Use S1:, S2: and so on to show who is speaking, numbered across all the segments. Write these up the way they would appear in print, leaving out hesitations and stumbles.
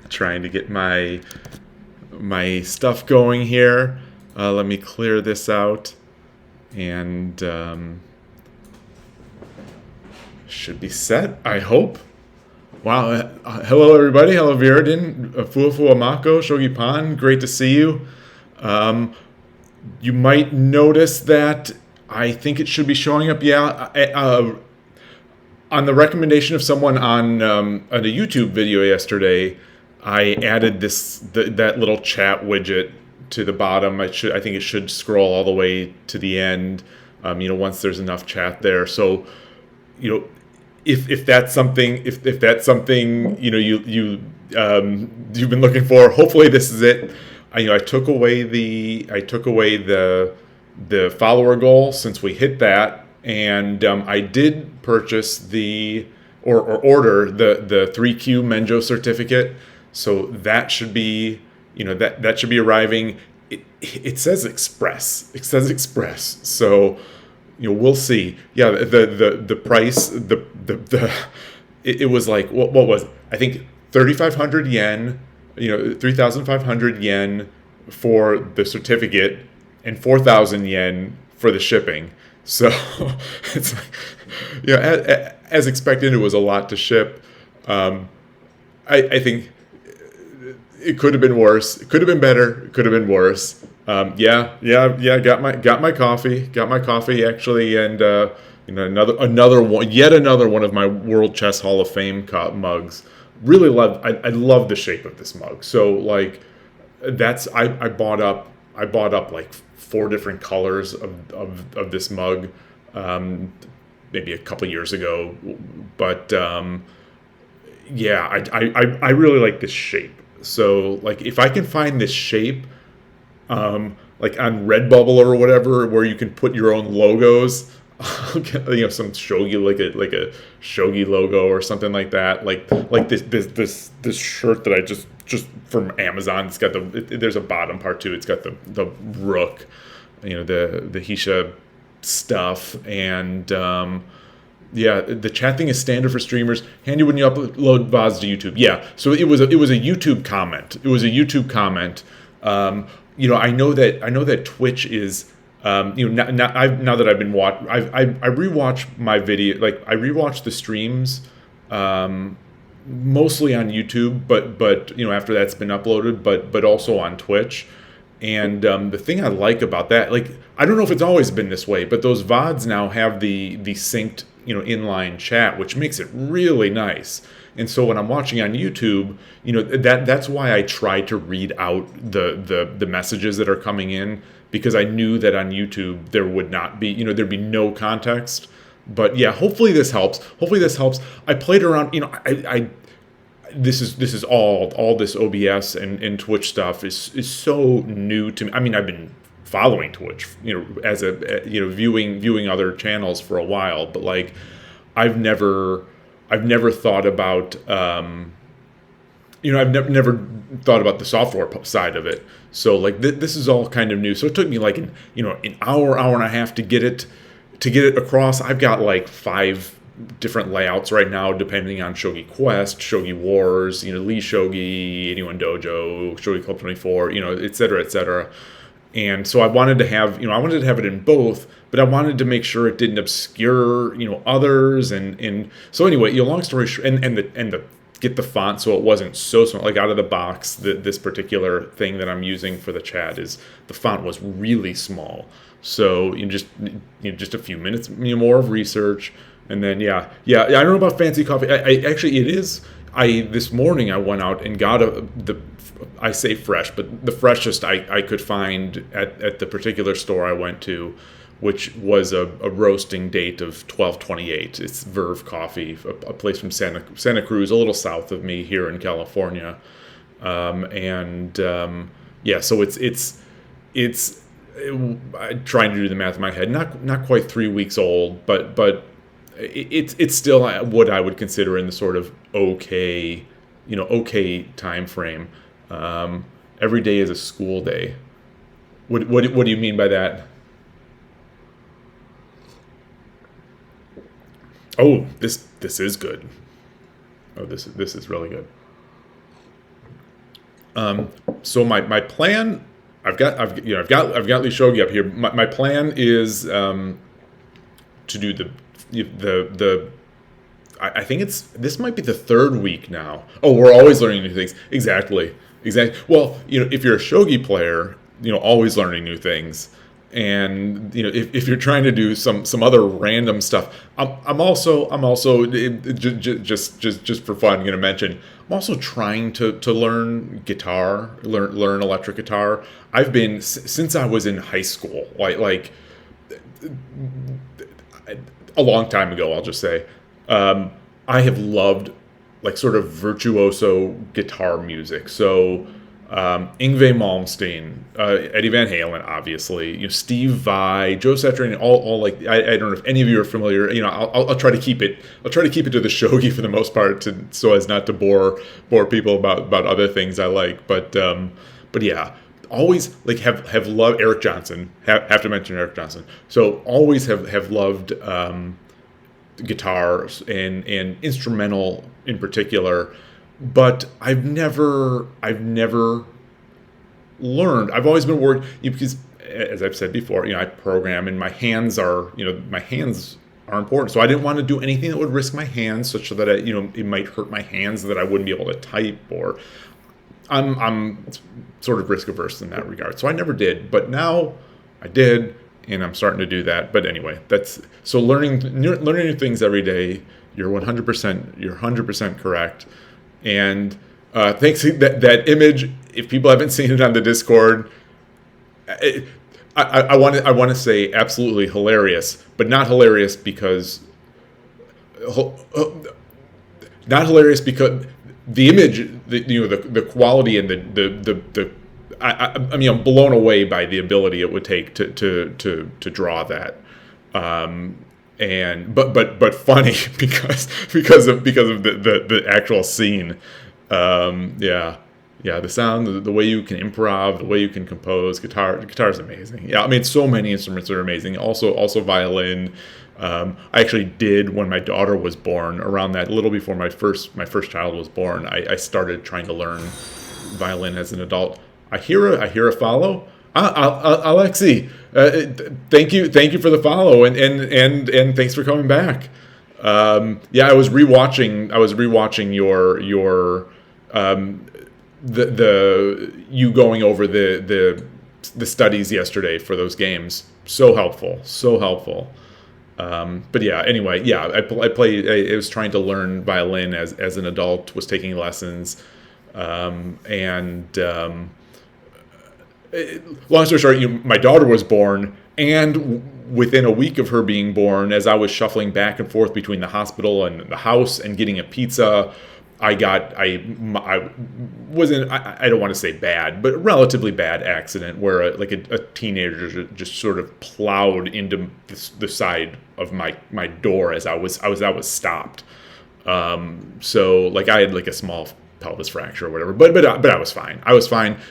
S1: trying to get my stuff going here. Let me clear this out, and should be set, I hope. Wow. Hello, everybody. Hello, Viridin, Fuafu Amako, Shogi Pan. Great to see you. You might notice that I think it should be showing up, on the recommendation of someone on a YouTube video yesterday. I added that little chat widget to the bottom. I think it should scroll all the way to the end. Once there's enough chat there. So, if that's something you've been looking for, hopefully this is it. I took away the follower goal since we hit that, and I did purchase or order the 3Q Menjo certificate. So that should be that should be arriving. It says express. So we'll see. Yeah, the price, it was like, what was it? I think 3,500 yen, 3,500 yen for the certificate and 4,000 yen for the shipping. So it's like, as expected, it was a lot to ship. I think it could have been worse. It could have been better. It could have been worse. Got my coffee actually, and another one of my World Chess Hall of Fame mugs. Really love. I love the shape of this mug. So like, I bought up like 4 different colors of this mug, maybe a couple years ago, but I really like this shape. So like, if I can find this shape, like on Redbubble or whatever, where you can put your own logos, some shogi, like a shogi logo or something like that, like this shirt that I just from Amazon. It's got there's a bottom part too. It's got the rook, the Hisha stuff, and the chat thing is standard for streamers. Handy when you upload VODs to YouTube. Yeah, so it was a YouTube comment. I know that Twitch is, now that I've been I rewatch my video, like I rewatch the streams, mostly on YouTube, but after that's been uploaded, but also on Twitch. And the thing I like about that, like, I don't know if it's always been this way, but those VODs now have the synced inline chat, which makes it really nice. And so when I'm watching on YouTube, that's why I try to read out the messages that are coming in, because I knew that on YouTube there would not be, there'd be no context. But yeah, hopefully this helps. I played around, this is all this OBS and Twitch stuff is so new to me. I mean, I've been following Twitch, as viewing other channels for a while, but like, I've never thought about, I've never thought about the software side of it. So like, this is all kind of new. So it took me like an hour and a half to get it across. I've got like 5 different layouts right now, depending on Shogi Quest, Shogi Wars, Lee Shogi, Anyone Dojo, Shogi Club 24, et cetera. And so I wanted to have it in both, but I wanted to make sure it didn't obscure, others. And so anyway, long story short, and get the font so it wasn't so small, like out of the box. This particular thing that I'm using for the chat is the font was really small. So just a few minutes more of research, and then I don't know about fancy coffee. I actually, it is. This morning I went out and got I say fresh, but the freshest I could find at the particular store I went to, which was a roasting date of 12/28. It's Verve Coffee, a place from Santa Cruz, a little south of me here in California, so it's I'm trying to do the math in my head. Not quite 3 weeks old, but it's still what I would consider in the sort of okay time frame. Every day is a school day. What do you mean by that? Oh, this is good. Oh, this is really good. So my plan, I've got Lee Shogi up here. My plan is to do the I think this might be the third week now. Oh, we're always learning new things. Exactly. Well, if you're a shogi player, always learning new things. And if you're trying to do some other random stuff, I'm also just for fun going to mention, I'm also trying to learn guitar, learn electric guitar. I've been since I was in high school, like a long time ago, I'll just say. I have loved like sort of virtuoso guitar music. So Yngwie Malmsteen, Eddie Van Halen, obviously, Steve Vai, Joe Satriani, all like I don't know if any of you are familiar. I'll try to keep it. I'll try to keep it to the shogi for the most part, so as not to bore people about other things I like. But yeah, always like have loved Eric Johnson. Have to mention Eric Johnson. So always have loved guitars and instrumental in particular. But I've never learned. I've always been worried because, as I've said before, I program and my hands are important. So I didn't want to do anything that would risk my hands, such that it might hurt my hands, that I wouldn't be able to type. Or I'm sort of risk averse in that regard. So I never did. But now I did, and I'm starting to do that. But anyway, so learning new things every day. You're 100% correct. And thanks to that image, if people haven't seen it on the Discord, I want to say absolutely hilarious, but not hilarious because the image, the quality and the I mean, I'm blown away by the ability it would take to draw that. And but funny because of the actual scene. The sound, the way you can improv, the way you can compose. Guitar's amazing. Yeah, I mean, so many instruments are amazing. Also violin. I actually did, when my daughter was born, around that, a little before my first child was born, I started trying to learn violin as an adult. I hear a follow. Alexi, thank you for the follow, and thanks for coming back. I was rewatching your the you going over the studies yesterday for those games. So helpful. But yeah, anyway, I was trying to learn violin as an adult, was taking lessons, long story short, my daughter was born, and within a week of her being born, as I was shuffling back and forth between the hospital and the house and getting a pizza, I was in, I don't want to say bad, but a relatively bad accident where a teenager just sort of plowed into the side of my door as I was stopped. So like I had like a small pelvis fracture or whatever, but I was fine.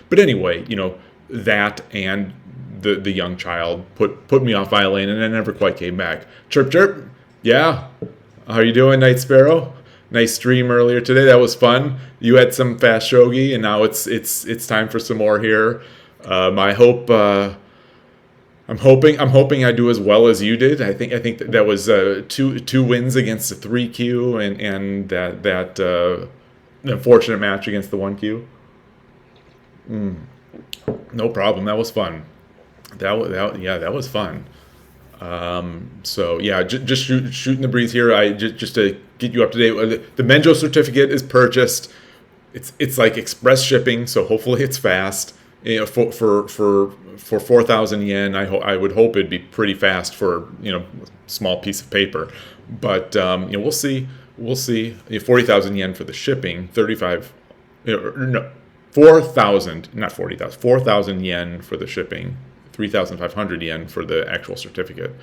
S1: But anyway, that and the young child put me off violin, and I never quite came back. Chirp chirp. Yeah. How are you doing, Night Sparrow? Nice stream earlier today. That was fun. You had some fast shogi, and now it's time for some more here. I'm hoping I do as well as you did. I think that was two wins against the 3Q and that unfortunate match against the 1Q. No problem. That was fun. That was fun. So yeah, just shooting the breeze here. I just to get you up to date. The Menjo certificate is purchased. It's like express shipping, so hopefully it's fast. For 4,000 yen, I would hope it'd be pretty fast for a small piece of paper. But we'll see. 40,000 yen for the shipping. 4,000, not 40,000. 4,000 yen for the shipping. 3,500 yen for the actual certificate.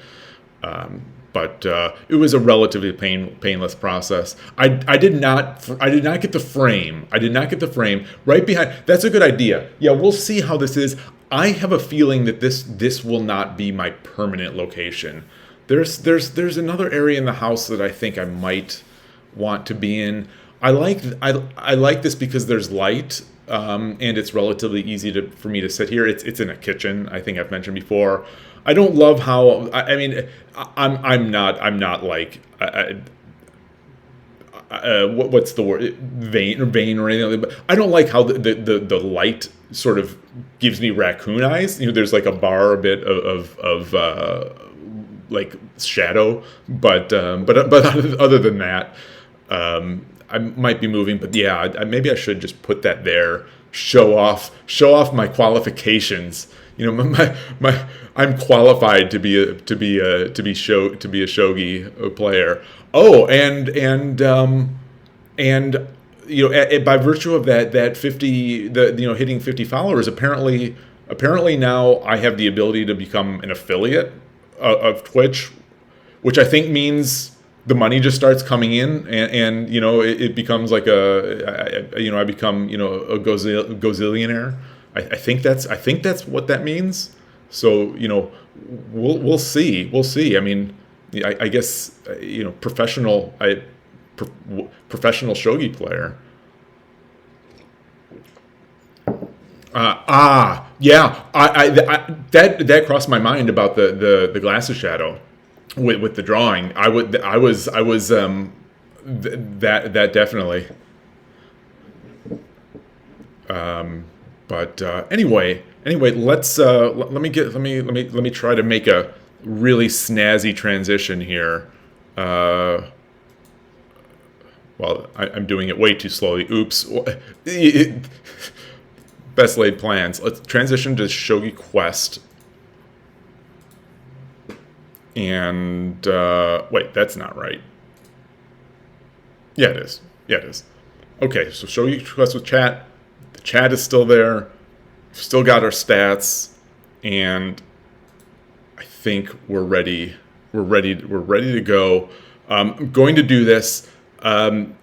S1: But it was a relatively painless process. I did not get the frame. Right behind. That's a good idea. Yeah, we'll see how this is. I have a feeling that this will not be my permanent location. There's another area in the house that I think I might want to be in. I like this because there's light, and it's relatively easy for me to sit here. It's in a kitchen. I think I've mentioned before. I don't love how I mean I'm not like what's the word, vain or anything like that, but I don't like how the light sort of gives me raccoon eyes. There's like a bar a bit of like shadow, but other than that, I might be moving, but yeah, maybe I should just put that there, show off my qualifications. I'm qualified to be a shogi player. Oh, and by virtue of that 50, hitting 50 followers, apparently now I have the ability to become an affiliate of Twitch, which I think means the money just starts coming in, and it becomes like I become a gazillionaire. I think that's what that means. So we'll see. I mean, I guess professional shogi player. Yeah. That crossed my mind about the glasses shadow with the drawing. I was that definitely. But anyway, let's let me try to make a really snazzy transition here. Well, I'm doing it way too slowly. Oops. Best laid plans. Let's transition to Shogi Quest. And wait, that's not right. Yeah, it is. Okay, so Shogi Quest with chat. The chat is still there. Still got our stats, and I think we're ready. We're ready to go. I'm going to do this, and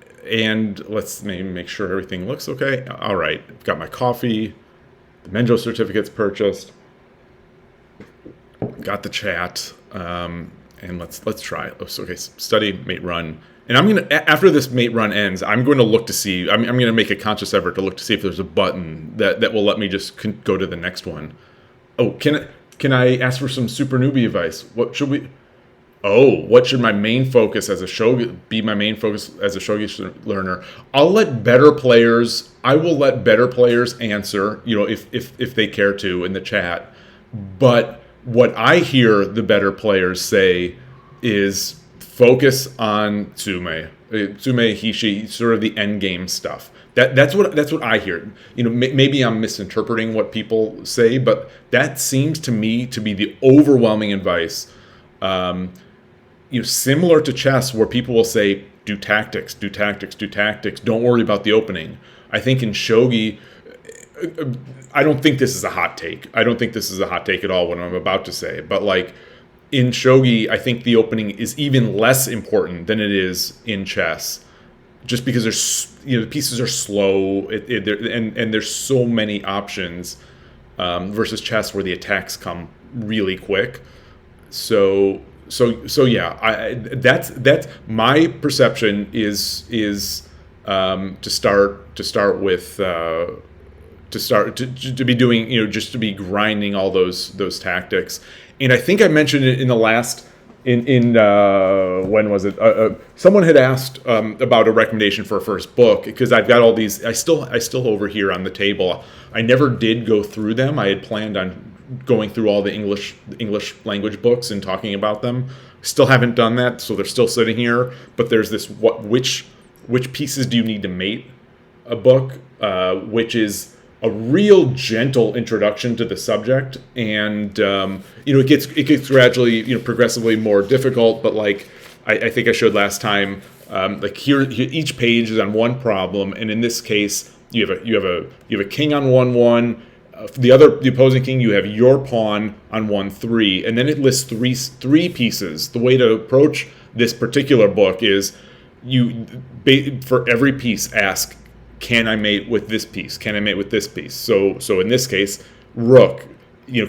S1: let's maybe make sure everything looks okay. All right, I've got my coffee. The Menjo certificate's purchased. Got the chat, and let's try it. Okay, study, mate, run. And I'm gonna, after this mate run ends, I'm going to look to see. I'm going to make a conscious effort to look to see if there's a button that will let me just go to the next one. Oh, can I ask for some super newbie advice? What should we? Oh, what should my main focus as a shogi be? My main focus as a shogi learner. I will let better players answer. If they care to in the chat. But what I hear the better players say is focus on Tsume, Hishi, sort of the end game stuff. That's what I hear. Maybe I'm misinterpreting what people say, but that seems to me to be the overwhelming advice. Similar to chess, where people will say, do tactics. Don't worry about the opening. I think in shogi, I don't think this is a hot take. I don't think this is a hot take at all, what I'm about to say. But like in shogi, I think the opening is even less important than it is in chess, just because the pieces are slow, and there's so many options versus chess where the attacks come really quick. So yeah, that's my perception is to be doing, just to be grinding all those tactics. And I think I mentioned it in the last when was it? Someone had asked about a recommendation for a first book, because I've got all these. I still over here on the table. I never did go through them. I had planned on going through all the English language books and talking about them. Still haven't done that, so they're still sitting here. But there's this which pieces do you need to mate a book, which is a real gentle introduction to the subject, and it gets gradually, progressively more difficult. But like I think I showed last time, like here each page is on one problem, and in this case you have a king on 1-1. The opposing king, you have your pawn on 1-3, and then it lists three pieces. The way to approach this particular book is for every piece ask, can I mate with this piece? Can I mate with this piece? So in this case, rook.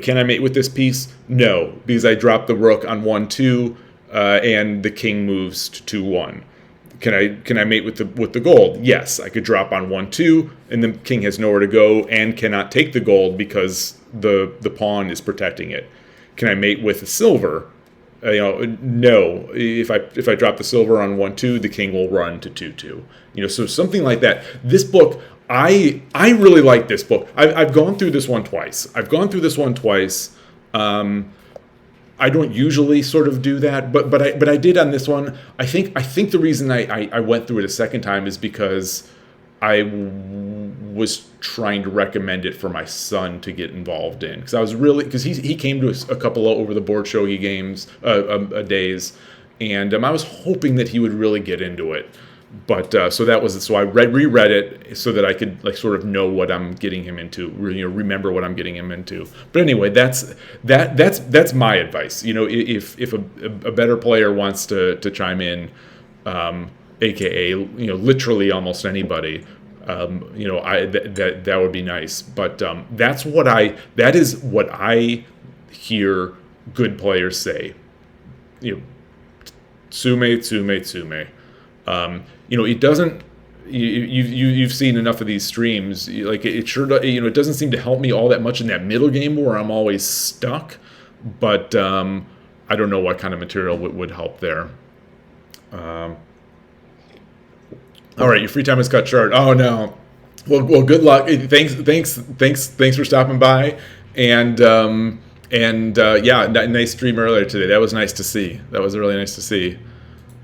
S1: Can I mate with this piece? No, because I dropped the rook on 1-2, and the king moves to 2-1. Can I mate with the gold? Yes, I could drop on 1/2, and the king has nowhere to go and cannot take the gold because the pawn is protecting it. Can I mate with the silver? No. If I drop the silver on 1/2, the king will run to 2/2. So something like that. This book, I really like this book. I've gone through this one twice. I don't usually sort of do that, but I did on this one. I think the reason I went through it a second time is because I was trying to recommend it for my son to get involved in, because he came to a couple of over the board shogi games days, and I was hoping that he would really get into it. But so I reread it so that I could sort of know what I'm getting him into, remember what I'm getting him into. But anyway, that's my advice. If a better player wants to chime in, aka literally almost anybody, that would be nice. But that is what I hear good players say. Tsume. It doesn't. You've seen enough of these streams. It sure. It doesn't seem to help me all that much in that middle game where I'm always stuck. But I don't know what kind of material would help there. All right, your free time is cut short. Oh no. Well, good luck. Thanks for stopping by. And yeah, nice stream earlier today. That was nice to see. That was really nice to see.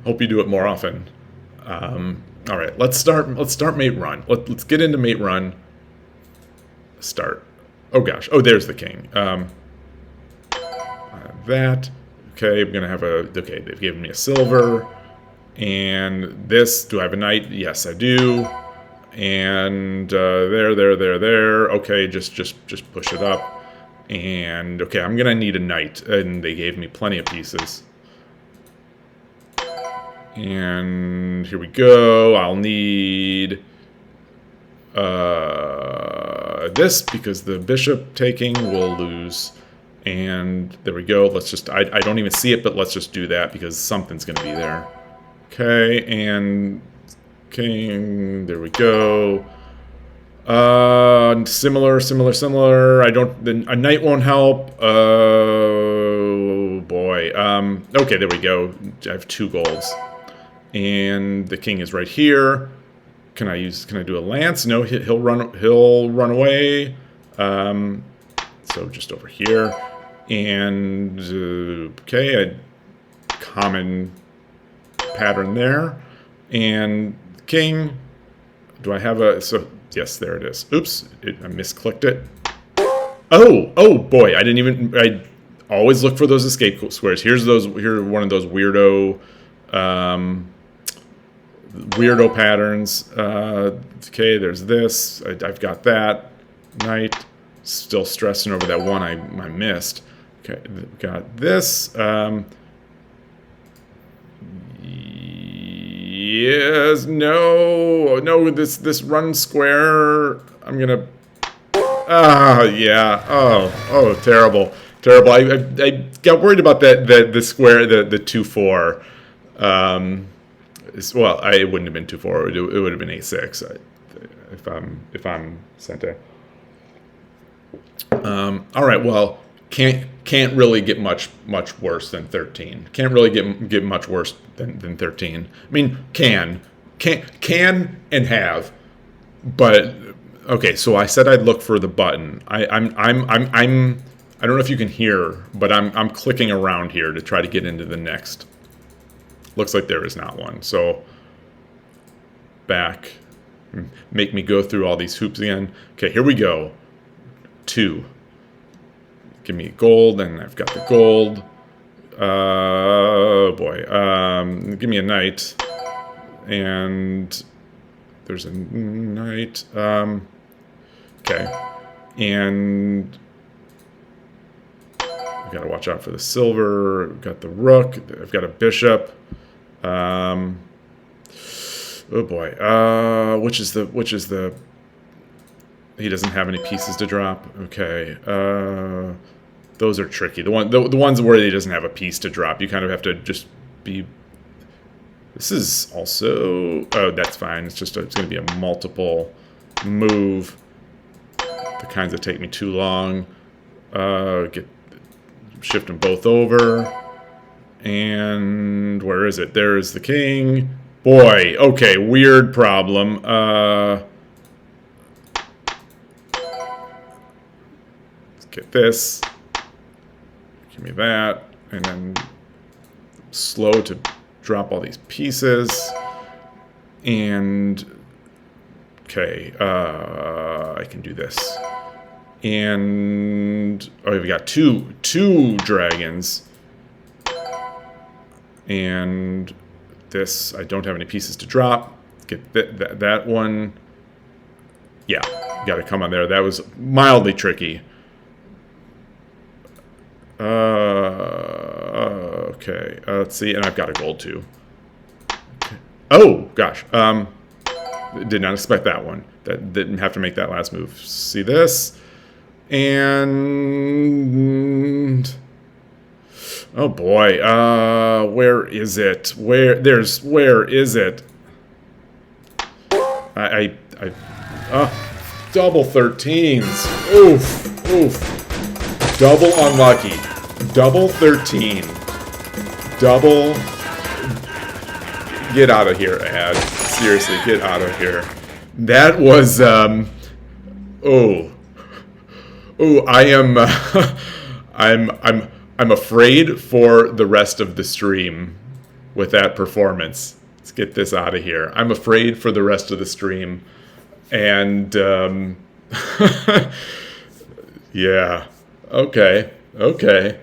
S1: Hope you do it more often. All right, let's start mate run. Let's get into mate run. Start. Oh gosh. Oh, there's the king. That. Okay, I'm gonna have okay, they've given me a silver. And this, do I have a knight? Yes, I do. And there. Okay, just push it up. And okay, I'm gonna need a knight, and they gave me plenty of pieces. And here we go. I'll need this because the bishop taking will lose. And there we go. Let's just, I don't even see it, but let's just do that because something's going to be there. Okay, and king, there we go. Similar. A knight won't help. Oh boy. Okay, there we go. I have 2 golds. And the king is right here. Can I do a lance? No, he'll run away. So just over here. And okay, a common pattern there. And king. Do I have a yes, there it is. Oops, I misclicked it. Oh boy, I always look for those escape squares. Here's one of those weirdo patterns. Okay, there's this. I've got that. Knight. Still stressing over that one I missed. Okay, got this. Yes, no, this run square. I'm gonna. Yeah. Oh, terrible. I got worried about the square, the 2/4. Well, it wouldn't have been 2/4. It would have been 8/6 if I'm Sente. All right. Well, can't really get much worse than 13. Can't really get much worse than 13. I mean, can and have, but okay. So I said I'd look for the button. I don't know if you can hear, but I'm clicking around here to try to get into the next. Looks like there is not one. So back, make me go through all these hoops again. Okay, here we go. 2. Give me gold, and I've got the gold. Oh boy. Give me a knight. And there's a knight. Okay. And I've got to watch out for the silver. I've got the rook. I've got a bishop. Oh boy. Which is the he doesn't have any pieces to drop. Okay. Those are tricky. The ones where he doesn't have a piece to drop, you kind of have to just be This is also, oh, that's fine. It's going to be a multiple move. The kinds that take me too long. Shift them both over. And where is it? There's the king. Boy, okay, weird problem. Let's get this. Give me that. And then slow to drop all these pieces. And okay, I can do this. And oh, we've got two dragons. And this, I don't have any pieces to drop. Get that one. Yeah, got to come on there. That was mildly tricky. Okay, let's see. And I've got a gold too. Okay. Oh, gosh. Did not expect that one. That didn't have to make that last move. See this? And... oh boy, where is it? Where is it? Double 13s. Oof. Double unlucky. Double 13. Double. Get out of here, ad. Seriously, get out of here. That was, I am, I'm afraid for the rest of the stream with that performance. Let's get this out of here. I'm afraid for the rest of the stream. And, yeah. Okay. Okay,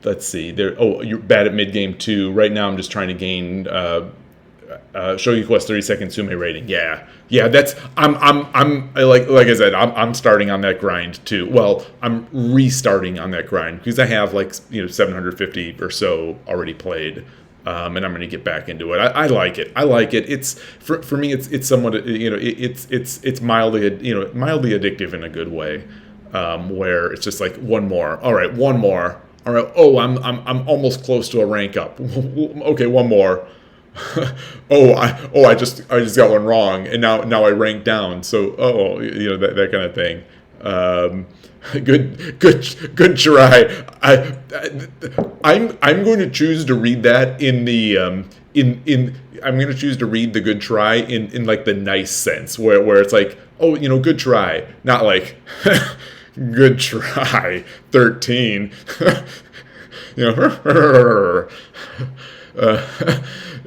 S1: let's see. You're bad at mid-game too. Right now I'm just trying to gain, Shogi Quest 30-second Sume rating. Yeah. That's like I said, I'm starting on that grind too. Well, I'm restarting on that grind because I have 750 or so already played, and I'm going to get back into it. I like it. It's for me. It's somewhat it's mildly addictive in a good way, where it's just like one more. All right, one more. All right. Oh, I'm almost close to a rank up. Okay, one more. I just got one wrong, and now I rank down. So that kind of thing. Good try. I'm going to choose to read that in the I'm going to choose to read the good try in like the nice sense where it's like, good try, not like good try 13.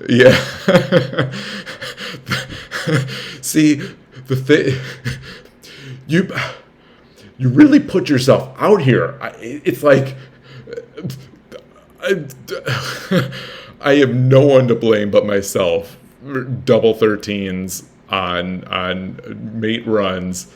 S1: Yeah. See, the thing, you really put yourself out here. It's like I have no one to blame but myself. Double 13s on mate runs.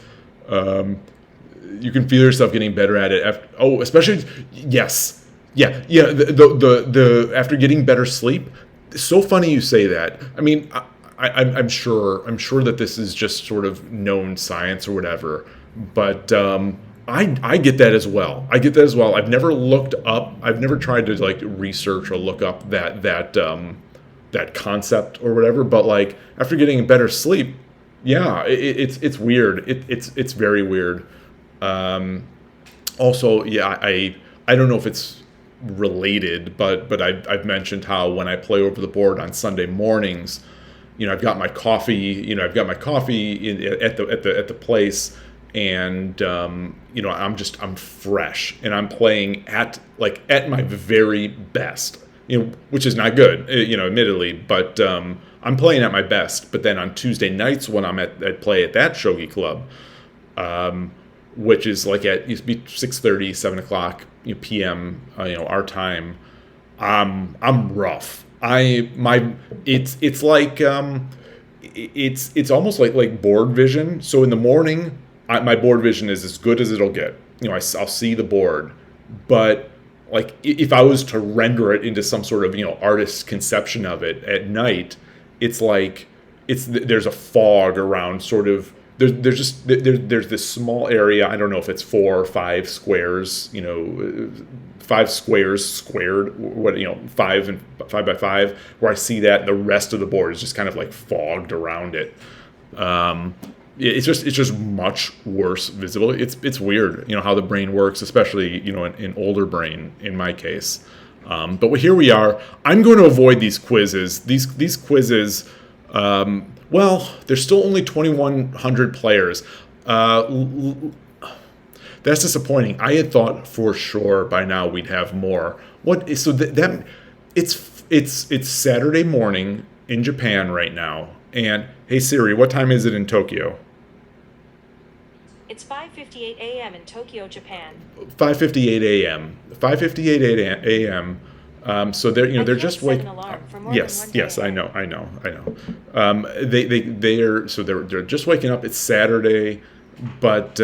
S1: You can feel yourself getting better at it. Especially yes, yeah. The after getting better sleep. So funny you say that. I mean, I'm sure that this is just sort of known science or whatever, but I get that as well. I've never looked up. I've never tried to research or look up that concept or whatever. But after getting better sleep, yeah, it's weird. It's very weird. Also, yeah, I don't know if it's related, but I've mentioned how when I play over the board on Sunday mornings, I've got my coffee. I've got my coffee at the place, and I'm fresh, and I'm playing at my very best. Which is not good, admittedly, but I'm playing at my best. But then on Tuesday nights when I'm at play at that shogi club, which is it used to be 6:30, 7 o'clock p.m. Our time. I'm rough. It's almost like board vision. So in the morning, my board vision is as good as it'll get. I'll see the board, but if I was to render it into some sort of artist's conception of it at night, it's there's a fog around sort of there's this small area. I don't know if it's 4 or 5 squares, 5 squares squared, what, 5 and 5 by 5, where I see that, and the rest of the board is just kind of like fogged around it. It's just much worse visible. It's weird, how the brain works, especially in older brain in my case. But here we are. I'm going to avoid these quizzes. These quizzes. Well, there's still only 2,100 players. That's disappointing. I had thought for sure by now we'd have more. It's Saturday morning in Japan right now. And hey Siri, what time is it in Tokyo?
S2: It's 5:58 a.m. in Tokyo, Japan.
S1: 5:58 a.m. 5:58 a.m. So they're just waking. Yes, I know. They're just waking up. It's Saturday, but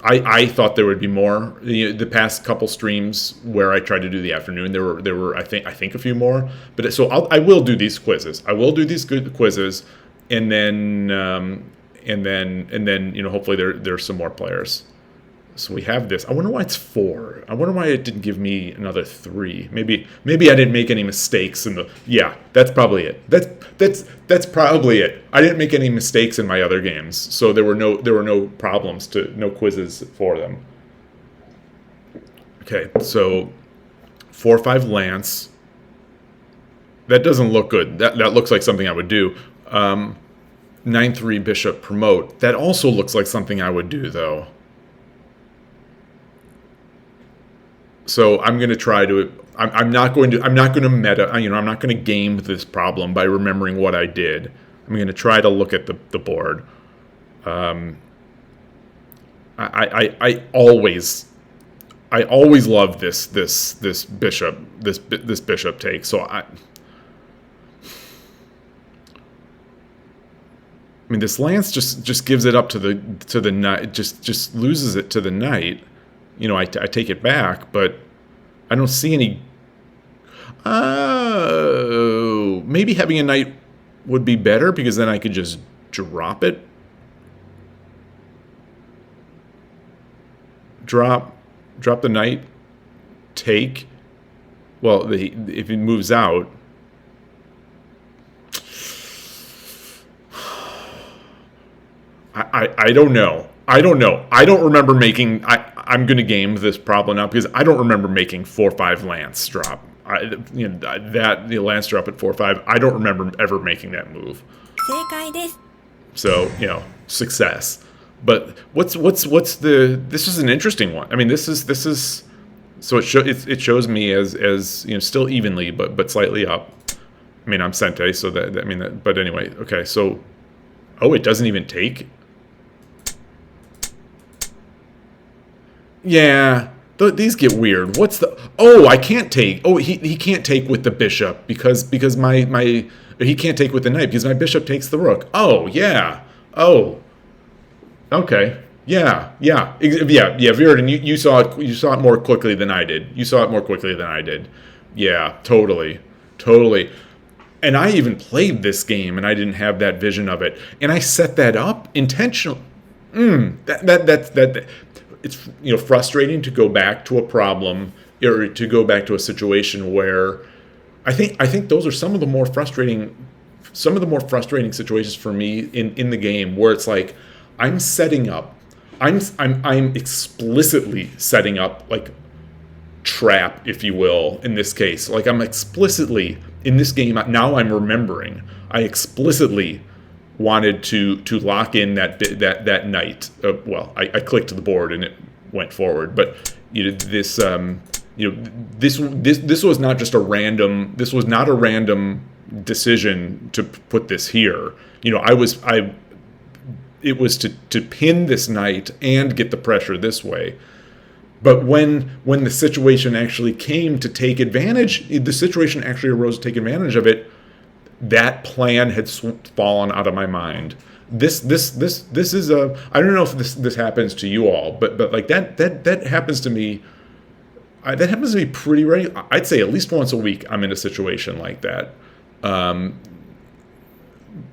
S1: I thought there would be more. The past couple streams where I tried to do the afternoon, there were I think a few more. But so I will do these quizzes. I will do these good quizzes, and then hopefully there's some more players. So we have this. I wonder why it's 4. I wonder why it didn't give me another 3. Maybe I didn't make any mistakes in the. Yeah, that's probably it. That's probably it. I didn't make any mistakes in my other games, so there were no problems, no quizzes for them. Okay, so 4-5 lance. That doesn't look good. That looks like something I would do. 9-3 bishop promote. That also looks like something I would do, though. So I'm going to try to. I'm not going to meta. I'm not going to game this problem by remembering what I did. I'm going to try to look at the board. I always love this bishop take. So I mean, this lance just gives it up to the knight. Just loses it to the knight. I take it back, but I don't see any. Oh, maybe having a knight would be better because then I could just drop it. Drop the knight. Take. Well, if it moves out. I don't know. I don't remember making. I'm going to game this problem now because I don't remember making 4-5 lance drop. The lance drop at 4-5. I don't remember ever making that move. So success. But what's the? This is an interesting one. I mean, this is. So it shows me as still evenly but slightly up. I mean, I'm sente, so that. But anyway, okay. So, it doesn't even take. Yeah, these get weird. What's the? Oh, I can't take. Oh, he can't take with the bishop because my he can't take with the knight because my bishop takes the rook. Oh yeah. Oh. Okay. Yeah. Viridin, you saw it more quickly than I did. Yeah, totally. And I even played this game and I didn't have that vision of it, and I set that up intentionally. It's frustrating to go back to a problem or to go back to a situation where I think those are some of the more frustrating situations for me in the game where it's like I'm explicitly setting up like trap, if you will, in this case. Like I'm explicitly in this game now I'm remembering I explicitly wanted to lock in that knight. I clicked the board and it went forward. But this was not just a random. This was not a random decision to put this here. It was to pin this knight and get the pressure this way. But when the situation actually came to take advantage, the situation actually arose to take advantage of it. That plan had fallen out of my mind. This is a. I don't know if this happens to you all, but like that happens to me. That happens to me pretty regularly. I'd say at least once a week I'm in a situation like that.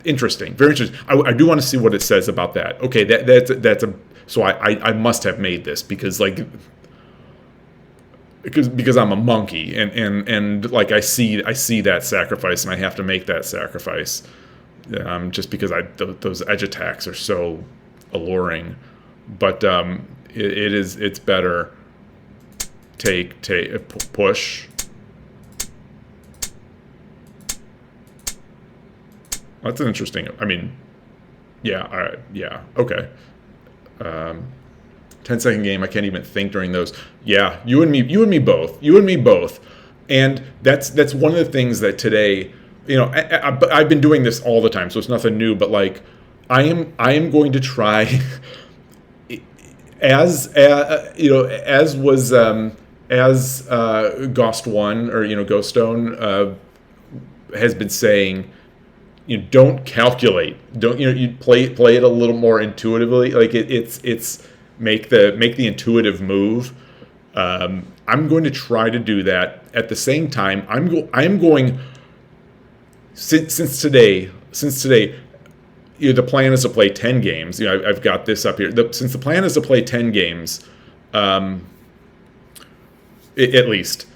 S1: Interesting, very interesting. I do want to see what it says about that. Okay, that's a so I must have made this because because I'm a monkey and like I see that sacrifice and I have to make that sacrifice just because those edge attacks are so alluring. But it's better take push. That's an interesting. I mean, yeah, all right, yeah, okay. 10-second game. I can't even think during those. Yeah, you and me both. And that's one of the things that today, I've been doing this all the time, so it's nothing new. But like, I am going to try, as Ghost One or Ghoststone has been saying. You don't calculate. Don't you play it a little more intuitively. Like it's make the intuitive move. I'm going to try to do that. At the same time, I'm going since today. The plan is to play 10 games. I've got this up here. Since the plan is to play 10 games, at least.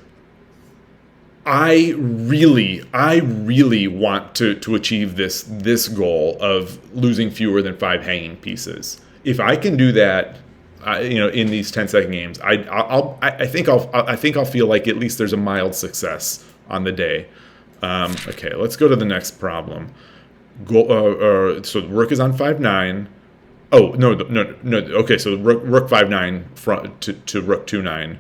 S1: I really want to achieve this goal of losing fewer than 5 hanging pieces. If I can do that, in these 10-second games, I think I'll feel like at least there's a mild success on the day. Okay, let's go to the next problem. So the rook is on 5-9. Oh no. Okay, so rook 5-9 to rook 2-9.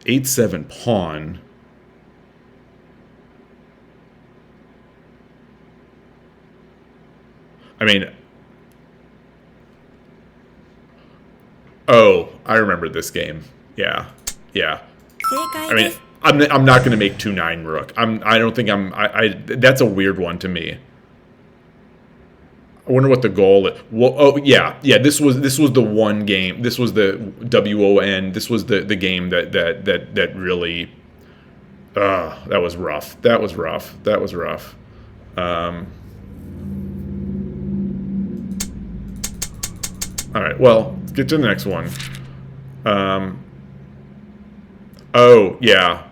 S1: 8-7 pawn. I mean, oh, I remember this game. Yeah. I mean, I'm not going to make 2-9 rook. I don't think that's a weird one to me. I wonder what the goal is. Well, oh yeah. This was the one game. This was the WON. This was the game that really. That was rough. That was rough. All right. Well, let's get to the next one. Oh yeah.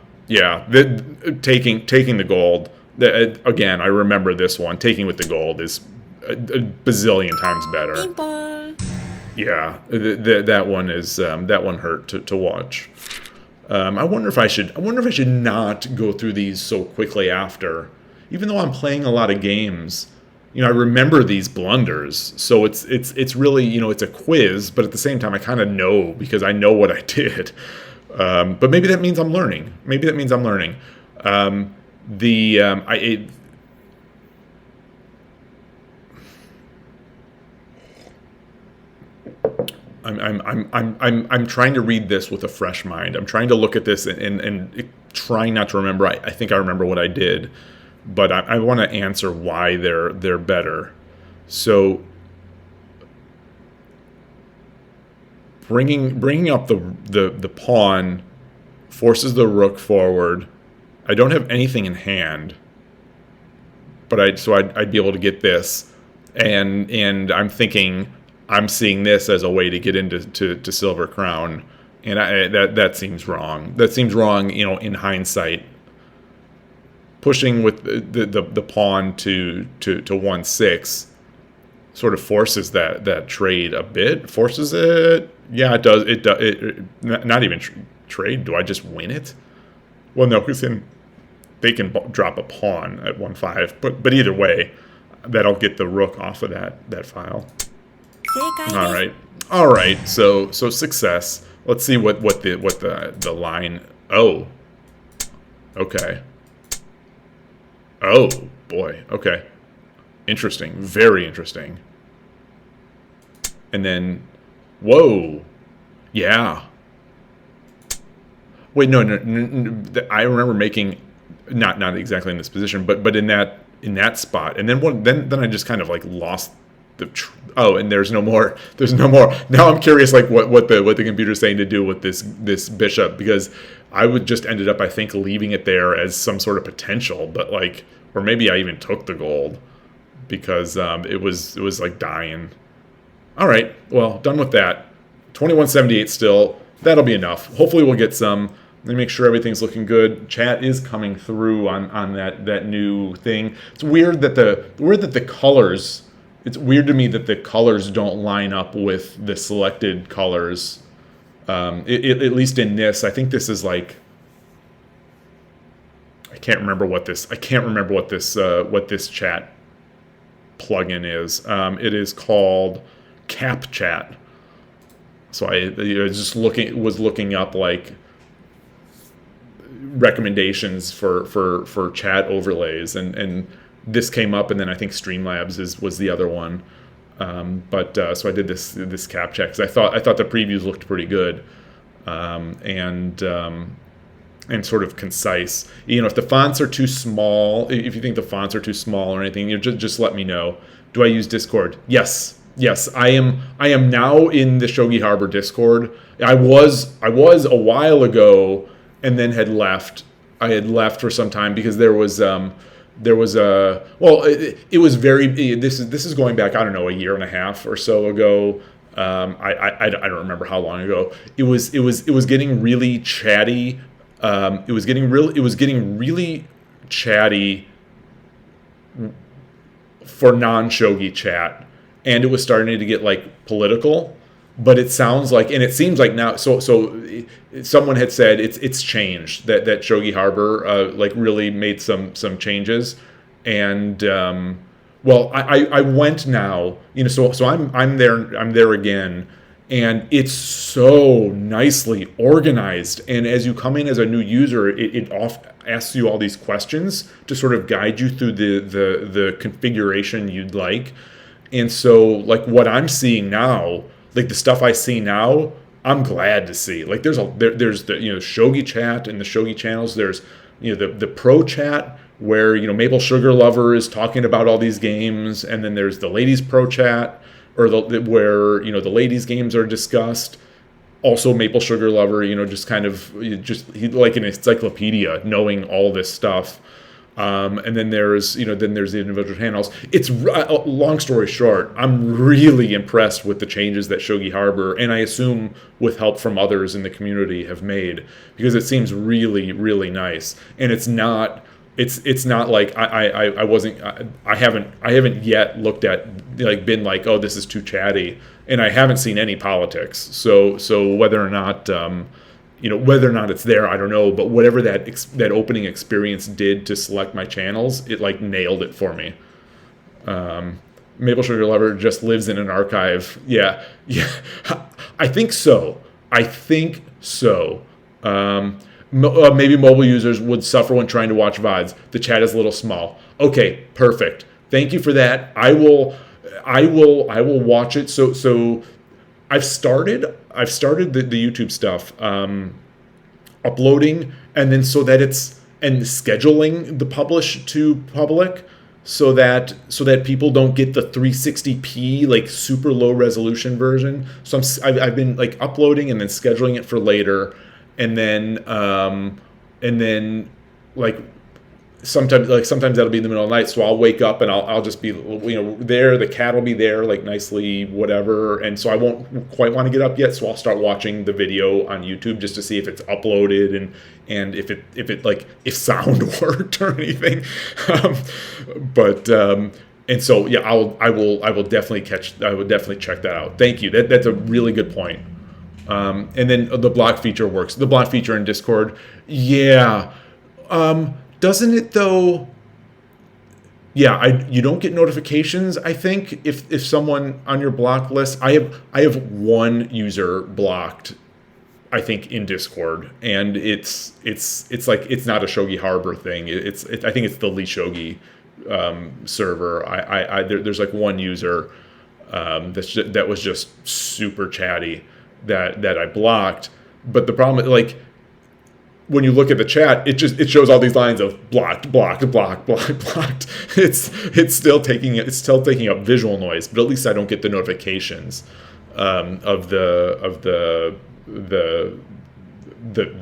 S1: Taking the gold. Again, I remember this one. Taking with the gold is a bazillion times better. Yeah, that one is that one hurt to watch. I wonder if I should not go through these so quickly after, even though I'm playing a lot of games. I remember these blunders, so it's really it's a quiz, but at the same time I kind of know because I know what I did. But maybe that means I'm learning. I'm trying to read this with a fresh mind. I'm trying to look at this and trying not to remember. I think I remember what I did, but I want to answer why they're better. So bringing up the pawn forces the rook forward. I don't have anything in hand, but I'd be able to get this, and I'm thinking. I'm seeing this as a way to get into Silver Crown, and that seems wrong. That seems wrong, in hindsight. Pushing with the pawn to 1-6 sort of forces that trade a bit. Forces it. Yeah, it does. It not even trade. Do I just win it? Well, no, because then they can drop a pawn at 1-5. But either way, that'll get the rook off of that file. All right. So success. Let's see what the line. Oh. Okay. Oh boy. Okay. Interesting. Very interesting. And then, whoa. Yeah. Wait. No. I remember making not exactly in this position, but in that spot. And then I just kind of like lost Oh, and there's no more. There's no more. Now I'm curious, like what the computer's saying to do with this bishop, because I would just ended up, I think, leaving it there as some sort of potential, but like, or maybe I even took the gold because it was like dying. All right, well, done with that. 2178 still. That'll be enough. Hopefully we'll get some. Let me make sure everything's looking good. Chat is coming through on that new thing. It's weird that the colors. It's weird to me that the colors don't line up with the selected colors. At least in this, I think this is like. I can't remember what this chat plugin is. It is called Cap Chat. So I was looking up like recommendations for chat overlays, and this came up, and then I think Streamlabs was the other one. So I did this cap check because I thought the previews looked pretty good, and sort of concise. If the fonts are too small, if you think the fonts are too small or anything, just let me know. Do I use Discord? Yes, I am now in the Shogi Harbor Discord. I was a while ago, and then had left. I had left for some time because it was very. This is going back, I don't know, a year and a half or so ago. I don't remember how long ago. It was getting really chatty. It was getting really chatty for non-shogi chat, and it was starting to get like political. But it sounds like, and it seems like now. So someone had said it's changed, that Shogi Harbor like really made some changes, and I went now. So I'm there again, and it's so nicely organized. And as you come in as a new user, it asks you all these questions to sort of guide you through the configuration you'd like. And so like what I'm seeing now, like the stuff I see now, I'm glad to see. Like there's the Shogi chat and the Shogi channels. There's the pro chat where Maple Sugar Lover is talking about all these games, and then there's the ladies pro chat where the ladies games are discussed. Also Maple Sugar Lover, just kind of he's like an encyclopedia knowing all this stuff. And then there's the individual channels. It's long story short, I'm really impressed with the changes that Shogi Harbor, and I assume with help from others in the community, have made, because it seems really, really nice. And it's not like I haven't yet looked at, like, been like, oh, this is too chatty, and I haven't seen any politics. So whether or not it's there, I don't know. But whatever that opening experience did to select my channels, it like nailed it for me. Maple Sugar Lover just lives in an archive. Yeah. I think so. Maybe mobile users would suffer when trying to watch VODs. The chat is a little small. Okay, perfect. Thank you for that. I will watch it. So I've started the YouTube stuff, uploading, and then so that and scheduling the publish to public, so that people don't get the 360p like super low resolution version. So I've been like uploading and then scheduling it for later, and then like sometimes that'll be in the middle of the night, so I'll wake up and I'll just be there. The cat will be there, like nicely whatever, and so I won't quite want to get up yet. So I'll start watching the video on YouTube just to see if it's uploaded and if sound worked or anything. And so yeah, I will definitely check that out. Thank you. That's a really good point. And then the block feature works. The block feature in Discord, yeah. Doesn't it though? Yeah, you don't get notifications, I think, if someone on your block list. I have one user blocked, I think, in Discord, and it's like it's not a Shogi Harbor thing. I think it's the Lee Shogi server. There's like one user that was just super chatty that I blocked. But the problem, like, when you look at the chat, it shows all these lines of blocked, blocked, blocked, blocked, blocked. It's still taking up visual noise, but at least I don't get the notifications of the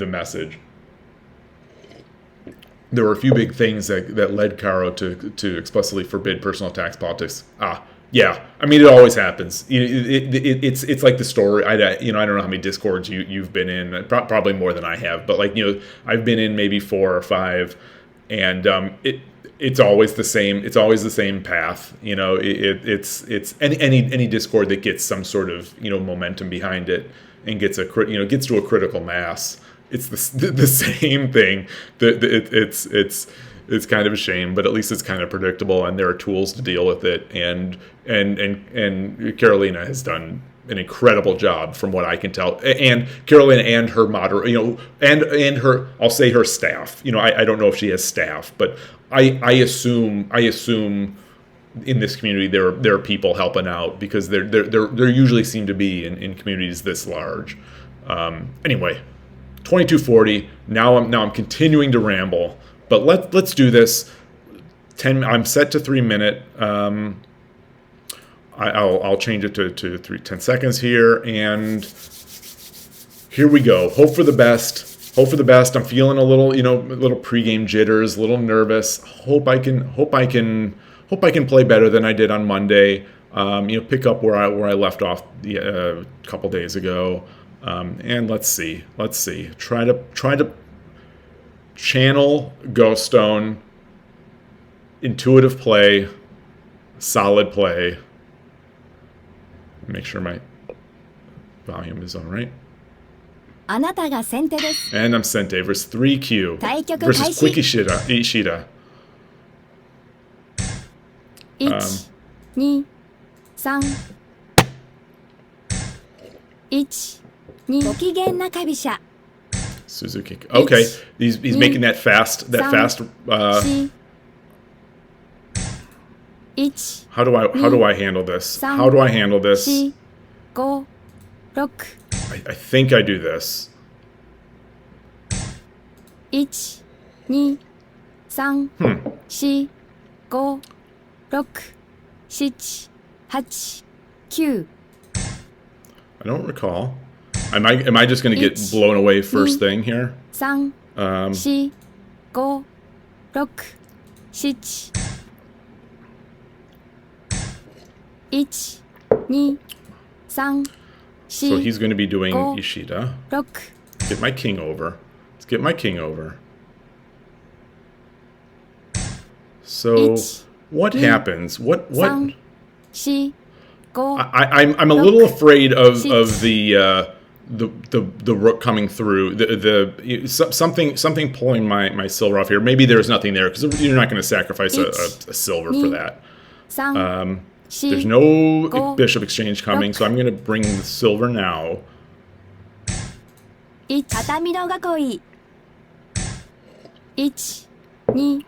S1: message. There were a few big things that led Caro to explicitly forbid personal attacks politics. Yeah, I mean, it always happens. It's like the story. I don't know how many Discords you've been in. Probably more than I have. But I've been in maybe 4 or 5, and it's always the same. It's always the same path. It's any Discord that gets some sort of momentum behind it and gets to a critical mass. It's the same thing. It's kind of a shame, but at least it's kind of predictable, and there are tools to deal with it. And Carolina has done an incredible job, from what I can tell. And Carolina and her and her, I'll say her staff. I don't know if she has staff, but I assume in this community there are people helping out, because there usually seem to be in communities this large. Anyway, 2240. Now I'm continuing to ramble. But let's do this. I'm set to 3 minute. I'll change it to 10 seconds here, and here we go. Hope for the best. I'm feeling a little pregame jitters, a little nervous. Hope I can play better than I did on Monday. Pick up where I left off a couple days ago. And let's see. Try to channel Ghost Stone, intuitive play, solid play. Make sure my volume is all right. And I'm Sente versus 3Q versus Quick Ishida.
S3: 1、2、3、1、2、ご機嫌なカビシャ。
S1: Suzuki. Okay, he's making that fast. How do I handle this? I think I do this.
S3: 1、2、3、4、5、6、7、8、9。
S1: I don't recall. Am I just going to get blown away first thing here?
S3: 3、4、5、6、7。1、2、3、4。
S1: So he's going to be doing Ishida.
S3: 6。
S1: Get my king over. Let's get my king over. So what happens? What?
S3: 3、4、5。
S1: I'm a little afraid of the rook coming through. Something pulling my silver off here. Maybe there's nothing there, because you're not going to sacrifice a silver for that. There's no bishop exchange coming, so I'm going to bring the silver now.
S3: 畳の囲い。1、2、3。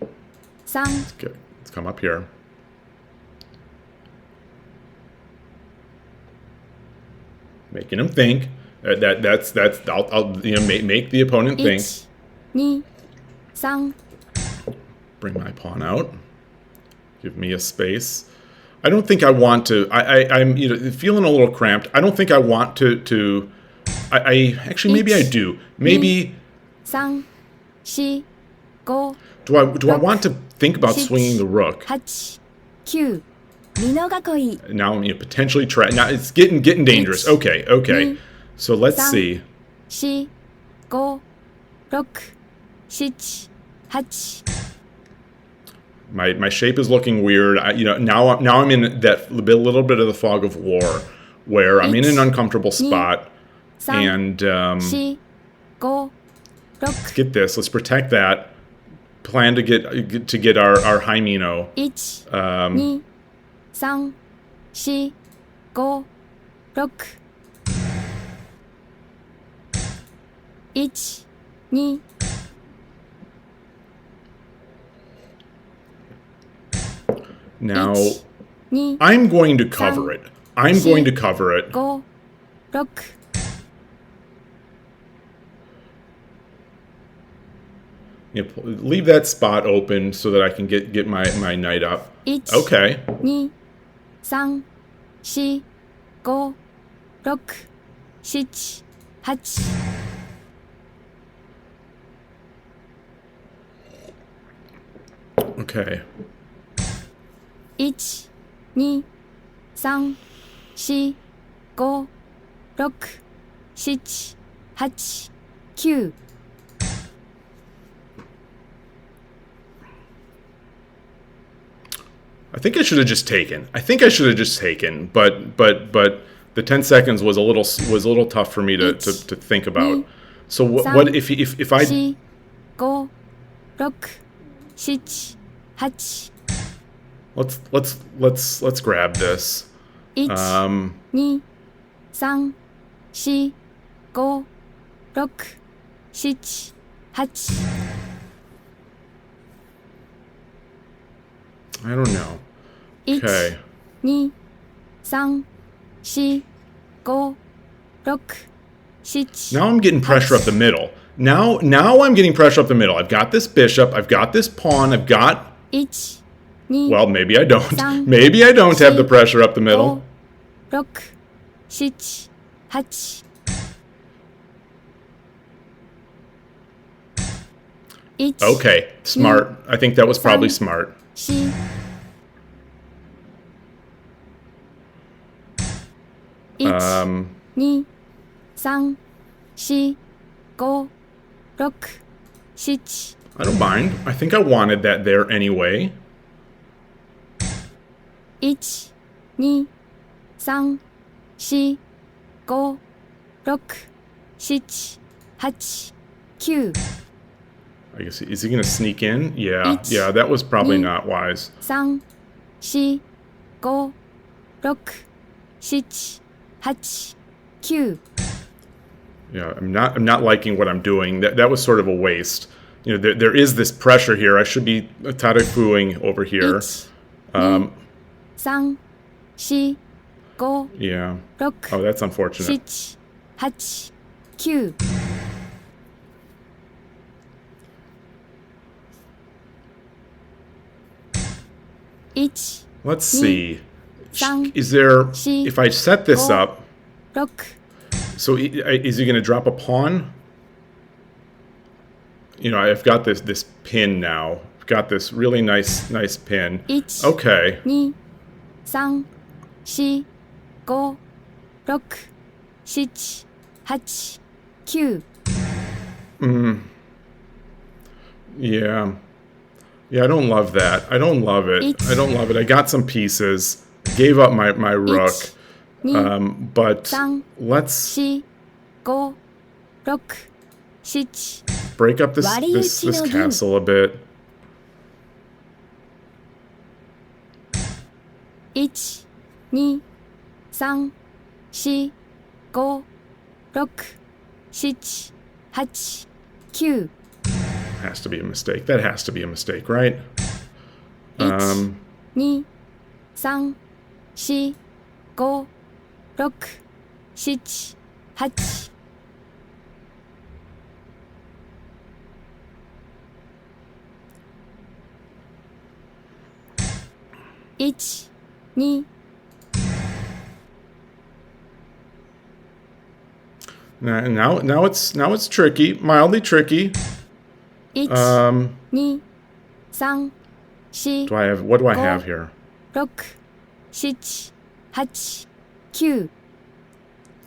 S1: Let's come up here. Making him think. That's I'll make the opponent think.
S3: 1、2、3。
S1: Bring my pawn out. Give me a space. I don't think I want to. I'm feeling a little cramped. I don't think I want to. I actually, maybe I do. Maybe.
S3: 3、4、5。
S1: Do I want to think about swinging the rook?
S3: 8、9。美濃囲い。
S1: Now I'm potentially try. Now it's getting dangerous. Okay. So let's see.
S3: 4、5、6、7、8。
S1: My shape is looking weird. Now I'm in that little bit of the fog of war, where I'm in an uncomfortable spot, and
S3: 4、5、let's 6。
S1: get this. Let's protect that. Plan to get our high Mino.
S3: 1、2、3、4、5、6。 1、2。
S1: Now I'm going to cover it.
S3: 5、6。 1、
S1: leave that spot open so that I can get my knight up.
S3: 1、
S1: Okay.
S3: 2、3、4、5、6、7、8。Okay. 1、2、3、4、5、6、7、8、9。I
S1: think I should have just taken. But the 10 seconds was a little tough for me to think about. So what if I
S3: 4、5、6、7、8。
S1: let's grab this.
S3: 1、2、3、4、5、6、7、8。
S1: I don't know.
S3: 1、
S1: Okay.
S3: 2、3、4、5、6、7。
S1: Now I'm getting pressure up the middle. Now I'm getting pressure up the middle. I've got this bishop. I've got this pawn. I've got.
S3: 1、2、
S1: Well, maybe I don't.
S3: 3、
S1: Maybe I don't have the pressure up the middle.
S3: 5、6、7、8。 1、
S1: Okay, smart. I think that was probably smart.
S3: 4、 1、2、3、4、5、6、7。
S1: I don't mind. I think I wanted that there anyway.
S3: 1、2、3、4、5、6、7、8、9。
S1: I guess, is he going to sneak in? Yeah,
S3: Each,
S1: yeah, that was probably
S3: knee.
S1: not wise.
S3: 3、4、5、6、7、8、9。
S1: Yeah, I'm not liking what I'm doing. That was sort of a waste. There is this pressure here. I should be tarafuing over here.
S3: 1、2、3、4、5、
S1: Yeah.
S3: 6、
S1: Oh, that's unfortunate.
S3: 7、8、9。 1、
S1: Let's see.
S3: Sang,
S1: Is there,
S3: she,
S1: if I set this
S3: go.
S1: up,
S3: 6。
S1: so is he going to drop a pawn? I've got this pin now. I've got this really nice pin.
S3: 1、
S1: Okay.
S3: 2、3、4、5、6、7、8、9。
S1: Yeah. Yeah, I don't love that. I don't love it.
S3: It's-
S1: I don't love it. I got some pieces. Gave up my rook.
S3: 2、But 3、
S1: let's
S3: 4、5、6、7。
S1: break up this
S3: Variety no game.
S1: castle a bit.
S3: 1、2、3、4、5、6、7、8、9。
S1: Has to be a mistake. That has to be a mistake, right?
S3: 1、2、3、4、5、6、7、8。 1、2、
S1: Now it's tricky, mildly tricky.
S3: 1、 2、3、4、
S1: What do I
S3: Go.
S1: have here?
S3: 6、7、8、9。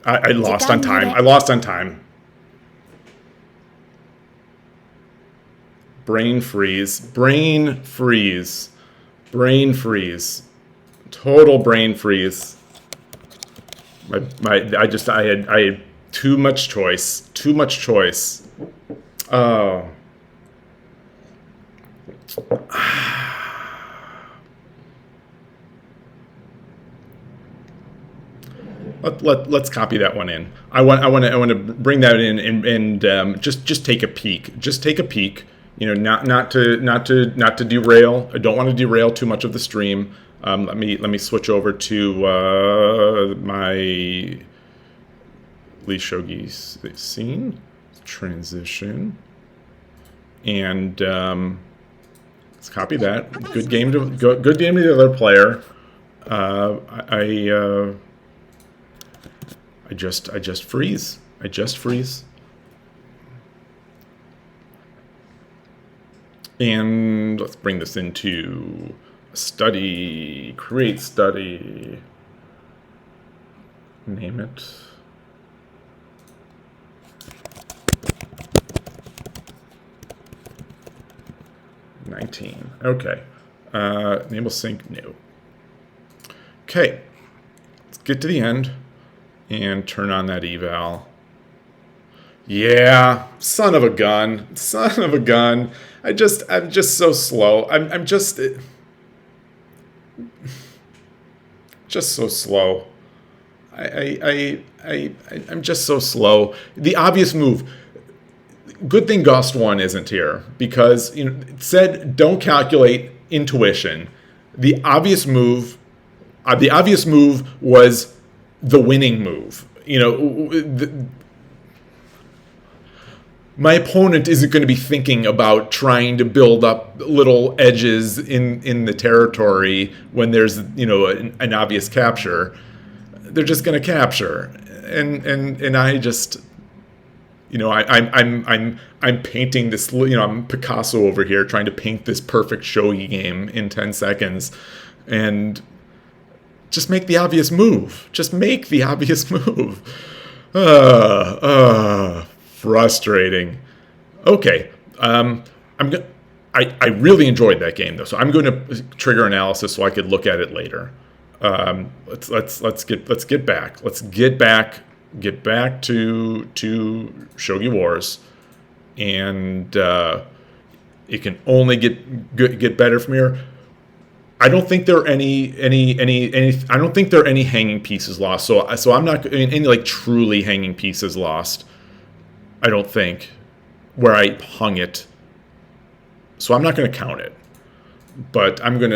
S1: I lost on time.
S3: Jikan
S1: I lost on time. Brain freeze. Brain freeze. Brain freeze. Total brain freeze. I had too much choice. Too much choice. Oh. Let's copy that one in. I want to bring that in and just take a peek. Just take a peek. Not to derail. I don't want to derail too much of the stream. Let me switch over to my Lee Shogi scene transition. And let's copy that. Good game to good game to the other player. I just freeze. I just freeze. And let's bring this into study. Create study. Name it. Okay. Enable sync new. Okay. Let's get to the end and turn on that eval. Yeah, son of a gun. Son of a gun. I'm just so slow. I'm just so slow. I'm just so slow. The obvious move. Good thing Gust 1 isn't here, because it said don't calculate intuition. The obvious move was the winning move. My opponent isn't going to be thinking about trying to build up little edges in the territory when there's an obvious capture. They're just going to capture, and I just. I'm painting this. I'm Picasso over here trying to paint this perfect shogi game in 10 seconds, and just make the obvious move. Just make the obvious move. Frustrating. Okay. I really enjoyed that game though, so I'm going to trigger analysis so I could look at it later. Let's get back. Let's get back to Shogi Wars, and it can only get better from here. I don't think there are any I don't think there are any hanging pieces lost. So I'm not any like truly hanging pieces lost. I don't think where I hung it. So I'm not going to count it. But I'm going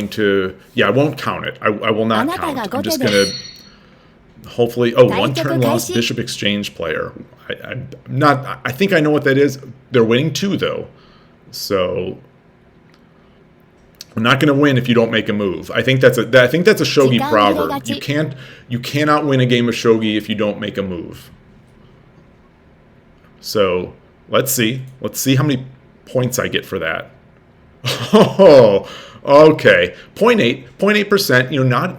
S1: to yeah, I won't count it. I will not count. I'm just going to hopefully, one turn lost bishop exchange player. I think I know what that is. They're winning 2 though. So I'm not going to win if you don't make a move. I think that's a shogi proverb. You cannot win a game of shogi if you don't make a move. So, let's see how many points I get for that. Oh, okay. 0.8%, not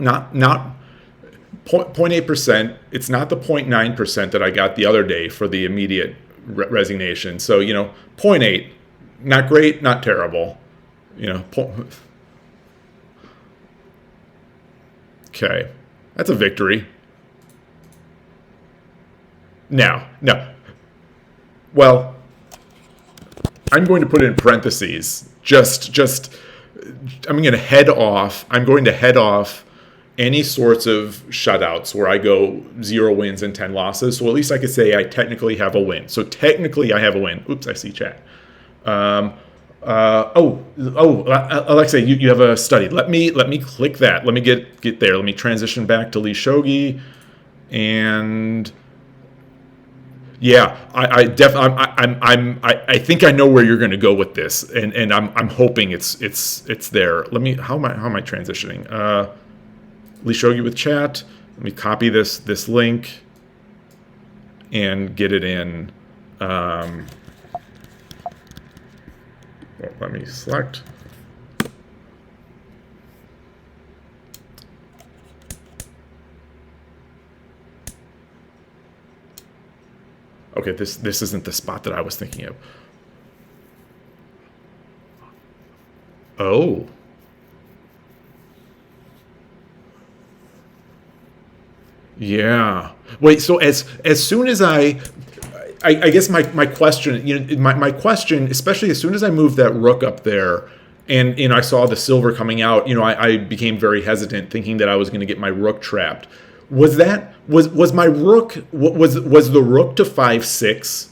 S1: 0.8%. It's not the 0.9% that I got the other day for the immediate resignation. So, 0.8, not great, not terrible. Okay. That's a victory. Now. Well, I'm going to put in parentheses. I'm going to head off any sorts of shutouts where I go 0 wins and 10 losses. So at least I could say I technically have a win. So technically I have a win. Oops, I see chat. Alexa, you have a study. Let me click that. Let me get there. Let me transition back to Lee Shogi, and yeah, I think I know where you're going to go with this, and I'm hoping it's there. How am I transitioning? Lee Shogi with chat. Let me copy this link and get it in. Let me select. Okay, this isn't the spot that I was thinking of. Oh. Yeah. Wait, so as soon as I guess my question, my question, especially as soon as I moved that rook up there, and I saw the silver coming out, I became very hesitant, thinking that I was going to get my rook trapped. Was my rook was the rook to 5-6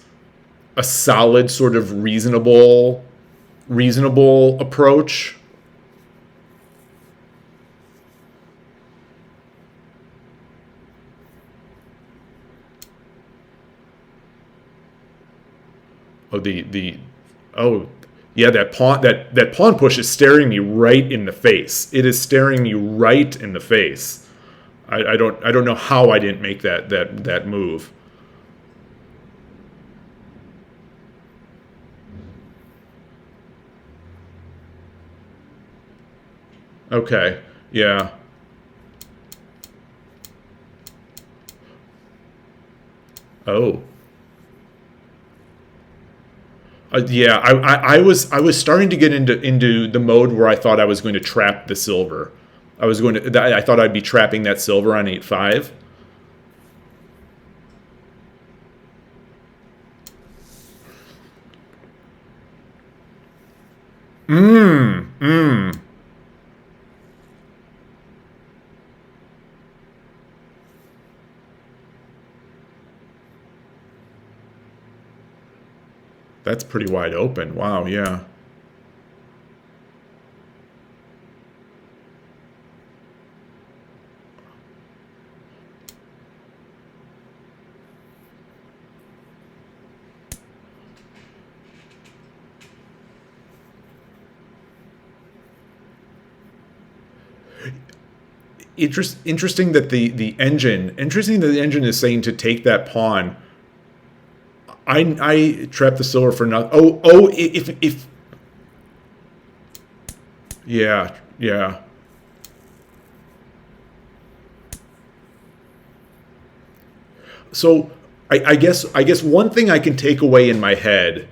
S1: a solid sort of reasonable approach? Oh, oh, yeah, that pawn push is staring me right in the face. It is staring me right in the face. I don't know how I didn't make that move. Okay. Yeah. Oh. Yeah, I was starting to get into the mode where I thought I was going to trap the silver. I thought I'd be trapping that silver on 8-5. That's pretty wide open. Wow, yeah. Interesting that the engine is saying to take that pawn. I trapped the silver for nothing. If yeah, yeah. So I guess one thing I can take away in my head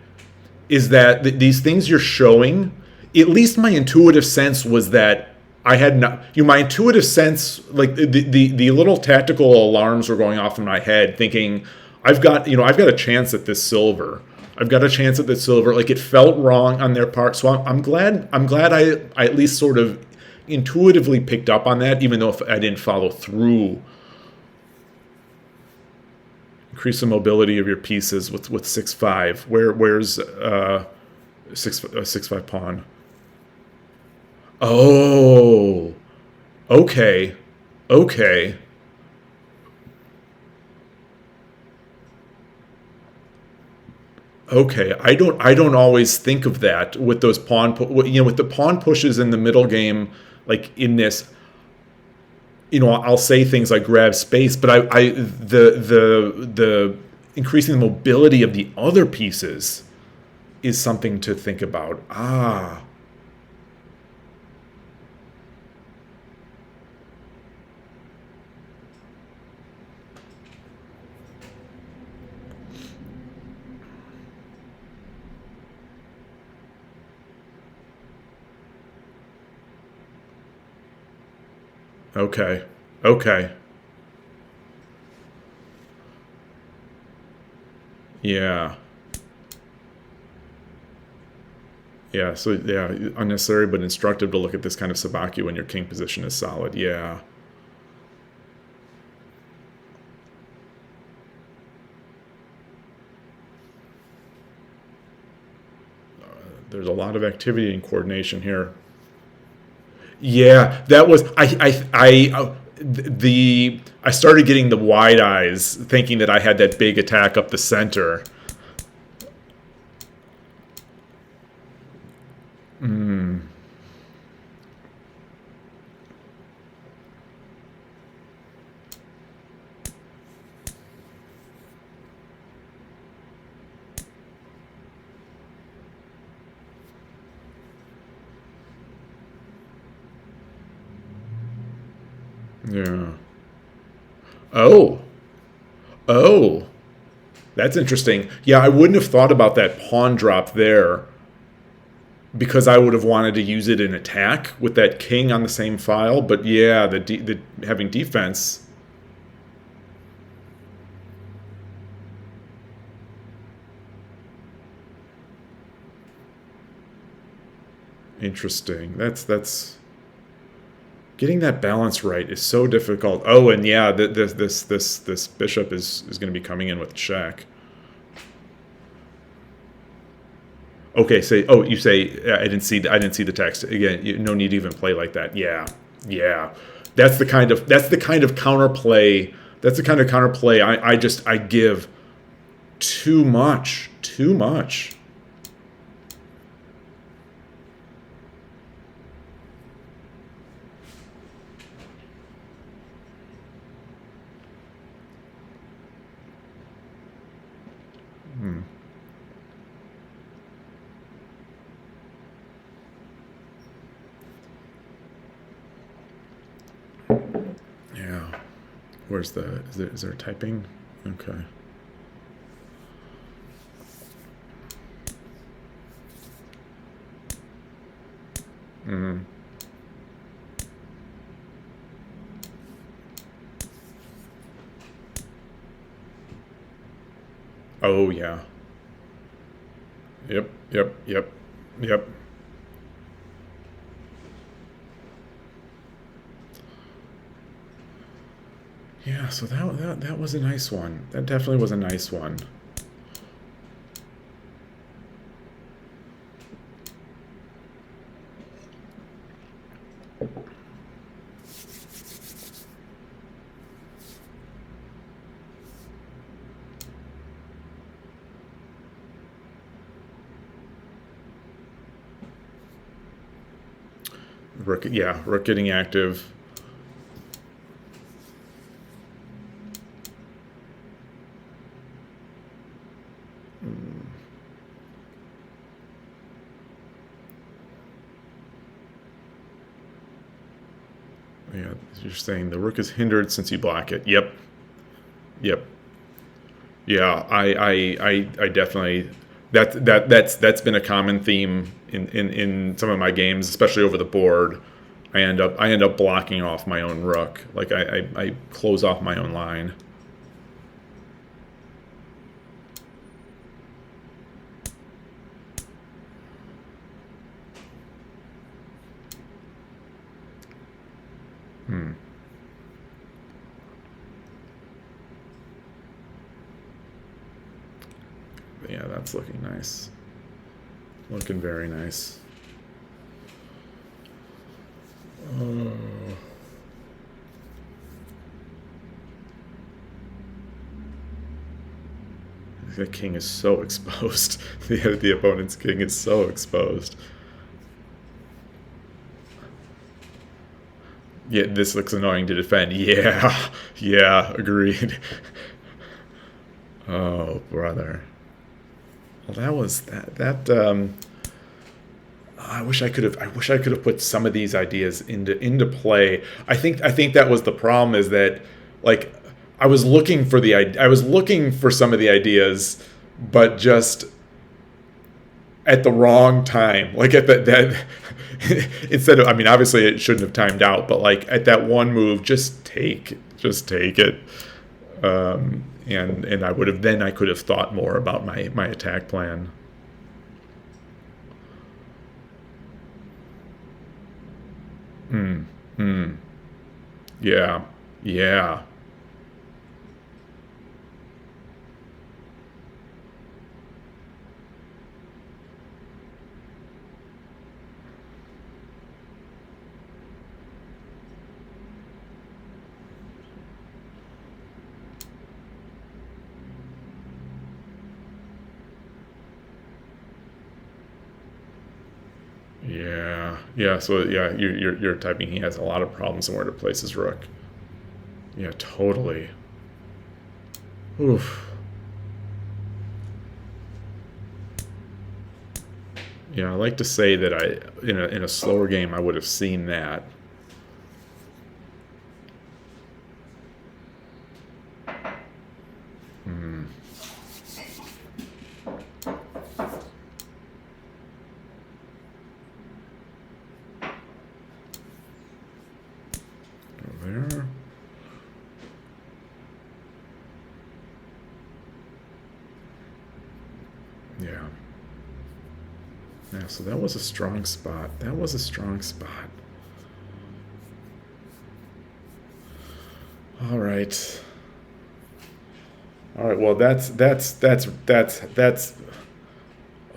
S1: is that these things you're showing, at least my intuitive sense was that I had not, my intuitive sense, like the little tactical alarms were going off in my head, thinking I've got a chance at this silver. I've got a chance at this silver. Like, it felt wrong on their part, so I'm glad I at least sort of intuitively picked up on that, even though if I didn't follow through. Increase the mobility of your pieces with 6-5. Where's 6-5 pawn? Oh, okay. Okay. Okay, I don't always think of that with those with the pawn pushes in the middle game, like in this. I'll say things like grab space, but the increasing the mobility of the other pieces is something to think about. Ah. Okay. Okay. Yeah. Yeah. So yeah, unnecessary but instructive to look at this kind of sabaki when your king position is solid. Yeah. There's a lot of activity and coordination here. Yeah, that was I started getting the wide eyes, thinking that I had that big attack up the center. Yeah. Oh. Oh. That's interesting. Yeah, I wouldn't have thought about that pawn drop there, because I would have wanted to use it in attack with that king on the same file. But yeah, the having defense. Interesting. That's getting that balance right is so difficult. Oh, and yeah, this bishop is going to be coming in with check. Okay, you say I didn't see the text again. No need to even play like that. Yeah, yeah. That's the kind of counterplay. That's the kind of counterplay I give too much too much. Yeah. Where's the, is there typing? Okay. Oh, yeah. Yep, yep, yep, yep. Yeah, so that was a nice one. That definitely was a nice one. Rook, yeah, rook getting active. Yeah, you're saying the rook is hindered since you block it. Yep. Yep. Yeah, I definitely that's been a common theme in some of my games, especially over the board. I end up blocking off my own rook. Like I close off my own line. Yeah, that's looking nice. Looking very nice. The king is so exposed. The opponent's king is so exposed. Yeah, this looks annoying to defend. Yeah, yeah, agreed. Oh, brother. Well, that was that. I wish I could have put some of these ideas into play. I think that was the problem, is that, like, I was looking for some of the ideas, but just at the wrong time. Like at that instead of, I mean, obviously it shouldn't have timed out, but like at that one move, just take it. And I could have thought more about my attack plan. Yeah. Yeah. Yeah. Yeah. So yeah, you're typing. He has a lot of problems in where to place his rook. Yeah. Totally. Oof. Yeah. I like to say that in a slower game I would have seen that. There. Yeah. Yeah, so that was a strong spot. That was a strong spot. All right. All right. Well, that's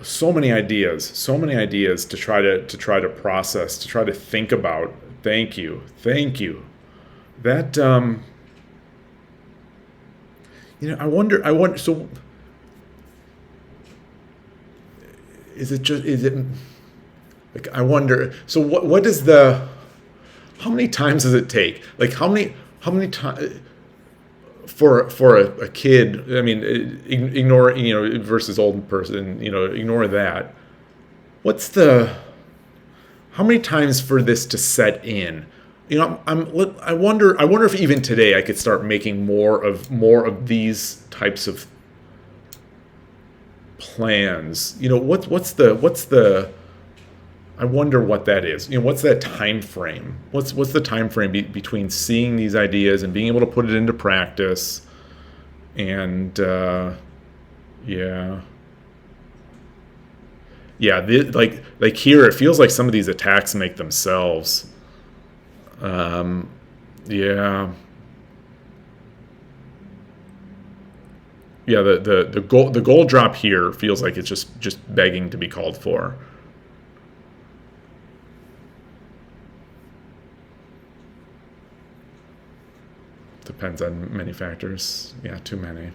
S1: so many ideas to try to process, to try to think about. Thank you. That I wonder. So is it like, I wonder, so what is the, how many times does it take? Like how many times for a kid, I mean, ignore, versus old person, ignore that. How many times for this to set in? I wonder if even today I could start making more of these types of plans. What's the I wonder what that is. What's that time frame? What's the time frame between seeing these ideas and being able to put it into practice? And yeah, like here, it feels like some of these attacks make themselves. Yeah. Yeah, the gold drop here feels like it's just begging to be called for. Depends on many factors. Yeah, too many.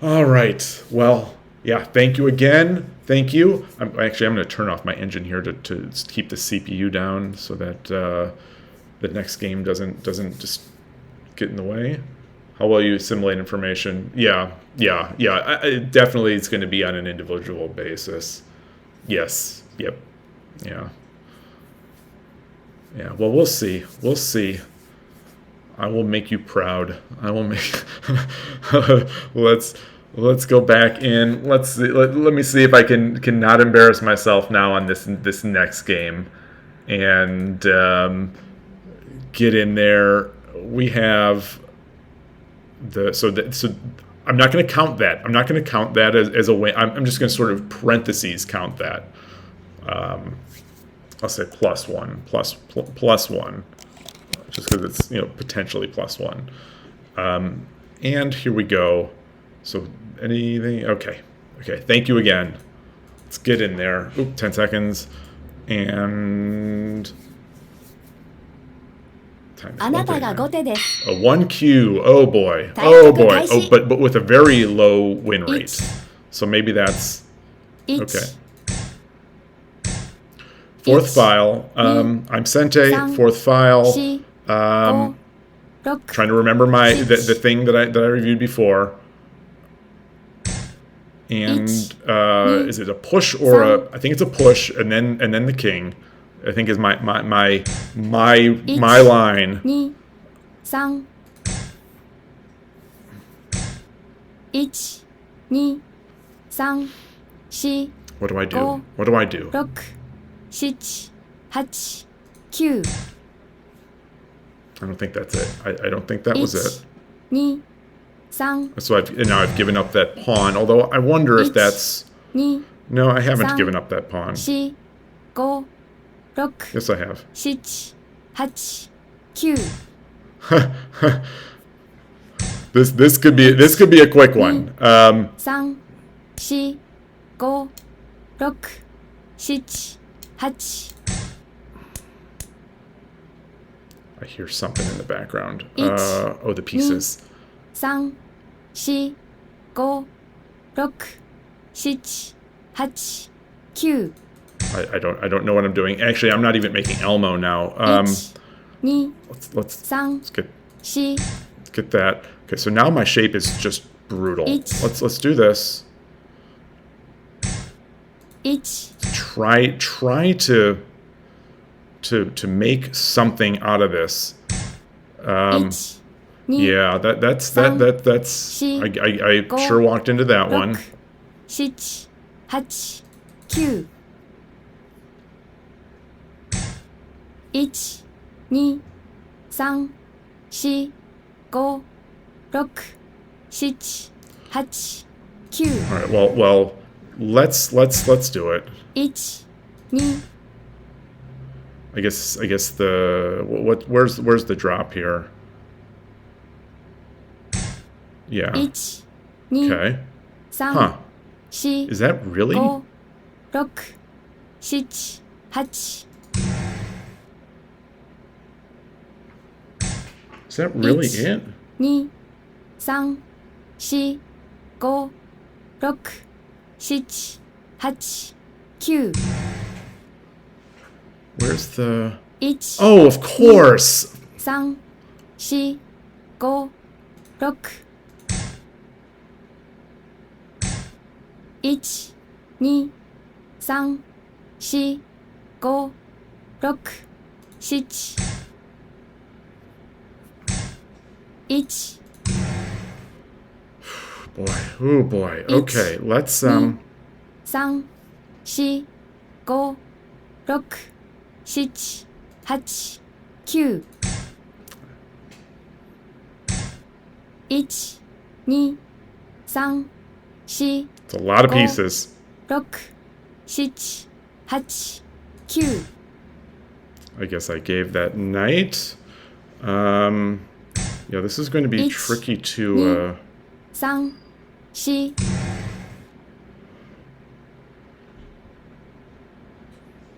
S1: All right. Well, yeah, thank you again. Thank you. I'm going to turn off my engine here to keep the CPU down so that the next game doesn't just get in the way. How well you assimilate information? Yeah. Definitely, it's going to be on an individual basis. Yes. Yep. Yeah. Yeah. Well, we'll see. We'll see. I will make you proud. I will make. Let's go back in. Let's see. Let me see if I can not embarrass myself now on this next game, and get in there. We have so I'm not going to count that. I'm not going to count that as a win. I'm just going to sort of parentheses count that. I'll say plus one, just because it's potentially +1. And here we go. So anything? Okay. Thank you again. Let's get in there. 10 seconds. And time is
S3: あなたが後手です
S1: a 1Q. Oh boy. But with a very low win rate. So maybe that's okay. Fourth file. I'm Sente. Fourth file. Trying to remember the thing that I reviewed before. And is it a push or I think it's a push, and then the king, I think, is my line.
S3: 2 3 1 2 3 4
S1: What do I do? What do I do?
S3: 6 7 8 9
S1: I don't think that's it. I don't think that was it.
S3: 2 3
S1: So now I've given up that pawn. Although I wonder if that's
S3: 2
S1: no, I haven't given up that pawn.
S3: 4 5 6
S1: Yes, I have.
S3: 7 8 9
S1: This could be a quick one.
S3: 3 4 5 6 7 8
S1: I hear something in the background. The pieces.
S3: 3 4 5 6 7 8 9
S1: I don't know what I'm doing. Actually, I'm not even making Elmo now.
S3: 1 2
S1: Let's
S3: 3
S1: get that. Okay, so now my shape is just brutal. Let's do this.
S3: 1
S1: Try to make something out of this.
S3: 1 2
S1: Yeah, that's I sure walked into that one.
S3: 6 7 8 9 1 2 3 4 5 6 7 8 9
S1: All right. Well, let's do it.
S3: 1 2
S1: I guess where's the drop here? Yeah.
S3: 1 2
S1: Okay.
S3: 3
S1: Huh.
S3: 4
S1: Is that really?
S3: 5 6 7 8
S1: Is that really
S3: It's-
S1: it?
S3: 2 3 4 5 6 7、8、9、
S1: Where's the...
S3: 1、
S1: Oh, of course!
S3: 3、4、5、6、1、2、3、4、5、6、7、1、
S1: Boy, oh boy. Okay, let's
S3: 3、4、5、6、7、8、9、1、2、3、4、
S1: It's a lot of
S3: Go.
S1: pieces.
S3: 6、7、8、9。
S1: I guess I gave that knight. Yeah, this is going to be
S3: It's
S1: tricky to...
S3: 3、4、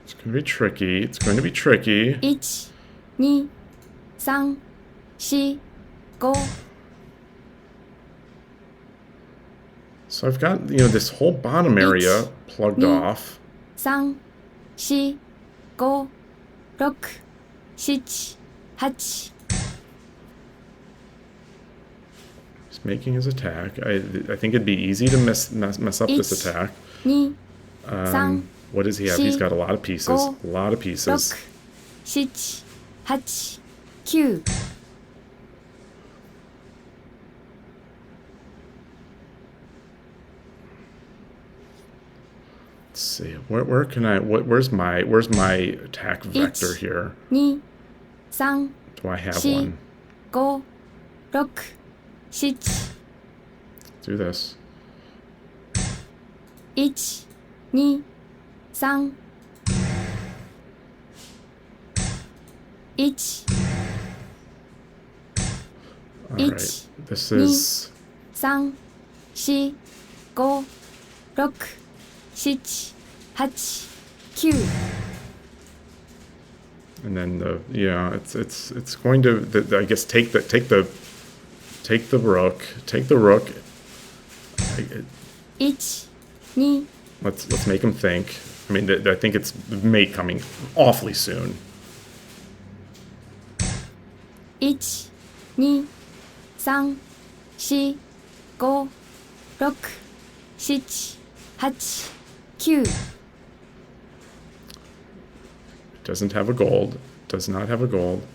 S1: It's going to be tricky. It's going to be tricky.
S3: 1、2、3、4、5。
S1: So I've got, this whole bottom area plugged off.
S3: 3、4、5、6、7、8。
S1: He's making his attack. I think it'd be easy to mess up this attack.
S3: 2、3、
S1: What does he have? He's got a lot of pieces.
S3: Go.
S1: A lot of pieces.
S3: 6、7、8、9。
S1: Let's see. Where can I? Where's my attack vector here?
S3: 2、3、
S1: Do I have
S3: 4、
S1: one?
S3: 5、6、7。
S1: Do this.
S3: 1、2、3、1、
S1: All
S3: Each.
S1: right. This is
S3: 3、4、5、6、7、8、9。
S1: and then it's going to I guess take the rook. Take the rook.
S3: 1、2、
S1: Let's make him think. I mean, I think it's mate coming awfully soon.
S3: 1、2、3、4、5、6、7、8、9。
S1: Doesn't have a gold. Does not have a gold.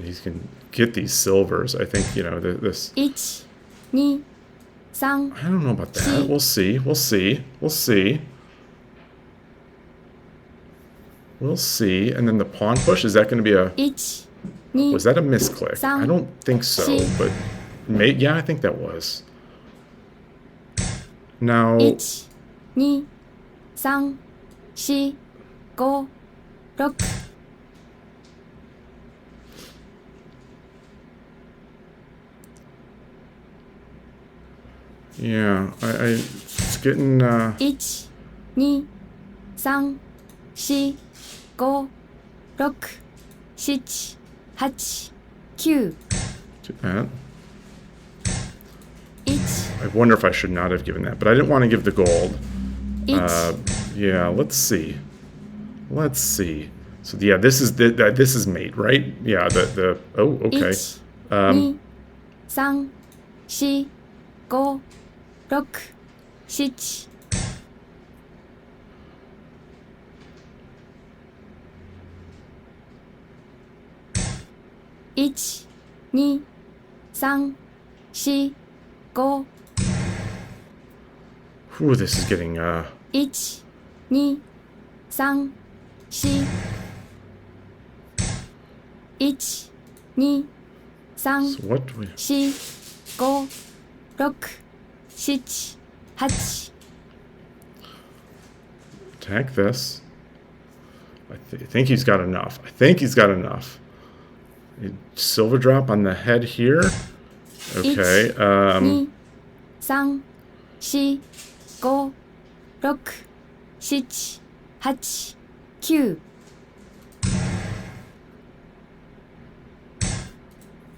S1: He can get these silvers. I think, this...
S3: 1、2、3、
S1: I don't know about that. We'll see. We'll see. We'll see. We'll see. And then the pawn push, is that going to be a...
S3: 1、2、
S1: Was that a misclick? I don't think so, but... Yeah, I think that was. Now...
S3: 1、2、3、4、5、6。
S1: Yeah, it's getting...
S3: 1、2、3、4、5、6、7、8、9。
S1: Do that.
S3: 1、
S1: I wonder if I should not have given that, but I didn't want to give the gold.
S3: 1、
S1: Yeah, let's see. Let's see. So yeah, this is mate, right? Yeah, oh, okay.
S3: 1、2、3、4、5、6、7。 1、2、3、4、5。
S1: Whew, this is getting
S3: 1、2、3、4。 1、2、3、
S1: so what do we...
S3: 4、5、6、7、8。
S1: Attack this. I think he's got enough. I think he's got enough. Silver drop on the head here. Okay.
S3: 1、2、3、4、5、6、7、8、9。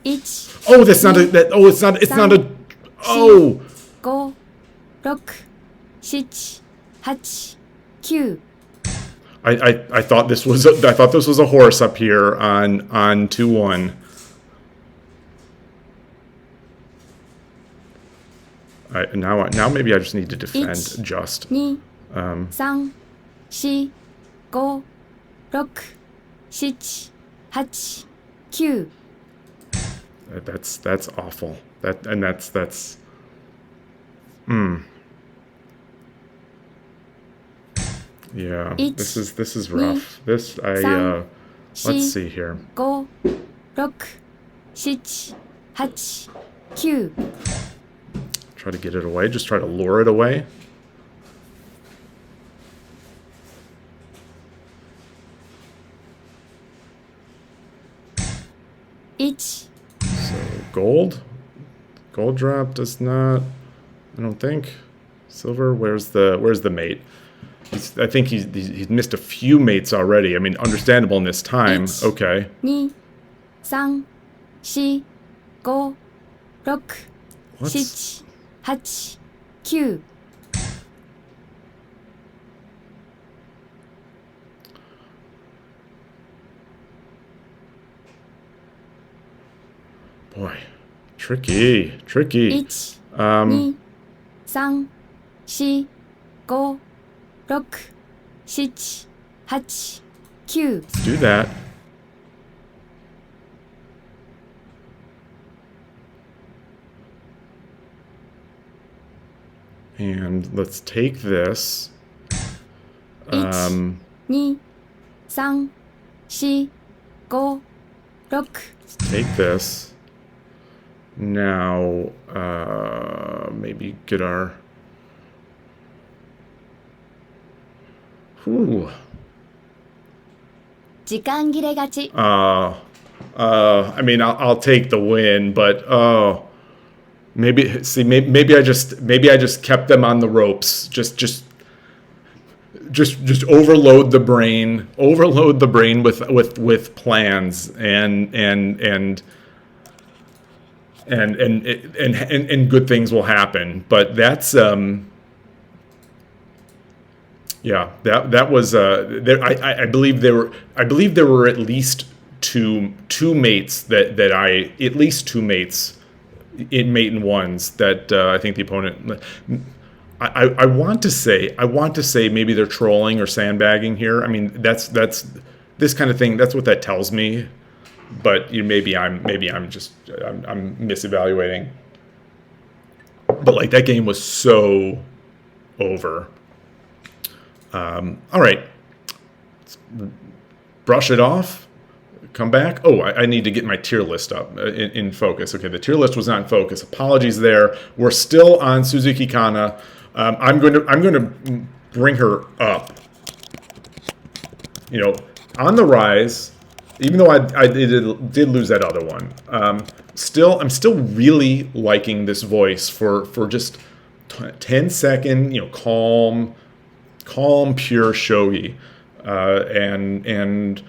S3: 1、
S1: Oh, that's not a... It's not a... Oh!
S3: 5、7 8 9
S1: I thought this was a horse up here on 2-1. Now maybe I just need to defend just.
S3: 2 3 4 5 6 7 8 9
S1: That's awful. That's Yeah, this is rough. Let's see here.
S3: 5 6 7 8 9
S1: Try to get it away. Just try to lure it away.
S3: Each.
S1: So gold drop does not. I don't think. Silver. Where's the mate? I think he's missed a few mates already. I mean, understandable in this time. Okay.
S3: 2 3 4 5 6 7 8 9
S1: Boy, tricky.
S3: 1 2 3 4 5 6 7 8 9
S1: Let's do that. And let's take this.
S3: 1 2 3 4 5 6
S1: Let's take this. Now, maybe get our. Whew.
S3: 時間切れ勝ち
S1: I mean, I'll take the win, but maybe I just kept them on the ropes. Just overload the brain with plans and good things will happen. But that's yeah, that was there. I believe there were at least two mates that I at least two mates in mate and ones that I think the opponent. I want to say maybe they're trolling or sandbagging here. I mean that's this kind of thing. That's what that tells me. But maybe I'm misevaluating. But like that game was so over. All right, let's brush it off. Come back. Oh, I need to get my tier list up in focus. Okay, the tier list was not in focus. Apologies there. We're still on Suzuki Kana. I'm going to bring her up. You know, on the rise. Even though I did lose that other one, I'm still really liking this voice for just 10-second, you know, calm, pure shogi, and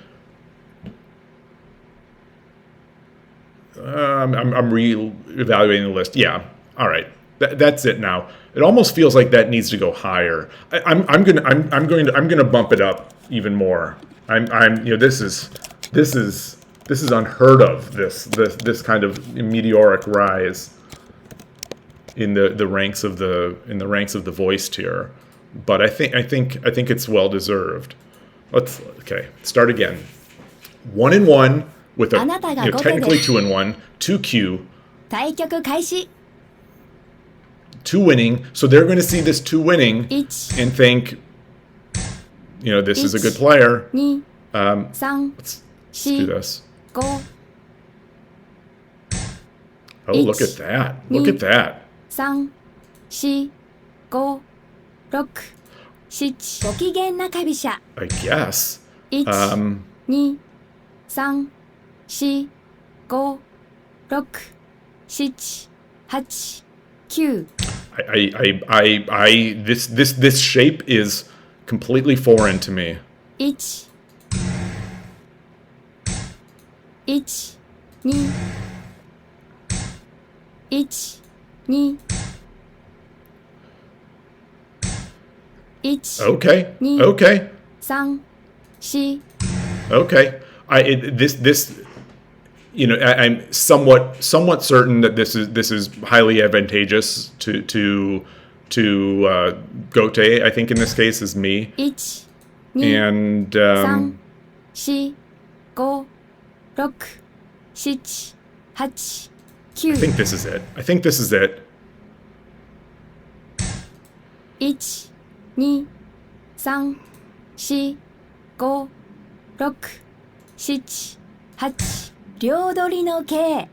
S1: I'm re-evaluating the list. Yeah, all right, that's it now. It almost feels like that needs to go higher. I'm gonna bump it up even more. You know, this is unheard of. This kind of meteoric rise in the ranks of the voice tier, but I think it's well deserved. Let's start again. 1-1 with a technically 2-1, 2Q,
S3: 対局開始
S1: 2 winning. So they're going to see this 2 winning
S3: 1
S1: and think, you know, this is a good player.
S3: 2 3
S1: Let's do this.
S3: 4
S1: Oh, look at that. Look at that.
S3: 3 4 5 6 7ご機嫌なカビシャ
S1: I guess.
S3: 1 2 3 4 5 6 7 8 9
S1: This shape is completely foreign to me.
S3: 1 1 2 1 2 1
S1: Okay.
S3: 2
S1: Okay.
S3: 3 4
S1: Okay. This I'm somewhat certain that this is highly advantageous to Gote. I think in this case is me,
S3: 1 2
S1: and
S3: 3 4 5 6 7 8
S1: I
S3: 9
S1: think this is it. I think this is it.
S3: 1 2 3 4 5 6 7 8両取りの計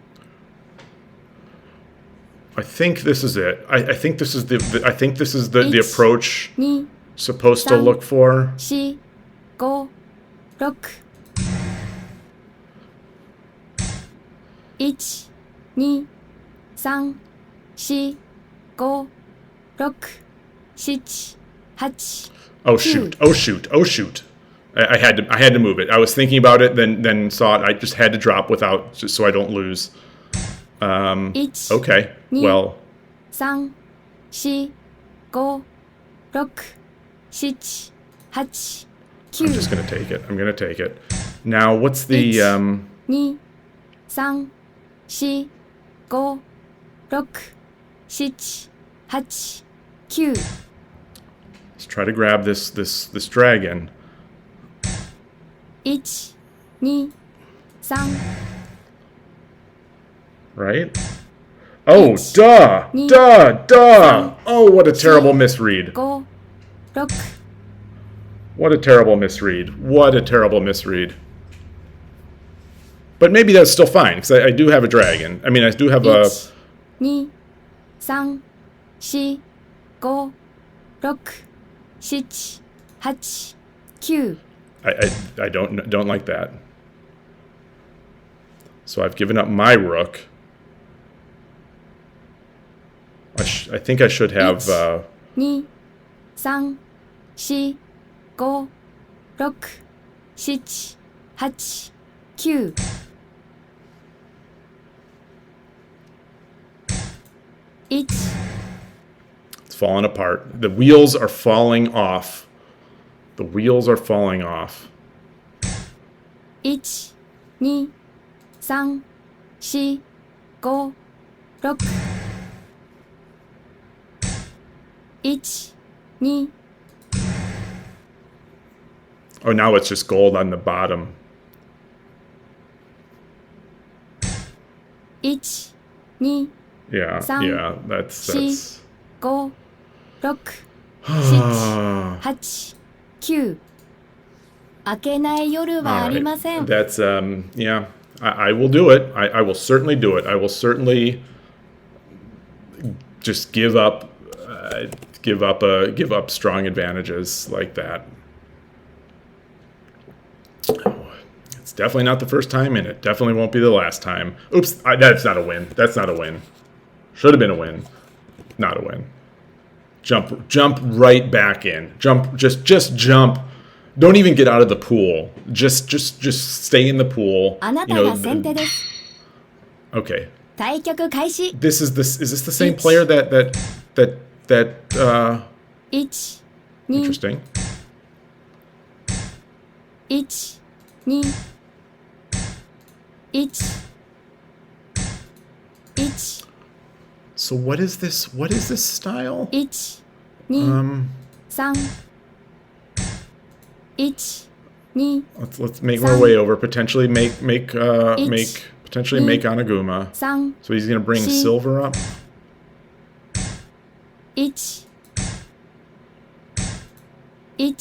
S1: I think this is it. I think this is I think this is the approach
S3: 2
S1: supposed to look for.
S3: 4 5 6 1 2 3 4 5 6 7 8
S1: Oh shoot! Oh shoot! Oh shoot! I had to move it. I was thinking about it, then saw it. I just had to drop without, just so I don't lose. Okay. Well,
S3: 3 4 5 6 7 8
S1: I'm
S3: 9
S1: just gonna take it. I'm gonna take it. Now, what's the
S3: 2 3 4 5 6 7 8 9
S1: Let's try to grab this dragon.
S3: 1 2 3
S1: Right? Oh, duh! Duh! Oh, what a terrible misread.
S3: 5 6
S1: What a terrible misread. What a terrible misread. But maybe that's still fine, because I do have a dragon. I mean, I do have a...
S3: 1 2 3 4 5 6 7 8 9
S1: I don't like that. So I've given up my rook. I think I should have...
S3: 2 3 4 5 6 7 8 9 1
S1: It's falling apart. The wheels are falling off. The wheels are falling off.
S3: 1 2 3 4 5 6 1 2
S1: Oh, now it's just gold on the bottom.
S3: 1 2
S1: Yeah, yeah, that's...
S3: 5 6 7 8 9明けない夜はありません。
S1: That's, yeah, I will do it. I will certainly do it. I will certainly just give up strong advantages like that. It's definitely not the first time, and it definitely won't be the last time. Oops, that's not a win. That's not a win. Should have been a win. Not a win. Jump right back in. Just jump. Don't even get out of the pool. Just stay in the pool.
S3: あなたが先手です。
S1: Okay.
S3: 対局開始。
S1: Is this the same player that
S3: 1 2
S1: interesting.
S3: 1 2 1 1
S1: So what is this? What is this style?
S3: 1 2 3 1 2
S1: Let's make our way over. Potentially make Anaguma.
S3: 3
S1: So he's gonna bring
S3: She-
S1: silver up.
S3: 1 1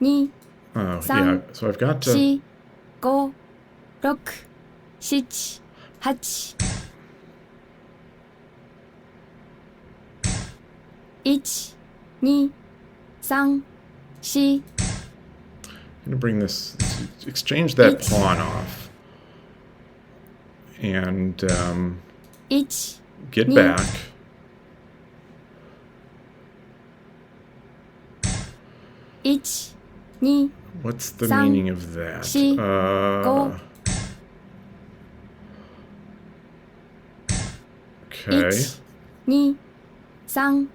S3: 2
S1: Oh
S3: Some-
S1: yeah. So I've got to.
S3: 4 5 6 7 8 1 2 3 4
S1: I'm gonna bring this. Exchange that
S3: It's-
S1: pawn off. And
S3: 1
S1: get
S3: Ne-
S1: back.1
S3: 2
S1: What's the
S3: Some-
S1: meaning of that?
S3: She- Go.
S1: Okay.
S3: 1 2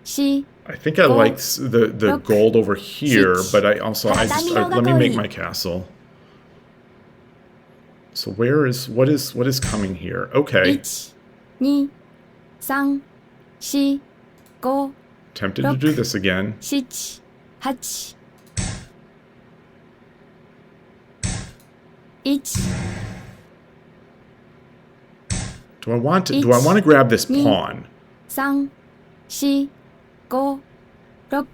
S3: 3 4
S1: I think I like the gold over here, but I also let me make my castle. So what is coming here? Okay.
S3: 1 2 3 4 5
S1: Tempted to do this again.
S3: 7 8 1
S1: Do I want to grab this pawn?
S3: 3 4 5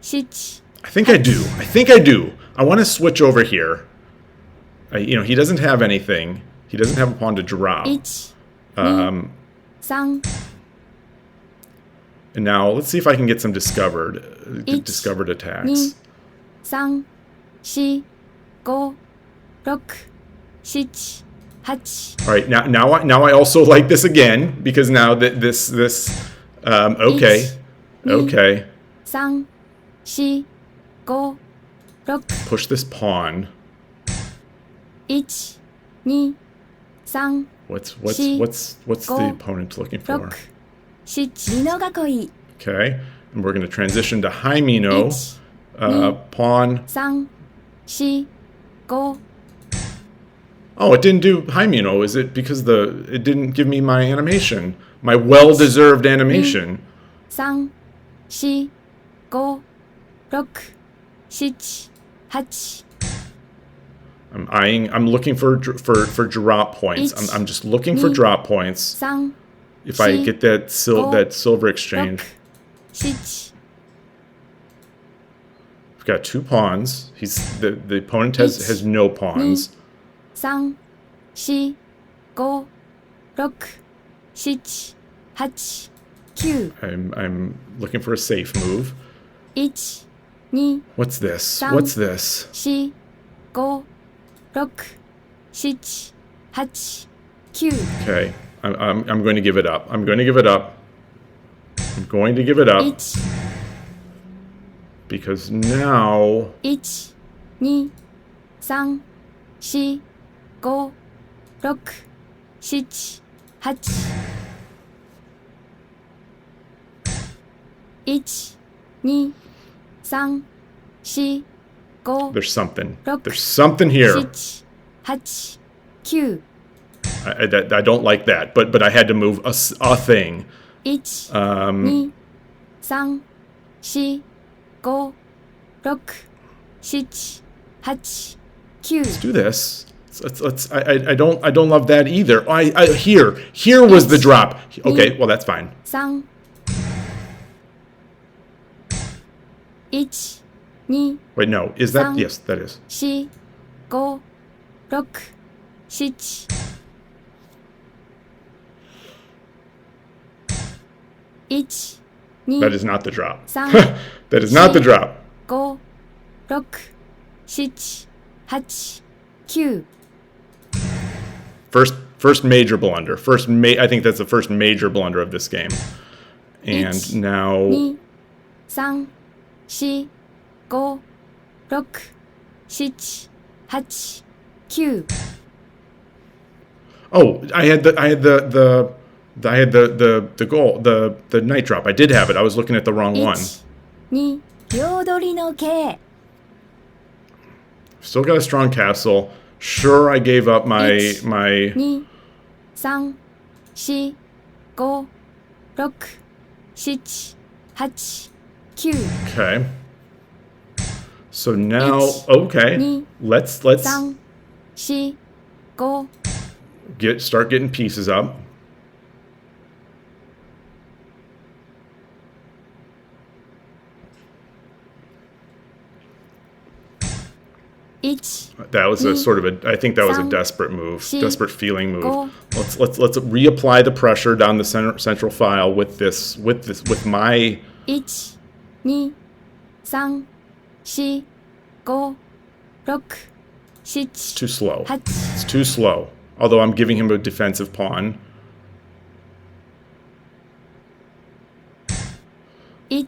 S3: 6 7
S1: I think I do. I want to switch over here. He doesn't have anything. He doesn't have a pawn to drop.
S3: 1 2 3
S1: And now let's see if I can get some discovered attacks.
S3: 2 3 4 5 6 7 8
S1: All right, now I also like this again because now that this okay.
S3: 3 4 5 6
S1: Push this pawn.
S3: 1 2 3
S1: What's the opponent looking for?
S3: 6 7 囲い
S1: Okay, and we're going to transition to high Mino. Pawn.
S3: 3 4 5
S1: Oh, it didn't do high Mino. Is it because it didn't give me my animation, my well-deserved animation?
S3: 3 4 5 6 7 8
S1: I'm looking for drop points. I'm just looking for drop points.
S3: 3
S1: If I get that silver exchange.
S3: 6
S1: We've got 2 pawns. The opponent has no pawns.
S3: 3 4 5 6 7 8 9
S1: I'm looking for a safe move.
S3: 1 2
S1: What's this?
S3: 3
S1: What's this?
S3: 4 5 6 7 8 9
S1: Okay, I'm going to give it up. I'm going to give it up. Because now
S3: 1 2 3 4 5 6 7 8 1 2 3 4 5
S1: there's something.
S3: 6
S1: There's something here.
S3: 7 8 9
S1: I don't like that, but I had to move a thing.
S3: 1 2 3 4 5 6 7 8 9
S1: Do this. I don't love that either. Here was the drop. Okay, well that's fine.
S3: 3 1 2
S1: Wait, no, is that yes, that is.
S3: 4 5 6 7 1 2
S1: That is not the drop.
S3: 3
S1: That is not the drop.
S3: 5 6 7 8 9
S1: First major blunder. I think that's the first major blunder of this game. And now
S3: 2 3 4 5 6 7 8 9
S1: oh, I had the goal, the night drop. I did have it. I was looking at the wrong one.
S3: 2 両取りの桂
S1: Still got a strong castle. Sure, I gave up my
S3: 2 3 4 5 6 7 8 9
S1: Okay. So now,
S3: 1
S1: okay,
S3: 2
S1: let's
S3: 3 4 5
S1: start getting pieces up. That was a sort of I think that was a desperate move, desperate feeling move. Let's reapply the pressure down the central file with my
S3: 1 2 3 4 5 6
S1: It's too slow.
S3: 8
S1: It's too slow. Although I'm giving him a defensive pawn.
S3: 1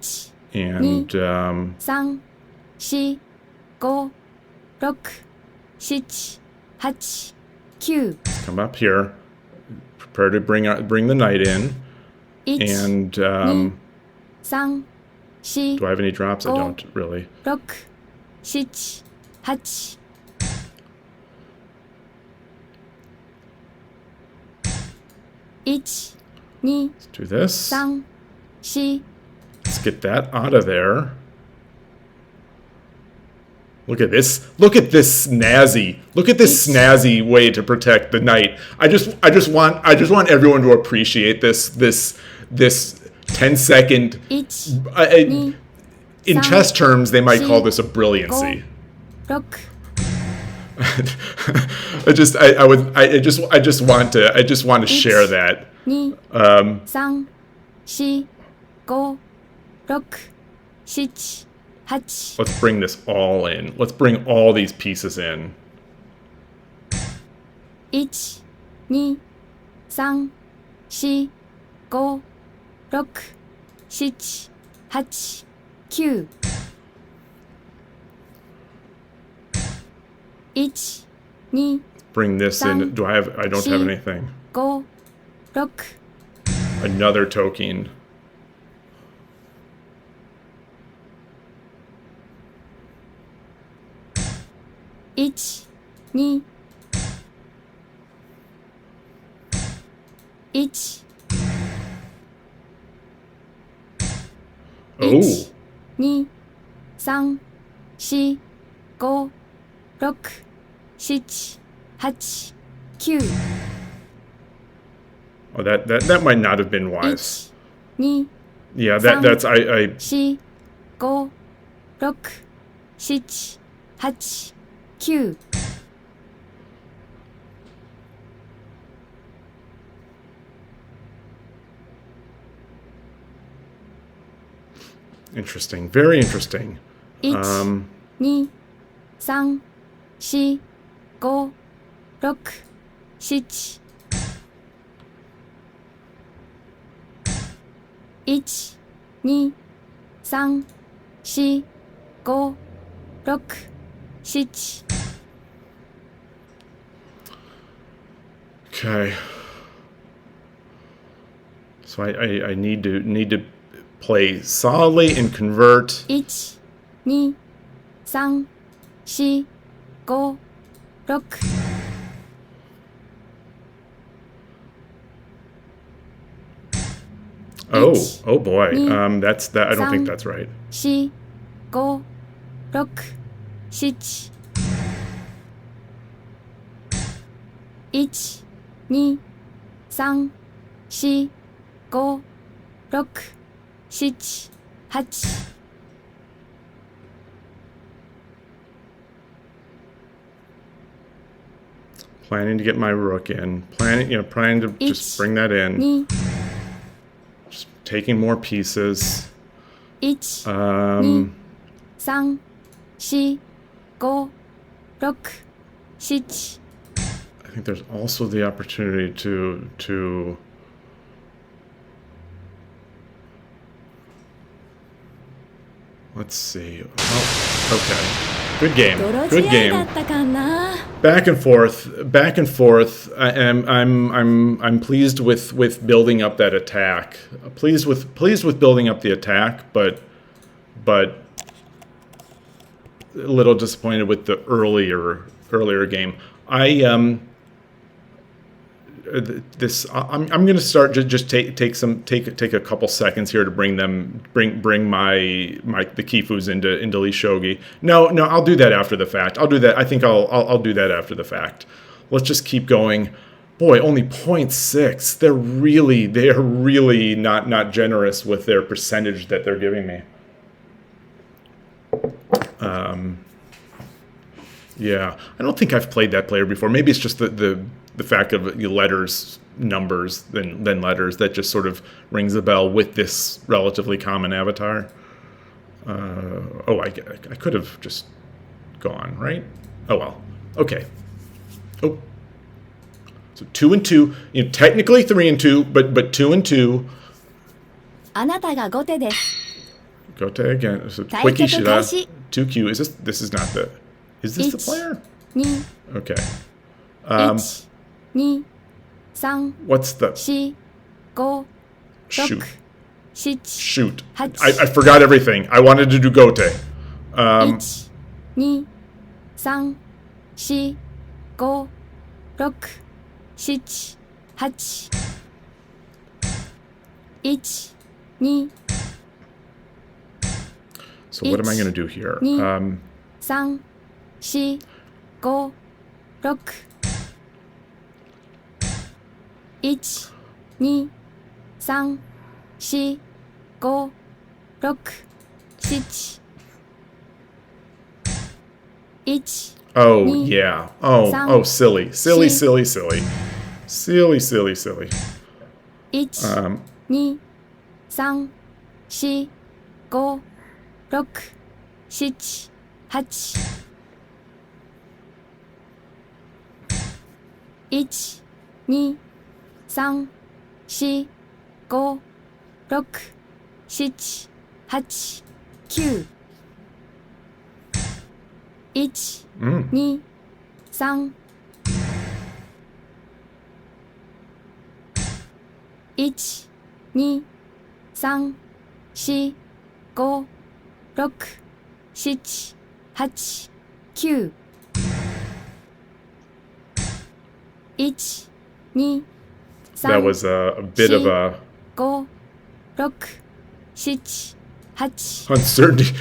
S1: And
S3: 3 4 5 6 7 8 9
S1: come up here. Prepare to bring the knight in.
S3: 1
S1: And
S3: 2 3 4
S1: Do I have any drops? I
S3: Oh.
S1: don't really.
S3: 6 7 8 1 2
S1: Let's do this.
S3: 3 4
S1: Let's get that out of there. Look at this. Look at this snazzy. Look at this snazzy way to protect the knight. I just want everyone to appreciate this 10-second.
S3: 1
S1: In
S3: Sam,
S1: chess terms, they might call
S3: she,
S1: this a brilliancy.
S3: 6
S1: I just want to share that.
S3: 2 3 4 5 6 7 8
S1: Let's bring this all in. Let's bring all these pieces in.
S3: 1 2 3 4 5 6 7 8 9 1 2
S1: Bring this in.
S3: Sam,
S1: I don't
S3: she,
S1: have anything.
S3: 5 6
S1: Another token.
S3: 1 2 1
S1: Oh.
S3: 2 3 4 5 6 7 8 9
S1: Oh, that might not have been wise.
S3: 1 2
S1: Yeah,
S3: Sam,
S1: that's I
S3: 4 5 6 7 8 9
S1: interesting. Very interesting.
S3: 1 2 3 4 5 6 7 1 2 3 4 5 6 7
S1: Okay. So I need to play solidly and convert.
S3: 1 2 3 4 5 6
S1: Oh boy.
S3: Mm.
S1: That's that. I don't think
S3: Sam.
S1: that's right.
S3: 4 5 6 7 1 2 3 4 5 6 7 8
S1: Planning to get my rook in. Planning to just bring that in.
S3: 2
S1: Just taking more pieces.
S3: 1 2 3 4 5 6 7
S1: I think there's also the opportunity to let's see. Oh, okay. Good game.
S3: 泥
S1: Good
S3: 仕合だ
S1: game.
S3: ったかな
S1: Back and forth. I'm pleased with building up that attack. Pleased with building up the attack, but a little disappointed with the earlier game. I'm going to start just take a couple seconds here to bring the Kifus into Lee Shogi. No, I'll do that after the fact. I'll do that. I think I'll do that after the fact. Let's just keep going. Boy, only 0.6. They are really not generous with their percentage that they're giving me. Yeah, I don't think I've played that player before. Maybe it's just the fact of numbers than letters that just sort of rings a bell with this relatively common avatar. I could have just gone, right? Oh well. Okay. Oh. So 2 and 2. Technically 3 and 2, but 2 and 2.
S3: あなたが後手です
S1: Gote again. So
S3: 対
S1: Quickie
S3: 局
S1: Shida.
S3: 開始
S1: 2Q. This is not the. Is this the
S3: Each.
S1: player?
S3: 2
S1: Okay.
S3: 1 2 3
S1: What's the
S3: 4 5
S1: shoot?
S3: 6
S1: Shoot. I forgot everything. I wanted to do gote.
S3: 1、2、3、4、5、6、7、8。1、2、
S1: So what am I going to do here?
S3: 3、4、5、6。1、2、3、4、5、6、7。1、
S1: Oh,
S3: 2、
S1: yeah. Oh,
S3: 3、
S1: oh, silly. Silly,
S3: 4、
S1: silly, silly. Silly, silly, silly.
S3: 1、2、3、4、5、6、7、8。1、2、3、4、5、6、7、8、9。1、2、3。1、2、3、4、5、6、7、8、9。1、2、That 3、
S1: was a bit of a
S3: 5、6、7、8。
S1: uncertainty,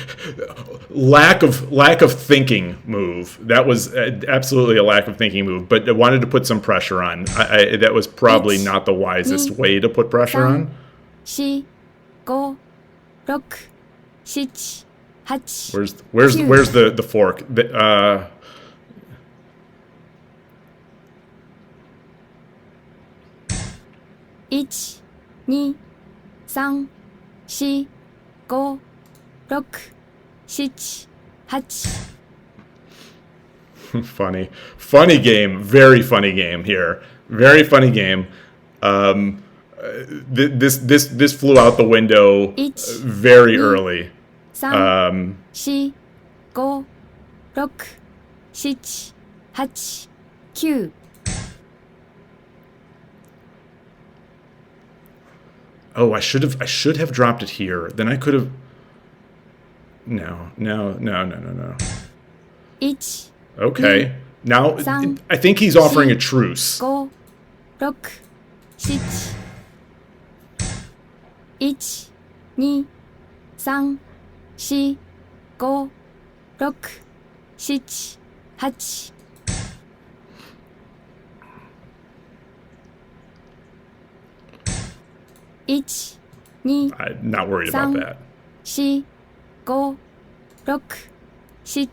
S1: lack of thinking move. That was absolutely a lack of thinking move. But I wanted to put some pressure on. That was probably not the wisest way to put pressure on.
S3: 4、5、6、7、8。
S1: Where's the fork?
S3: 1、2、3、4、5、6、7、8。
S1: funny game, very funny game here, very funny game. This flew out the window very early.
S3: 3、4、5、6、7、8、9。
S1: Oh, I should have dropped it here. Then I could have. No.
S3: 1、
S1: Okay. Now I think he's offering a truce.
S3: 5、6、7。 1、2、3、4、5、6、7、8。 1、2、
S1: I'm not worried about that.
S3: 4、5、6、7。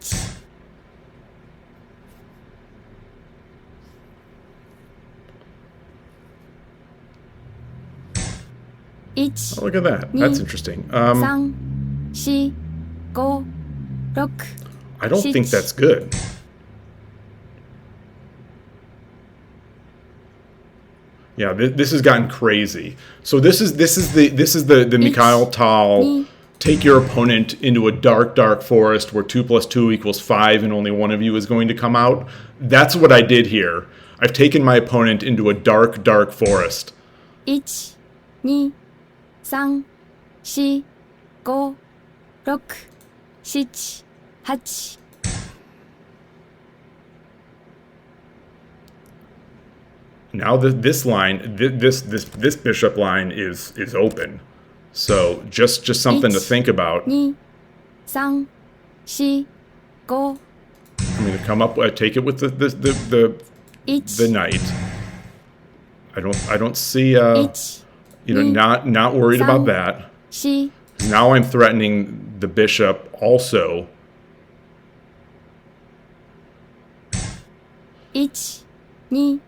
S3: 1、
S1: Oh, look at that. That's interesting.
S3: 3、4、5、6。
S1: I don't think that's good. Yeah, this has gotten crazy. So this is the Mikhail Tal take your opponent into a dark forest where 2 + 2 = 5 and only one of you is going to come out. That's what I did here. I've taken my opponent into a dark forest.
S3: 1、2、3、4、5、6、7、8。
S1: Now this line, this bishop line is open. So just something to think about.
S3: 2、3、4、5。
S1: I'm going to come up, take it with the knight. I don't see not worried about that.
S3: 4、
S1: Now I'm threatening the bishop also.
S3: 1、2、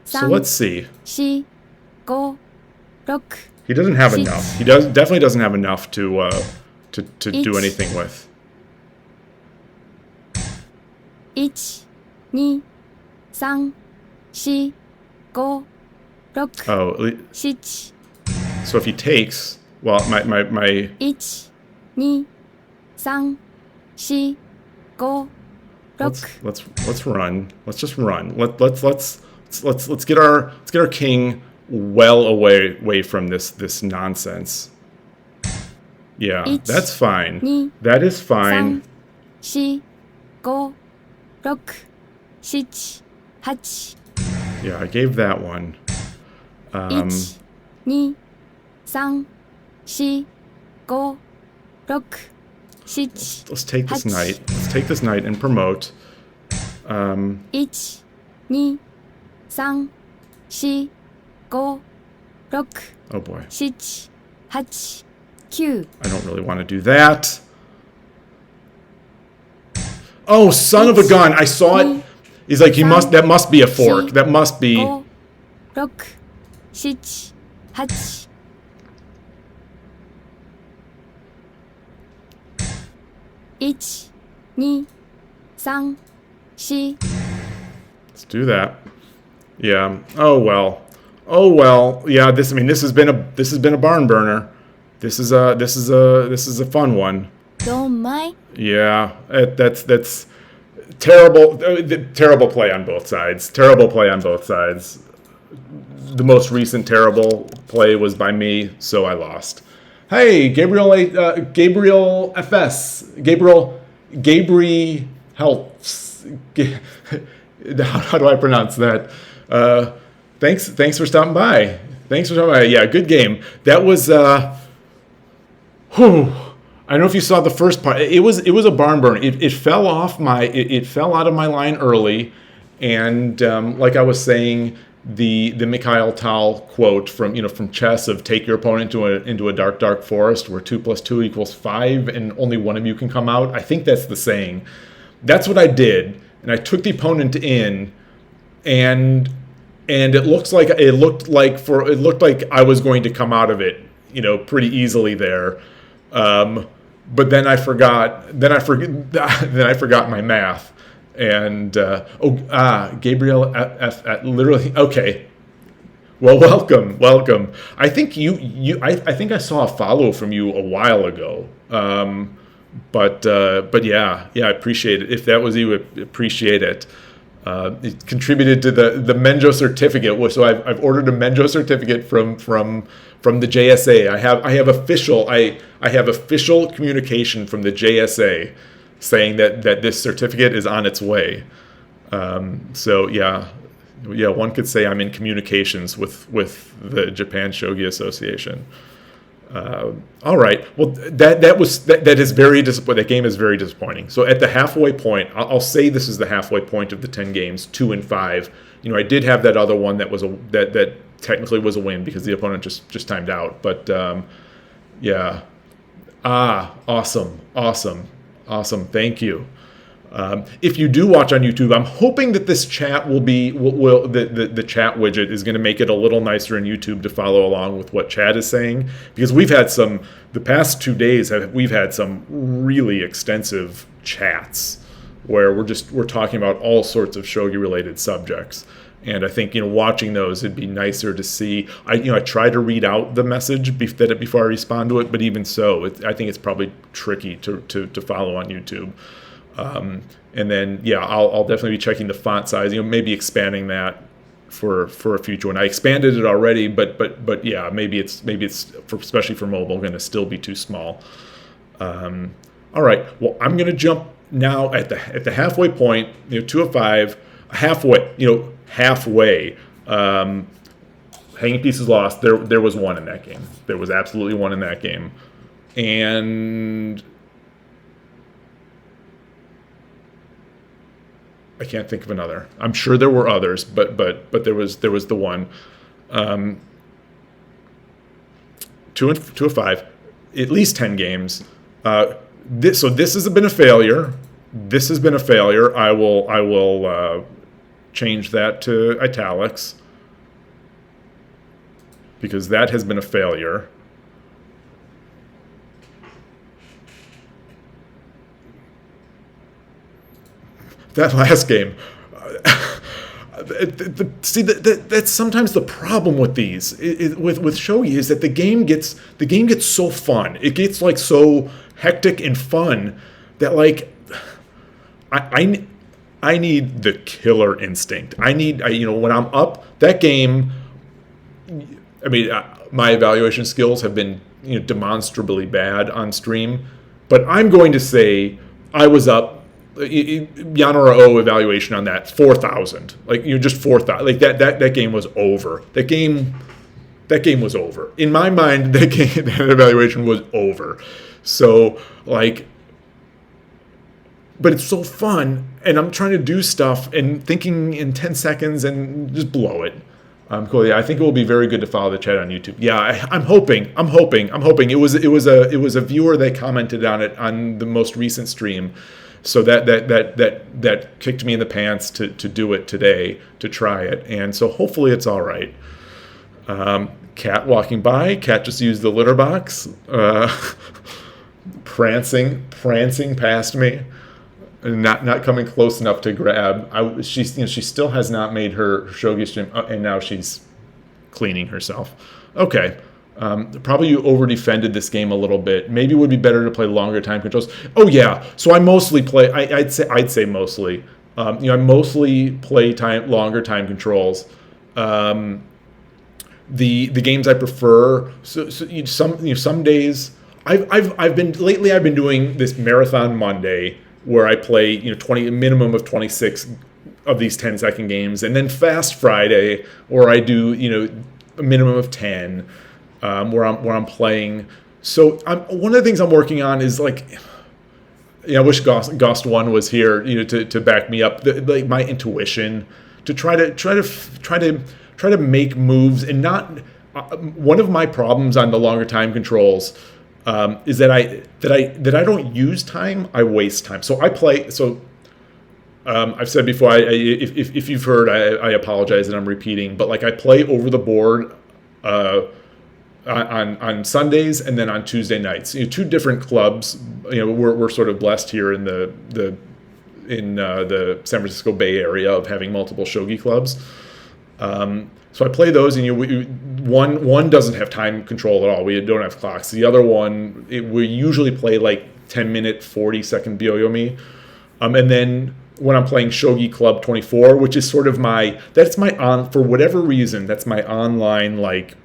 S1: So let's see.
S3: 4、5、6。
S1: He doesn't have enough. He definitely doesn't have enough to do anything with.
S3: 1、2、3、4、5、6、
S1: Oh,
S3: 7。
S1: so if he takes, well, my
S3: 1、2、3、4、5、6。
S1: let's run. Let's just run. Let's get our king well away from this nonsense. Yeah,
S3: Ich,
S1: that's fine.
S3: ni,
S1: That is fine.
S3: 3、4、5、6、7、8、Yeah,
S1: I gave that one.
S3: 1、2、3、4、5、6、7、
S1: Let's take this
S3: 8、
S1: knight. Let's take this knight and promote.
S3: 1、2、3、4、5、6、
S1: Oh boy.
S3: 7、8、9、
S1: I don't really want to do that. Oh, son of a gun. I saw it. He's like, that must be a fork. That must be.
S3: 5、6、7、8、1、2、3、4、
S1: Let's do that. Yeah. Oh well. Oh well. Yeah. This has been a barn burner. This is a fun one.
S3: don't mind.
S1: Yeah. That's terrible. Terrible play on both sides. Terrible play on both sides. The most recent terrible play was by me, so I lost. Hey, Gabriel FS. Gabriel helps. How do I pronounce that? Thanks for stopping by. Yeah, good game. That was I don't know if you saw the first part. It was a barn burner. It fell off it fell out of my line early, and like I was saying, the Mikhail Tal quote from chess of take your opponent into a dark forest where 2 + 2 = 5 and only one of you can come out. I think that's the saying. That's what I did, and I took the opponent in, and it looked like I was going to come out of it, pretty easily there. But then I forgot. Then I forgot my math. And Gabriel F literally okay. Well, welcome. I think I think I saw a follow from you a while ago. But yeah, I appreciate it. If that was you, appreciate it. It contributed to the Menjo certificate. So I've ordered a Menjo certificate from the JSA. I have official communication from the JSA saying that this certificate is on its way. So yeah, one could say I'm in communications with the Japan Shogi Association. All right. Well, that is very disappointing. That game is very disappointing. So at the halfway point, I'll say this is the halfway point of the 10 games, 2 and 5. I did have that other one that was that technically was a win because the opponent just timed out. But yeah. Awesome. Thank you. If you do watch on YouTube, I'm hoping that this chat the chat widget is going to make it a little nicer in YouTube to follow along with what chat is saying, because we've had the past 2 days we've had some really extensive chats where we're talking about all sorts of shogi related subjects. And I think, watching those, it'd be nicer to see. I try to read out the message before I respond to it, but even so, I think it's probably tricky to follow on YouTube. And then, yeah, I'll definitely be checking the font size. Maybe expanding that for a future one. I expanded it already, but yeah, maybe it's especially for mobile, going to still be too small. All right. Well, I'm going to jump now at the halfway point. 2 of 5, halfway. Halfway. Hanging Pieces lost. There was one in that game. There was absolutely one in that game, and I can't think of another. I'm sure there were others, but there was the one. 2 of 5, at least 10 games. This has been a failure. This has been a failure. I will change that to italics, because that has been a failure. That last game. See, that's sometimes the problem with these. With shogi is that the game gets so fun. It gets so hectic and fun that I need the killer instinct. When I'm up, that game. My evaluation skills have been demonstrably bad on stream. But I'm going to say I was up. Yanora O evaluation on that 4,000. Like just 4,000. Like that game was over. That game was over. In my mind, that evaluation was over. So like. But it's so fun, and I'm trying to do stuff and thinking in 10 seconds and just blow it. Cool. Yeah, I think it will be very good to follow the chat on YouTube. Yeah, I'm hoping. It was a viewer that commented on it on the most recent stream, so that kicked me in the pants to do it today, to try it, and so hopefully it's all right. Cat walking by. Cat just used the litter box, prancing past me. Not coming close enough to grab. She still has not made her shogi stream, and now she's cleaning herself. Okay, probably you over defended this game a little bit. Maybe it would be better to play longer time controls. Oh yeah, so I mostly play. I'd say mostly. I mostly play longer time controls. The games I prefer. Some days I've been doing this Marathon Monday, where I play, a minimum of 26 of these 10-second games, and then Fast Friday, where I do, a minimum of 10, where I'm playing. So one of the things I'm working on is like, I wish Gost One was here, to back me up. Like my intuition to try to make moves, and not. One of my problems on the longer time controls. Is that I don't use time, I waste time. So I play. So I've said before, if you've heard, I apologize that I'm repeating, but like I play over the board on Sundays and then on Tuesday nights. Two different clubs. We're sort of blessed here in the San Francisco Bay Area of having multiple shogi clubs. So I play those, and one doesn't have time control at all. We don't have clocks. The other one, we usually play like 10-minute, 40-second byoyomi. And then when I'm playing Shogi Club 24, which is sort of for whatever reason, that's my online, like,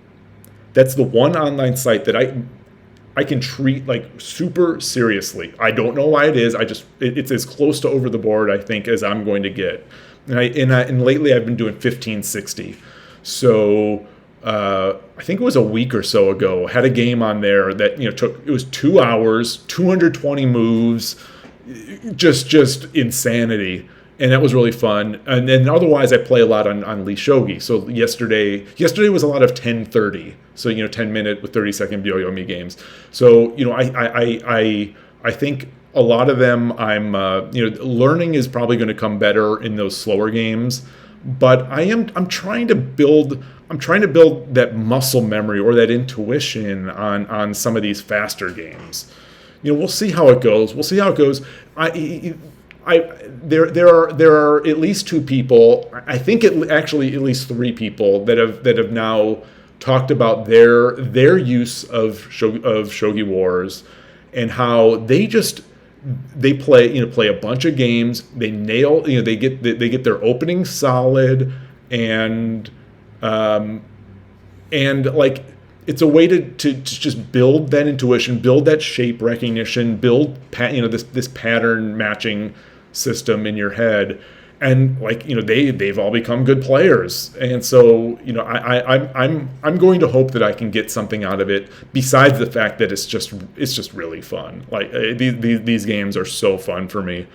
S1: that's the one online site that I can treat like super seriously. I don't know why it is. It's as close to over the board, I think, as I'm going to get. And lately I've been doing 1560. So I think it was a week or so ago, had a game on there that it was 2 hours, 220 moves, just insanity, and that was really fun. And then otherwise I play a lot on Lee Shogi. So yesterday was a lot of 10:30, so 10-minute with 30-second byoyomi games. So I think a lot of them I'm learning is probably going to come better in those slower games. But I'm trying to build that muscle memory or that intuition on some of these faster games. We'll see how it goes. There are at least two people. I think actually at least three people that have now talked about their use of Shogi Wars, and how they play a bunch of games. They nail, they get their opening solid, and like it's a way to just build that intuition, build that shape recognition, build this pattern matching system in your head, and like they've all become good players. And so I'm going to hope that I can get something out of it besides the fact that it's just really fun. Like these games are so fun for me,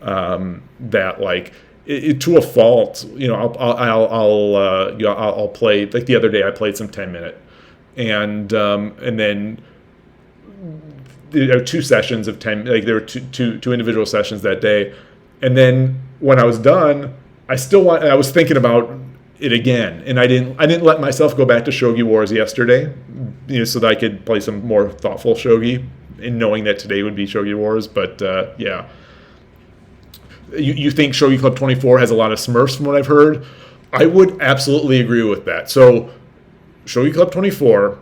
S1: that like to a fault. I'll play, like the other day I played some 10-minute, and then there are 2 sessions of 10. Like there were two individual sessions that day, and then when I was done, I was thinking about it again, and I didn't let myself go back to Shogi Wars yesterday, so that I could play some more thoughtful shogi, and knowing that today would be Shogi Wars. But yeah, you think Shogi Club 24 has a lot of Smurfs from what I've heard? I would absolutely agree with that. So Shogi Club 24,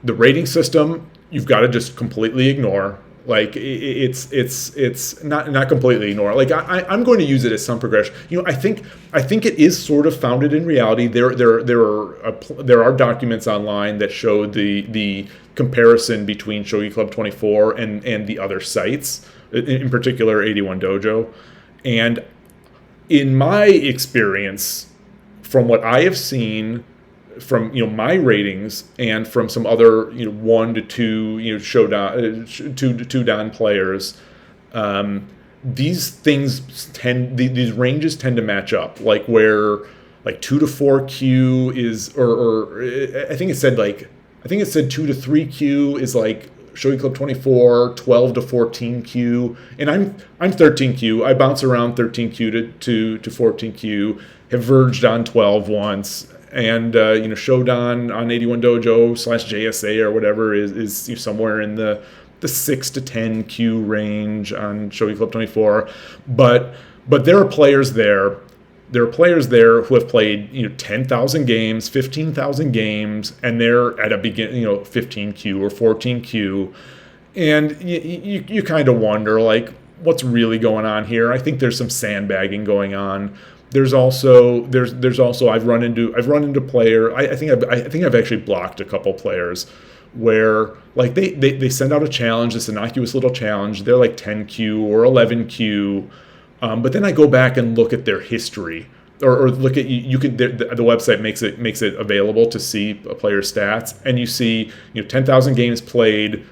S1: the rating system you've got to just completely ignore. Like it's not completely ignore. Like I'm going to use it as some progression. I think it is sort of founded in reality. There are documents online that show the comparison between Shogi Club 24 and the other sites, in particular 81 Dojo, and in my experience, from what I have seen, from my ratings and from some other 1 to 2 Shodan 2 Dan players, these ranges tend to match up, like where like 2 to 4 Q is, or I think it said 2 to 3 Q is like Shogi Club 24, 12 to 14 Q, and I'm 13 Q. I bounce around 13 Q to 14 Q. Have verged on 12 once. And Shodan on 81 Dojo / JSA or whatever is somewhere in the 6 to 10 Q range on Shogi Club 24. But there are players there. There are players there who have played 10,000 games, 15,000 games, and they're at a 15 Q or 14 Q, and you kind of wonder like what's really going on here. I think there's some sandbagging going on. There's also I've run into player. I think I've actually blocked a couple players where like they send out a challenge, this innocuous little challenge. They're like 10 Q or 11 Q, but then I go back and look at their history, or look at the website makes it available to see a player's stats, and you see 10,000 games played.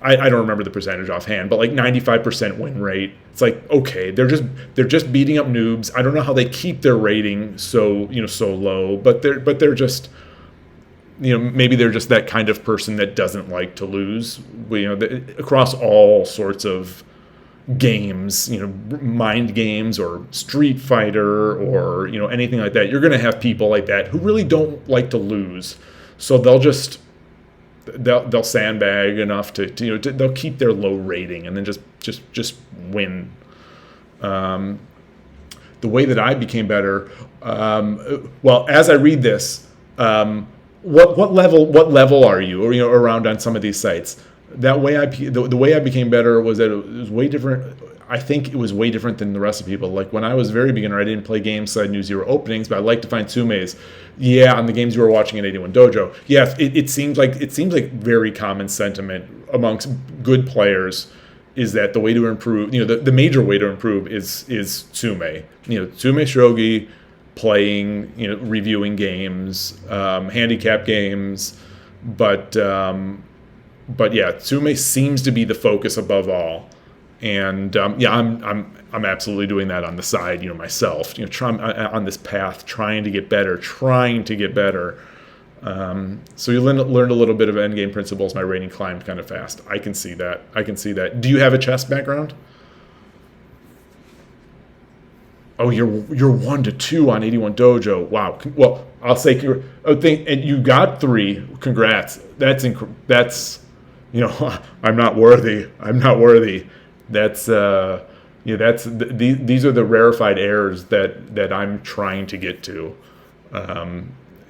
S1: I don't remember the percentage offhand, but like 95% win rate. It's like, okay, they're just beating up noobs. I don't know how they keep their rating so low, but they're just maybe they're just that kind of person that doesn't like to lose. Across all sorts of games, mind games or Street Fighter or anything like that, you're going to have people like that who really don't like to lose. So they'll sandbag enough to they'll keep their low rating and then just win. The way that I became better, well, as I read this, what level are you, or around on some of these sites? That way the way I became better was that it was way different. I think it was way different than the rest of people. Like when I was very beginner, I didn't play games, so I knew 0 openings, but I like to find tsumes. Yeah, on the games you were watching at 81 Dojo. Yeah, it seems like very common sentiment amongst good players is that the way to improve, the major way to improve is tsume. Tsume shogi, playing, reviewing games, handicap games, but yeah, tsume seems to be the focus above all. And I'm absolutely doing that on the side, myself, on this path, trying to get better. So you learned a little bit of endgame principles. My rating climbed kind of fast. I can see that. Do you have a chess background? Oh, you're 1 to 2 on 81 Dojo. Wow. Well, I'll say, and you got 3. Congrats. That's I'm not worthy. That's these are the rarefied airs that I'm trying to get to,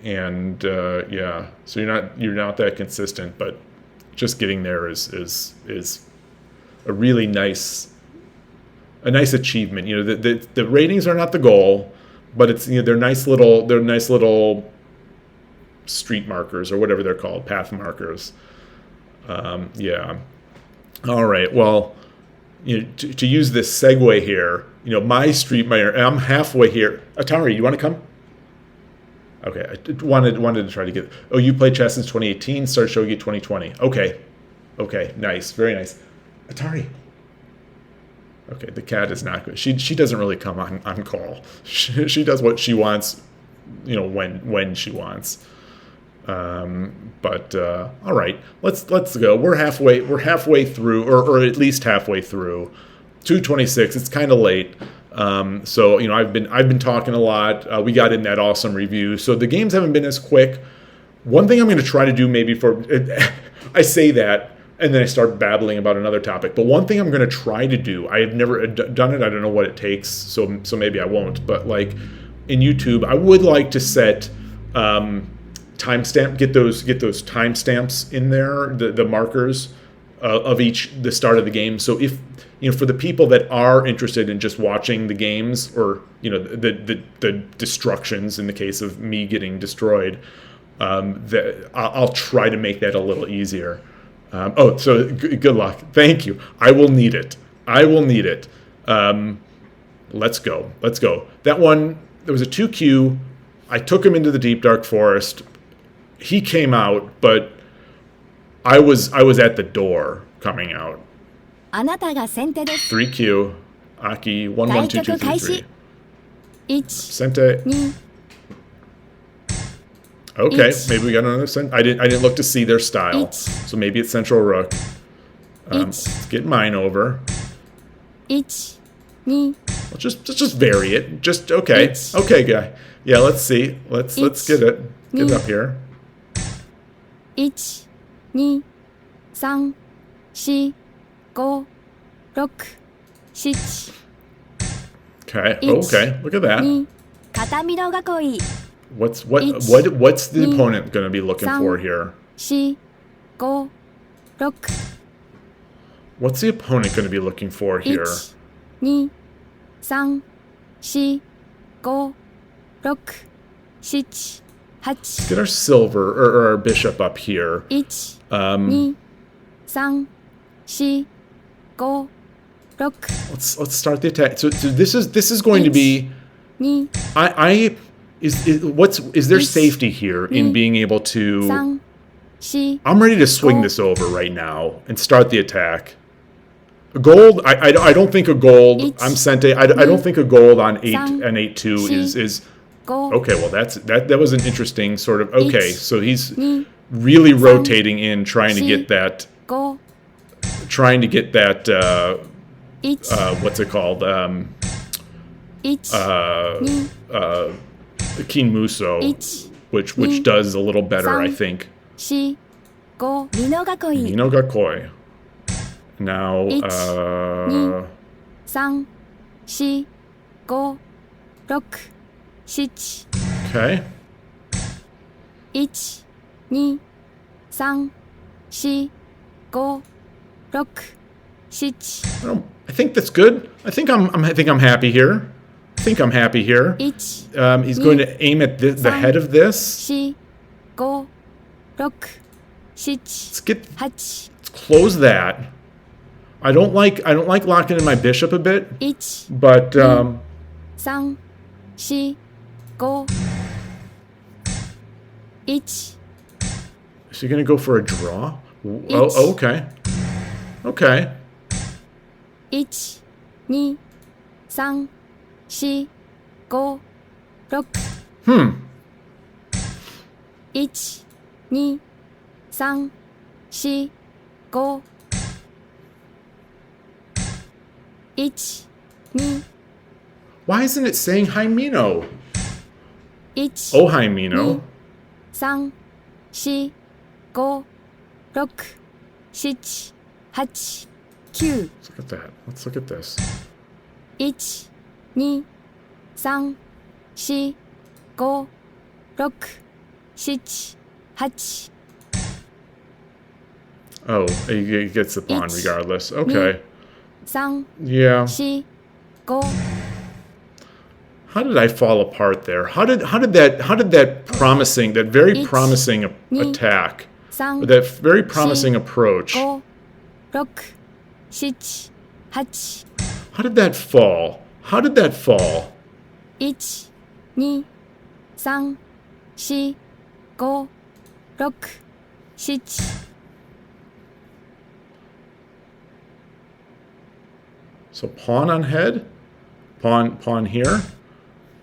S1: yeah. So you're not that consistent, but just getting there is a really nice achievement. The ratings are not the goal, but it's they're nice little street markers or whatever they're called, path markers. Yeah. All right. Well, to use this segue here, I'm halfway here. Atari, you want to come? Okay, I wanted to try to get. Oh, you played chess since 2018, started Shogi 2020. Okay, nice, very nice. Atari. Okay, the cat is not good. She doesn't really come on call. She does what she wants, when she wants. But all right, let's go. We're halfway through, or at least halfway through. 2:26. It's kind of late. So I've been talking a lot. We got in that awesome review, so the games haven't been as quick. One thing I'm going to try to do, maybe I say that and then I start babbling about another topic. But one thing I'm going to try to do, I have never done it. I don't know what it takes, so maybe I won't. But like in YouTube, I would like to set timestamp, get those timestamps in there, the markers, of each the start of the game. So if for the people that are interested in just watching the games, or the destructions in the case of me getting destroyed, I'll try to make that a little easier. So good luck. Thank you. I will need it. Let's go. That one, there was a 2Q. I took him into the deep dark forest. He came out, but I was at the door coming out.
S3: あなたが先手です。
S1: 3Q. Aki 112233.
S3: 1、
S1: Sente.
S3: 2、
S1: Okay,
S3: Each.
S1: maybe we got another Sente. I didn't look to see their style.
S3: Each.
S1: So maybe it's Central Rook.
S3: Each.
S1: Let's get mine over.
S3: 1、2、
S1: Let's just vary it. Just okay.
S3: Each.
S1: Okay, guy. Yeah, let's see. Let's get it. Get it up here.
S3: 1、2、3、4、5、6、7、
S1: Okay.
S3: Each.
S1: Okay. Look at that.
S3: 2、片見の囲い、
S1: What's
S3: Each.
S1: the
S3: Ni.
S1: opponent going to be looking
S3: Sang.
S1: for here?
S3: 4、5、6、
S1: What's the opponent going to be looking for
S3: 1、
S1: here?
S3: 2、3、4、5、6、7、8、
S1: Get our silver or our bishop up here.
S3: 1、 2、3、4、5、6、
S1: Let's start the attack. So this is going to be.
S3: 2、
S1: Is there
S3: Each.
S1: safety here in
S3: Ni.
S1: being able to?
S3: 3、4、
S1: I'm ready to swing
S3: Go.
S1: this over right now and start the attack. A gold. I don't think a gold.
S3: Each.
S1: I'm Sente. I
S3: Ni.
S1: don't think a gold on 8
S3: Sang.
S1: and 8-2
S3: Si.
S1: is.
S3: 5、
S1: Okay, well that was an interesting sort of. Okay,
S3: Each.
S1: so he's
S3: 2、
S1: really
S3: Sang.
S1: rotating in, trying to
S3: Si.
S1: get that.
S3: 5、
S1: Trying to get that.
S3: 1、
S1: What's it called?
S3: 1、 2、
S1: King Muso,
S3: 1、
S1: which
S3: Ni.
S1: does a little better, I
S3: Sang.
S1: think.
S3: 4、5、美濃囲い、
S1: Nino Gakoi. Now,
S3: Each. 2、3、4、5、6、7、
S1: okay.
S3: 1、2、3、4、5、6、7、
S1: I think that's good. I think I'm happy here. I'm happy here.
S3: 1、
S1: He's going to aim at the
S3: Sang.
S1: head of this.
S3: 4、5、6、7、
S1: Let's get
S3: 8、
S1: let's close that. I don't like locking in my bishop a bit,
S3: 1、
S1: but
S3: 3、4、5、1、
S1: is he going to go for a draw?
S3: Each.
S1: Oh, okay. Okay.
S3: 1、2、3、4、5、6、 1、2、3、4、5、1、2、
S1: Why isn't it saying Jaimino?
S3: 1、
S1: Oh, Jaimino.
S3: 3、4、5、6、7、8、9、
S1: Let's look at that. Let's look at this.
S3: 1、2、3、4、5、6、7、8、
S1: Oh, he gets the pawn
S3: Each.
S1: regardless. Okay.
S3: 3、
S1: Yeah.
S3: 4、5、
S1: How did I fall apart there? How did that promising, that very
S3: Each.
S1: promising
S3: Ni.
S1: attack,
S3: 3、
S1: that very promising approach,
S3: 5、6、7、8、
S1: how did that fall? How did that fall?
S3: 1、2、3、4、5、6、7、
S1: So pawn on head, pawn here.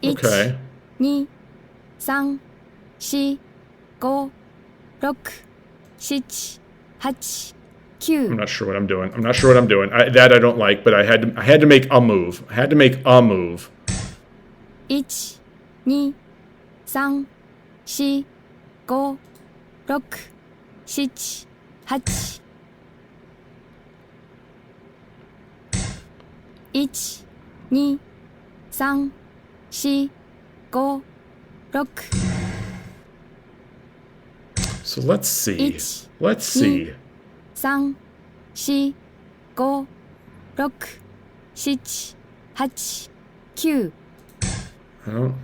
S3: 1、
S1: Okay.
S3: 2、3、4、5、6、7、8、
S1: I'm
S3: 9、
S1: not sure what I'm doing. That I don't like, but I had to make a move.
S3: 1、2、3、4、5、6、7、8、1、2、3、4、5、6、
S1: So let's see.
S3: 1、
S1: Let's see.
S3: 3、4、5、6、7、8、9。I
S1: don't.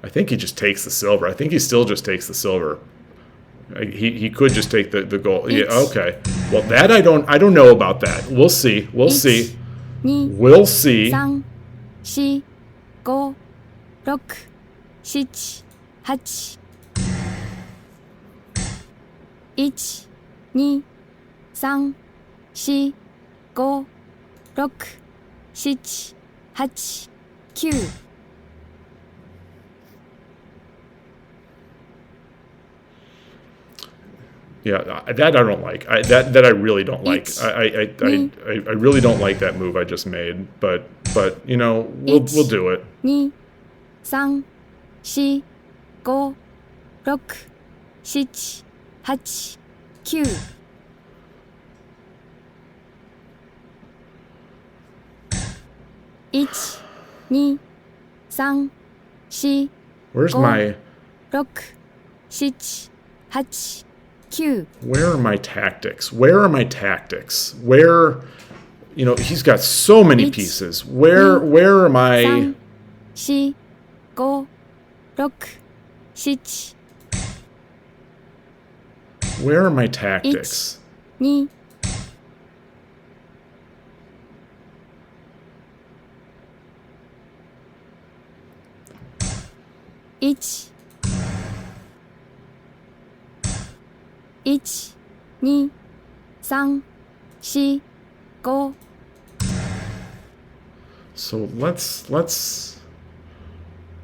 S1: I think he just takes the silver. I think he still just takes the silver. He could just take the gold. Yeah, okay. Well, that I don't know about that. We'll see. We'll see.
S3: 2、We'll
S1: see.
S3: 3、4、5、6、7、8。1、2、3、4、5、6、7、8、9。Yeah,
S1: that I don't like. That I really don't like.
S3: It's
S1: I really don't like that move I just made. But you know, we'll do it.
S3: 2、3、4、5、6、7、8、9。1、2、3、4、Where's 5、my 6、7、8、9。
S1: Where are my tactics? Where are my tactics? Where, you know, he's got so many pieces. Where are my
S3: 3、4、5、6、7。Where
S1: are my tactics?
S3: 2、1、1、2、3、4、5。
S1: So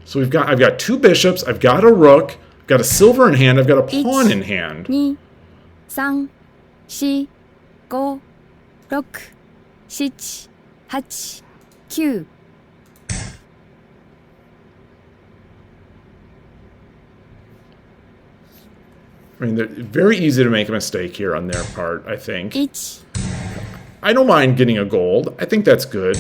S1: so I've got two bishops, I've got a rook, I've got a silver in hand, I've got a pawn in hand.
S3: 2、3、4、5、6、7、8、9。I
S1: mean, they're very easy to make a mistake here on their part, I think.
S3: 1、I
S1: don't mind getting a gold. I think that's good.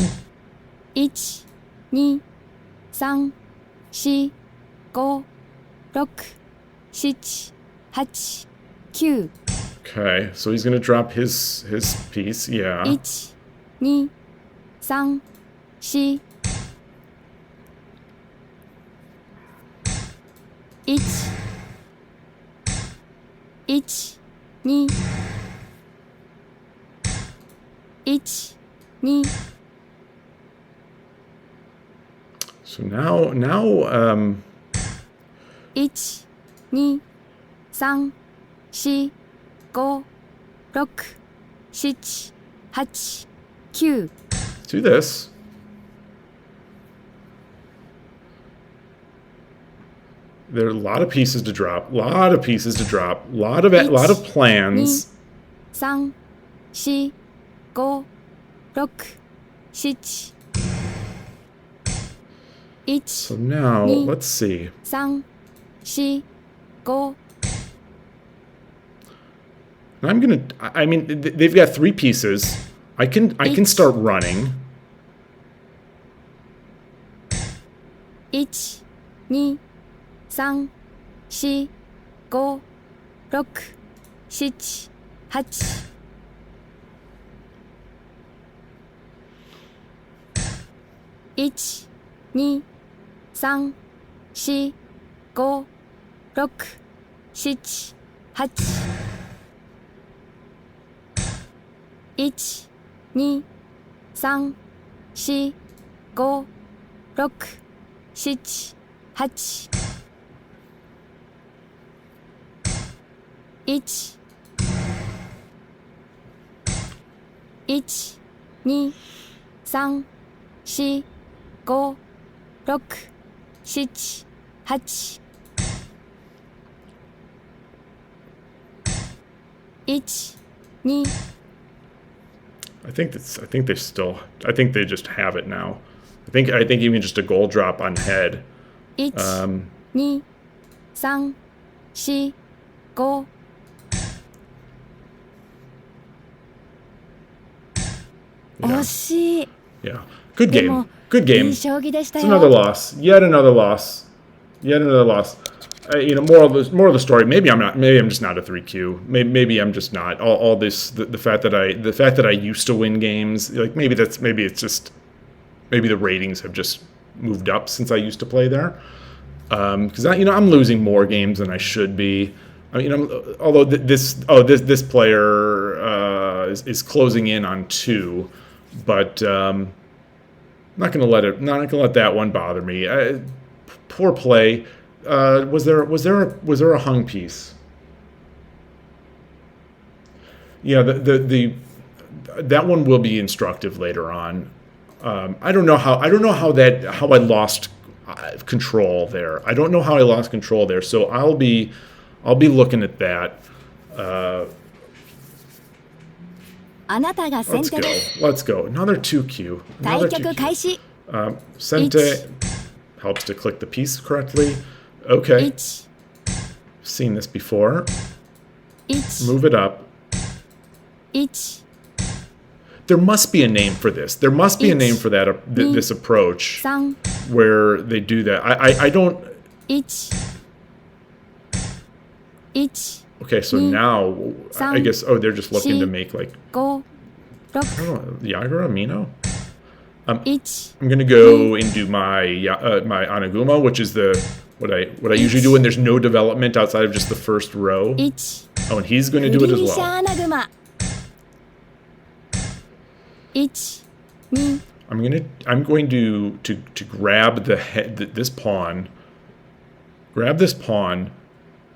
S3: 1、2、3、4、5、6、7、8、9。
S1: Okay, so he's gonna drop his piece, yeah.
S3: 1、2、3、4。1、1、2、1、2。
S1: So now
S3: 1、2、3、4、5、6、7、8、9。
S1: do this. There are a lot of pieces to drop. Lot of plans.
S3: 3、4、5、6、7。
S1: So
S3: 1、now, 2、
S1: let's see.
S3: 3、4、5。
S1: I mean, they've got three pieces. I can start running.
S3: 1、2、3、4、5、6、7、8。 1、2、3、4、5、6、7、8。 1、2、3、4、5、6、7、8。 1、1、2、3、4、5、6、7、8。 1、2。
S1: I think they just have it now. I think even just a gold drop on head.
S3: 1、2、3、4、5。 惜しい。
S1: Yeah. Good
S3: でも
S1: game. Good
S3: いい
S1: game.
S3: 将棋でした
S1: It's
S3: よ。
S1: another loss. Yet another loss. more of the story. Maybe I'm not. Maybe I'm just not a 3Q. Maybe I'm just not. All this the fact that I used to win games. Like maybe it's just maybe the ratings have just moved up since I used to play there. Because I'm losing more games than I should be. I mean, although this player is closing in on 2, but not gonna let that one bother me. Poor play. Was there a hung piece? Yeah, that one will be instructive later on. I don't know how I lost control there. I don't know how I lost control there. So I'll be looking at that.
S3: あなたが先
S1: Let's
S3: 手
S1: go.
S3: です
S1: Let's go. Another 2Q.
S3: 対
S1: Another
S3: 局
S1: 2Q.
S3: 開始
S1: Sente helps to click the piece correctly. Okay.
S3: 1
S1: Seen this before.
S3: 1
S1: Move it up.
S3: 1
S1: There must be a name for this. There must be a name for that this approach
S3: 3
S1: where they do that. I don't.
S3: 1 1
S1: Okay, so now I guess they're just looking to make like
S3: 5 6
S1: I don't know, Yagura Mino.
S3: 1
S1: I'm gonna go and do my my Anaguma, which is what I usually do when there's no development outside of just the first row.
S3: 1
S1: Oh, and he's going to
S3: 振
S1: do it
S3: り
S1: as
S3: 飛車
S1: well.
S3: 穴熊 1 2
S1: I'm going to grab this pawn, grab this pawn,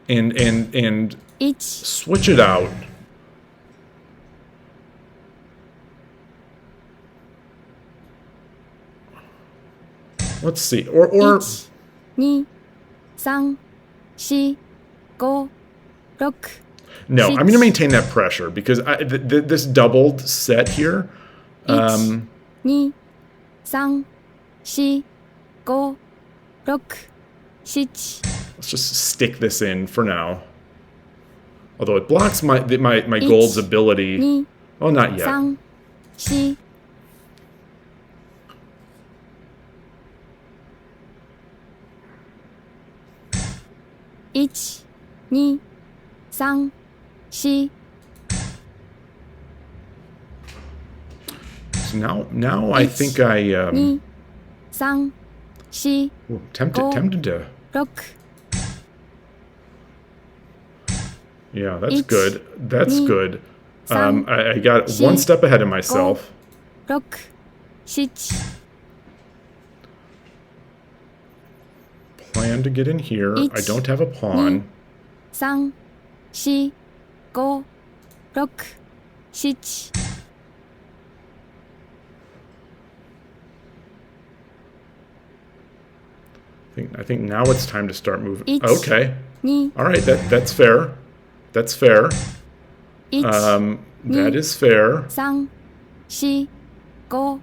S1: and
S3: 1
S1: switch it out. Let's see, or
S3: 1 2 3 4 5 6
S1: no, I'm going to
S3: 6
S1: maintain that pressure because this doubled set here.
S3: 1 2 3 4 5 6 7
S1: Let's just stick this in for now. Although it blocks my gold's ability.
S3: 2
S1: Oh, not yet.
S3: 3 4 1 2 3 4
S1: So now I think I
S3: 2 3 4
S1: tempted to.
S3: 6
S1: Yeah, that's
S3: Each,
S1: good. That's
S3: me,
S1: good.
S3: some,
S1: I got
S3: she,
S1: one step ahead of myself.
S3: 6 7
S1: Plan to get in here.
S3: Each,
S1: I don't have a pawn.
S3: 3 4 5 6 7
S1: I think now it's time to start moving.
S3: Each,
S1: Okay.
S3: 2
S1: All right. That's fair. That's fair.
S3: 1
S1: That is fair.
S3: 3 4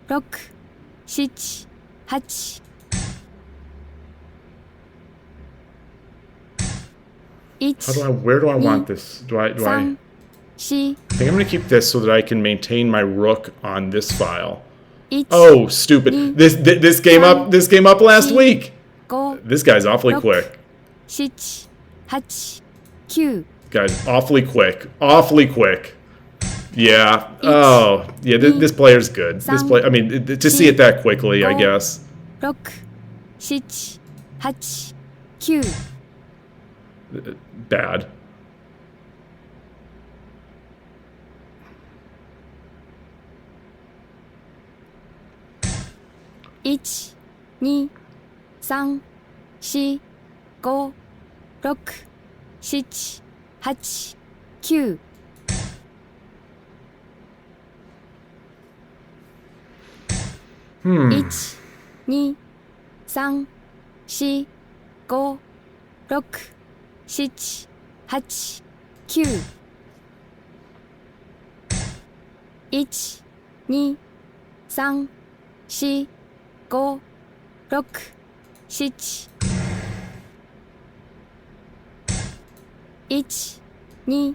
S3: 5 6 7 8
S1: Where do I want
S3: Me,
S1: this? Do I
S3: 3 4
S1: I think I'm going to keep this so that I can maintain my rook on this file.
S3: 1
S1: Oh, stupid. This came up last week.
S3: 5
S1: This guy's awfully
S3: 6
S1: quick.
S3: 7 8 9
S1: Guy's awfully quick. Awfully quick. Yeah. Oh, yeah, this player's good. I mean, to see it that quickly, I guess.
S3: 6 7 8 9
S1: Bad.
S3: 1 2 3 4 5 6 7 8 9 1 2 3 4 5 6 7 8 9 1 2 3 4 5 6 7 1 2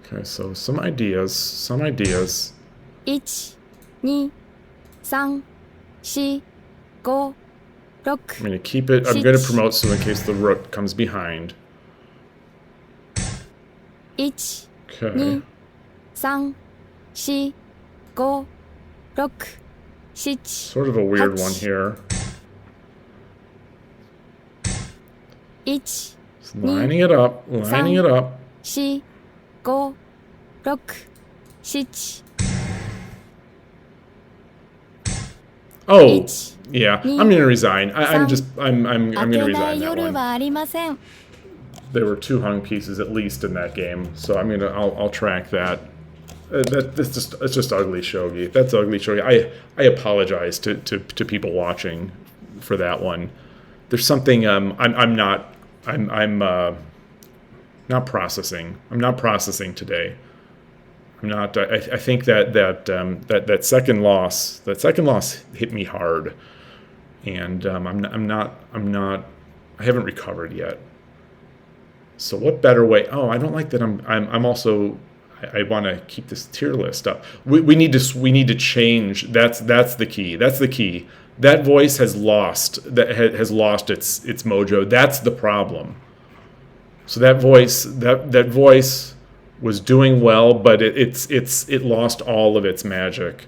S1: Okay, Okay, so some ideas.
S3: 1、2、3、4、5、6、I'm
S1: going to keep it. I'm going to promote so in case the rook comes behind.
S3: 1、Okay. 2、3、4、5、6、7、Sort
S1: of a weird one here.
S3: 1、
S1: Lining it up.
S3: 4、5、6、7、
S1: Oh, yeah.
S3: Ni-
S1: I'm going to resign. I'm going
S3: 明
S1: to
S3: けない
S1: resign that
S3: 夜
S1: one.
S3: はありません。
S1: There were 2 hung pieces at least in that game, so I'll track that. It's just ugly shogi. That's ugly shogi. I apologize to people watching for that one. There's something I'm not processing. I'm not processing today. I'm not. I think that second loss hit me hard, and I'm not. I haven't recovered yet. So what better way? Oh, I don't like that. I'm also. I want to keep this tier list up. We need to change. That's the key. That's the key. That voice has lost its mojo. That's the problem. So that voice was doing well, but it lost all of its magic.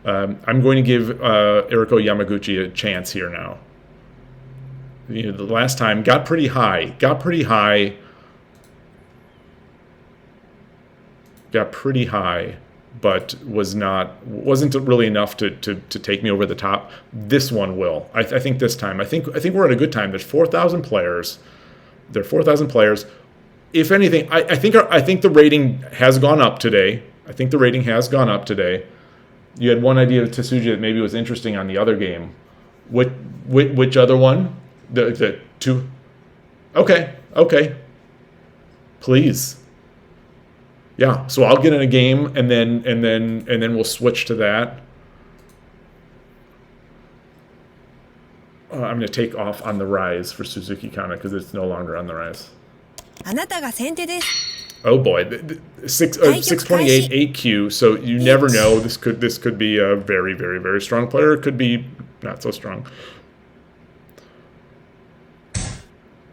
S1: I'm going to give Eriko Yamaguchi a chance here now. The last time got pretty high, but wasn't really enough to take me over the top. This one will. I think this time. I think we're at a good time. There's 4,000 players. There are 4,000 players. If anything, I think the rating has gone up today. You had one idea of Tsuji that maybe was interesting on the other game. Which other one? The 2. Okay. Please. Yeah. So I'll get in a game and then we'll switch to that. I'm going to take off on the rise for Suzuki Kana because it's no longer on the rise.
S4: あなたが先手です。
S1: Oh boy, 628 8Q. So you never know. This could be a very, very, very strong player. It could be not so strong.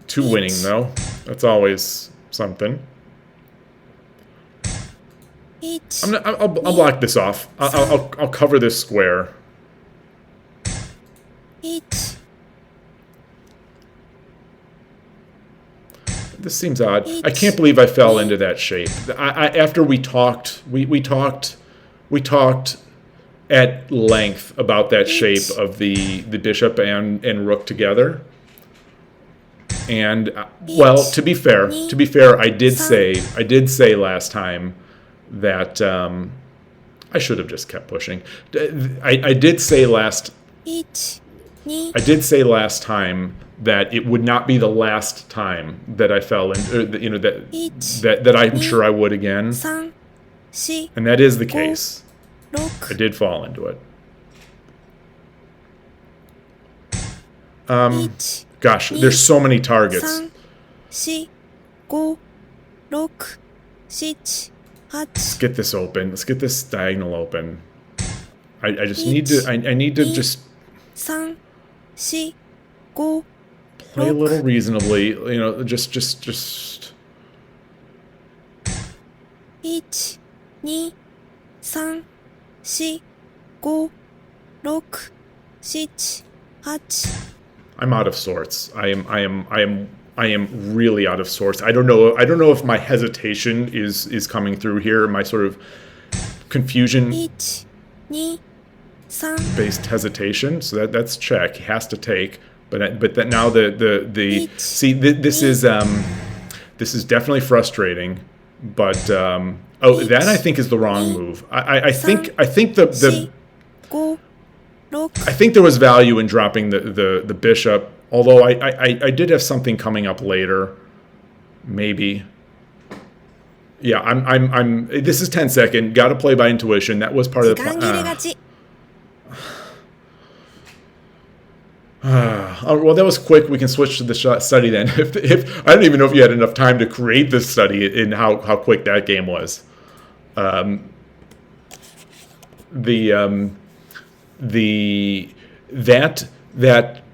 S1: 2 winning though. That's always something. I'll block this off. I'll cover this square.
S4: 1
S1: This seems odd. I can't believe I fell into that shape. After we talked at length about that shape of the bishop and rook together. And well, to be fair, I did say last time that I should have just kept pushing. I did say last time that it would not be the last time that I fell in, that I'm sure I would again,
S4: 3 4
S1: and that is the case.
S4: 6
S1: I did fall into it.
S4: 1
S1: Gosh, there's so many targets.
S4: 3 4 5 6 7
S1: Let's get this open. Let's get this diagonal open. I just need to. I need to just
S4: 3 4 5
S1: play a little reasonably. Just.
S4: 1 2 3 4 5 6 7 8
S1: I'm out of sorts. I am really out of sorts. I don't know if my hesitation is coming through here. My sort of confusion
S4: 1 2 3
S1: based hesitation. So that's check. He has to take. But that now the see this is definitely frustrating. But that I think is the wrong move. I think the
S4: 5 6
S1: I think there was value in dropping the bishop, although I did have something coming up later, maybe. Yeah, I'm. This is 10 second. Got to play by intuition. That was part of the
S4: 時間切れ勝ち
S1: Well, that was quick. We can switch to the study then. If I don't even know if you had enough time to create this study in how quick that game was.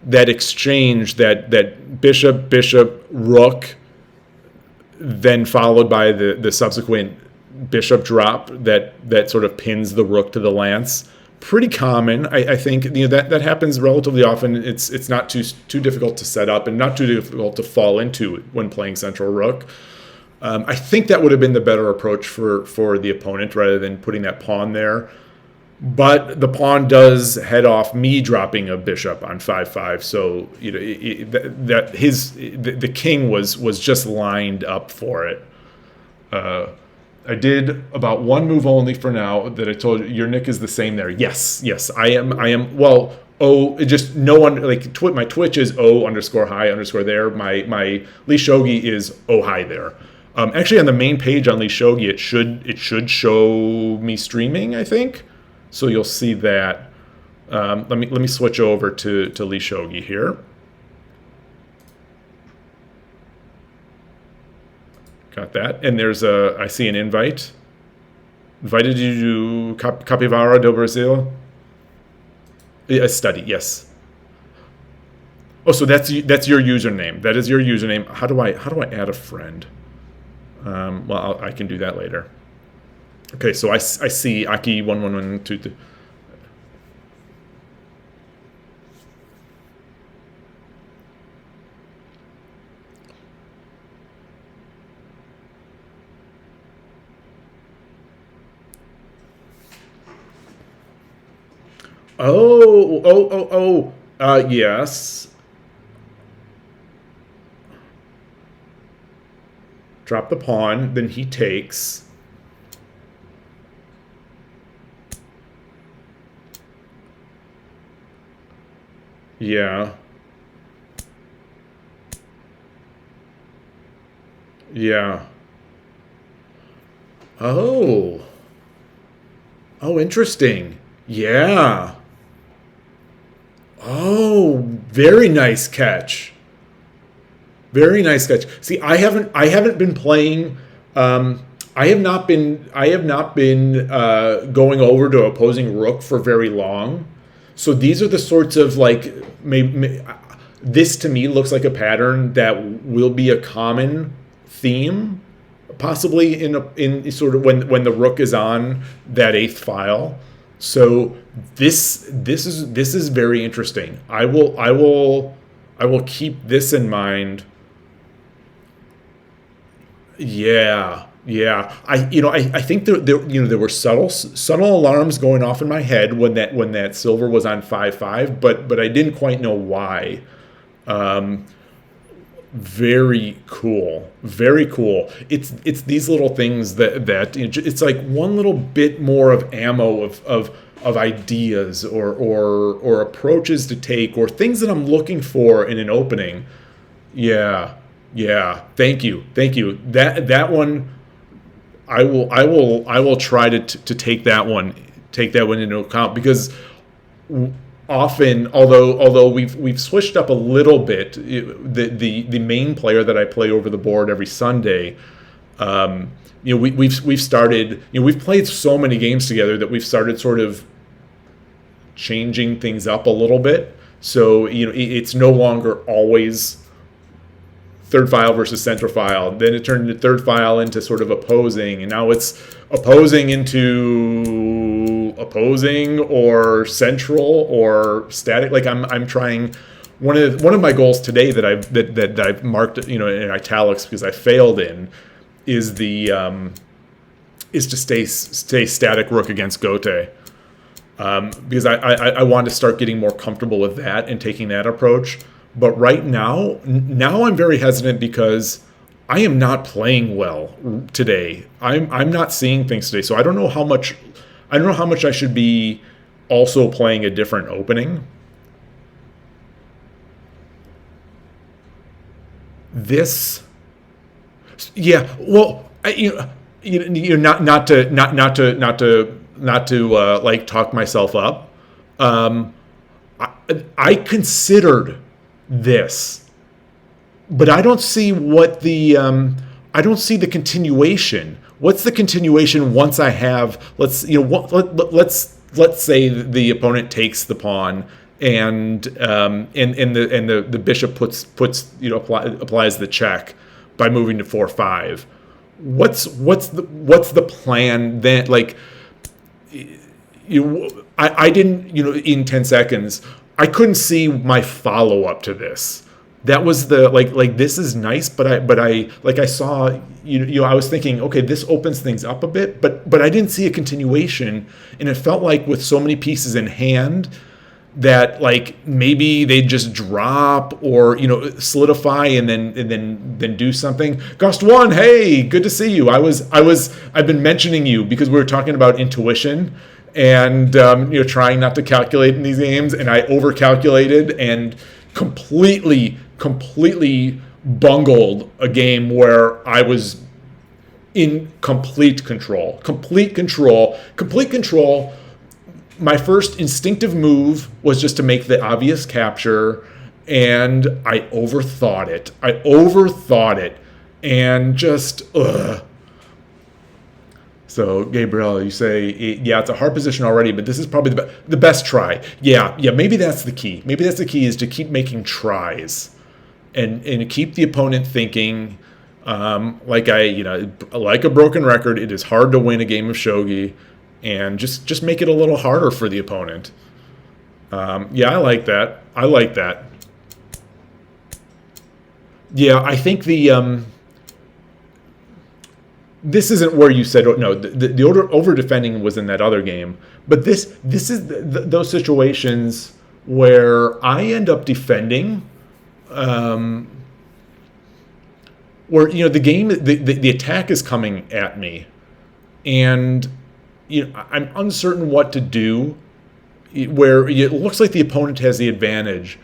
S1: That exchange, that bishop rook, then followed by the subsequent bishop drop that sort of pins the rook to the lance. Pretty common, I think. That happens relatively often. It's not too difficult to set up and not too difficult to fall into when playing central rook. I think that would have been the better approach for the opponent rather than putting that pawn there. But the pawn does head off me dropping a bishop on 5-5. So the king was just lined up for it. I did about one move only for now that I told you. Your nick is the same there. Yes, I am. Well, just no one like my Twitch is O_high_ there. My Lee Shogi is O high there. Actually, on the main page on Lee Shogi, it should show me streaming, I think. So you'll see that. Let me switch over to Lee Shogi here. Got that. And I see an invite. Invited you to Capivara do Brasil. A study, yes. Oh, so that's your username. That is your username. How do I add a friend? Well, I can do that later. Okay, so I see Aki 11122. Yes. Drop the pawn, then he takes. Yeah. Yeah. Oh, interesting. Yeah. Oh, very nice catch. Very nice catch. See, I haven't been playing. I have not been going over to opposing rook for very long. So these are the sorts of this to me looks like a pattern that will be a common theme, possibly in sort of when the rook is on that eighth file. So this is very interesting. I will keep this in mind. Yeah. I think there were subtle alarms going off in my head when that silver was on 5-5, but I didn't quite know why. Very cool. It's these little things that it's like one little bit more of ammo of ideas or approaches to take or things that I'm looking for in an opening. Yeah. Thank you. That one, I will try to take that one into account, because often, although we've switched up a little bit, the main player that I play over the board every Sunday, we've started, we've played so many games together that we've started sort of changing things up a little bit. So it's no longer always third file versus central file. Then it turned into third file into sort of opposing, and now it's opposing into opposing or central or static. Like I'm trying. One of my goals today that I've marked in italics because I failed in is to stay static rook against Gote. Because I want to start getting more comfortable with that and taking that approach. But right now I'm very hesitant because I am not playing well today. I'm not seeing things today, so I don't know how much I should be also playing a different opening. This, yeah. Well, not to like talk myself up. I considered this, but I don't see what the I don't see the continuation. What's the continuation once I have let's say the opponent takes the pawn and the bishop puts applies the check by moving to 4-5. What's the plan then? Like, I didn't, in 10 seconds, I couldn't see my follow up to this. That was the like this is nice, but I saw, I was thinking, okay, this opens things up a bit, but I didn't see a continuation, and it felt like with so many pieces in hand that like maybe they just drop or solidify and then do something. Ghost One, hey, good to see you. I've been mentioning you because we were talking about intuition and trying not to calculate in these games, and I overcalculated and completely bungled a game where I was in complete control. My first instinctive move was just to make the obvious capture, and I overthought it. And just, ugh. So, Gabriel, you say, yeah, it's a hard position already, but this is probably the best try. Yeah, maybe that's the key. Maybe that's the key, is to keep making tries and keep the opponent thinking. Like a broken record, it is hard to win a game of shogi, and just make it a little harder for the opponent. Yeah, I like that. Yeah, I think this isn't where you said no. The over defending was in that other game, but this is those situations where I end up defending, where the game the attack is coming at me, and I'm uncertain what to do, where it looks like the opponent has the advantage,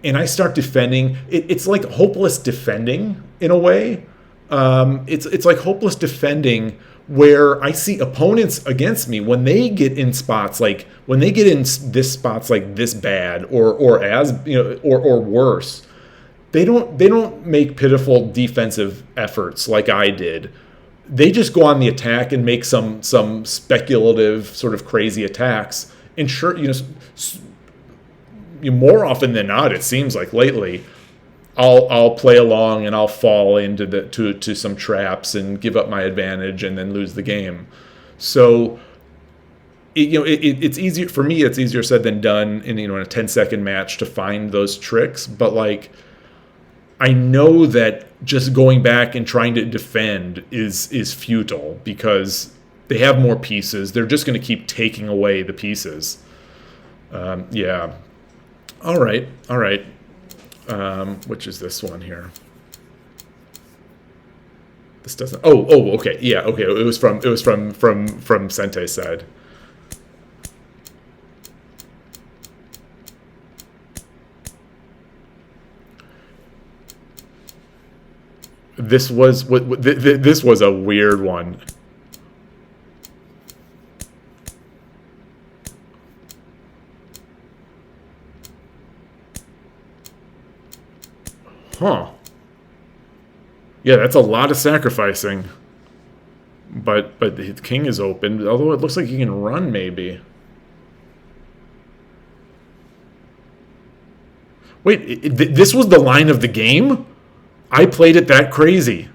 S1: and I start defending. It's like hopeless defending in a way. It's like hopeless defending where I see opponents against me when they get in spots like this spots like this bad or as or worse. They don't make pitiful defensive efforts like I did. They just go on the attack and make some speculative sort of crazy attacks. And sure, more often than not, it seems like lately, I'll play along and I'll fall into to some traps and give up my advantage and then lose the game. So it's easier for me. It's easier said than done in a 10-second match to find those tricks. But like, I know that just going back and trying to defend is futile because they have more pieces. They're just going to keep taking away the pieces. Yeah. All right. Which is this one here? This doesn't. Oh, okay. Yeah, okay. It was from Sentei's side. This was this was a weird one. Huh. Yeah, that's a lot of sacrificing. But the king is open, although it looks like he can run maybe. Wait, this was the line of the game? I played it that crazy.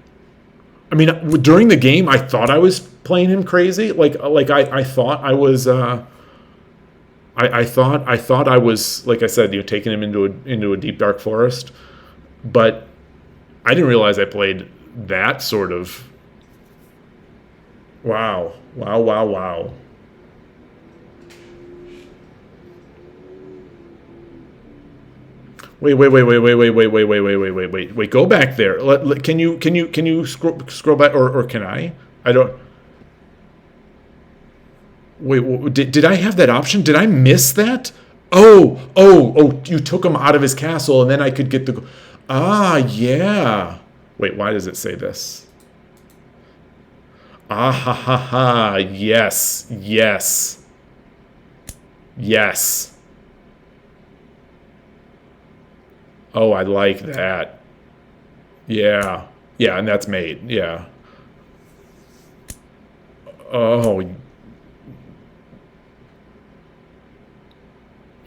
S1: I mean, during the game, I thought I was playing him crazy. I thought I was. I thought I was, like I said, taking him into a deep dark forest. But I didn't realize I played that sort of. Wow. Wait. Go back there. Can you scroll back, or can I? I don't. Wait, did I have that option? Did I miss that? Oh, you took him out of his castle, and then I could get the. Ah, yeah. Wait, why does it say this? Ah, ha. Yes. Oh, I like that. Yeah. Yeah, and that's mate. Yeah. Oh.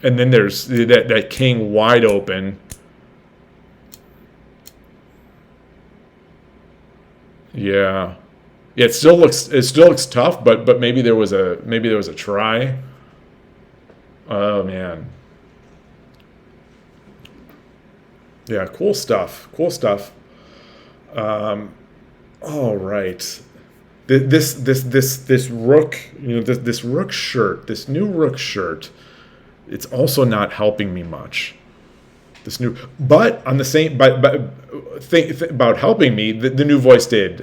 S1: And then there's that king wide open. Yeah. Yeah, it still looks tough, but maybe there was a try. Oh man. Yeah, cool stuff. Cool stuff. All right. This rook, this rook shirt, this new rook shirt, it's also not helping me much. But on the same, but think about helping me. The new voice did.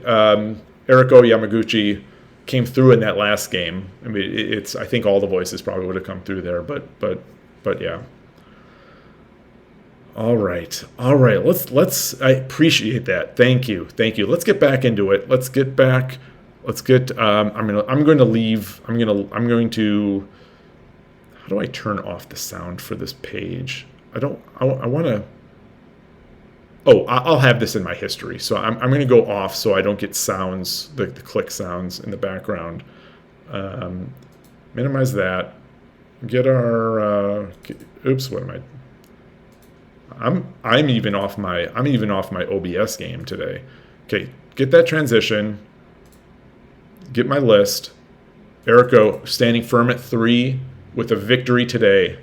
S1: Eriko Yamaguchi came through in that last game. I mean, I think all the voices probably would have come through there, but yeah. All right. I appreciate that. Thank you. Let's get back into it. I'm going to leave. I'm going to. How do I turn off the sound for this page? I want to. Oh, I'll have this in my history. So I'm going to go off so I don't get sounds, the click sounds in the background. Minimize that. Get our. Oops, what am I? I'm even off my OBS game today. Okay, get that transition. Get my list. Eriko standing firm at 3 with a victory today.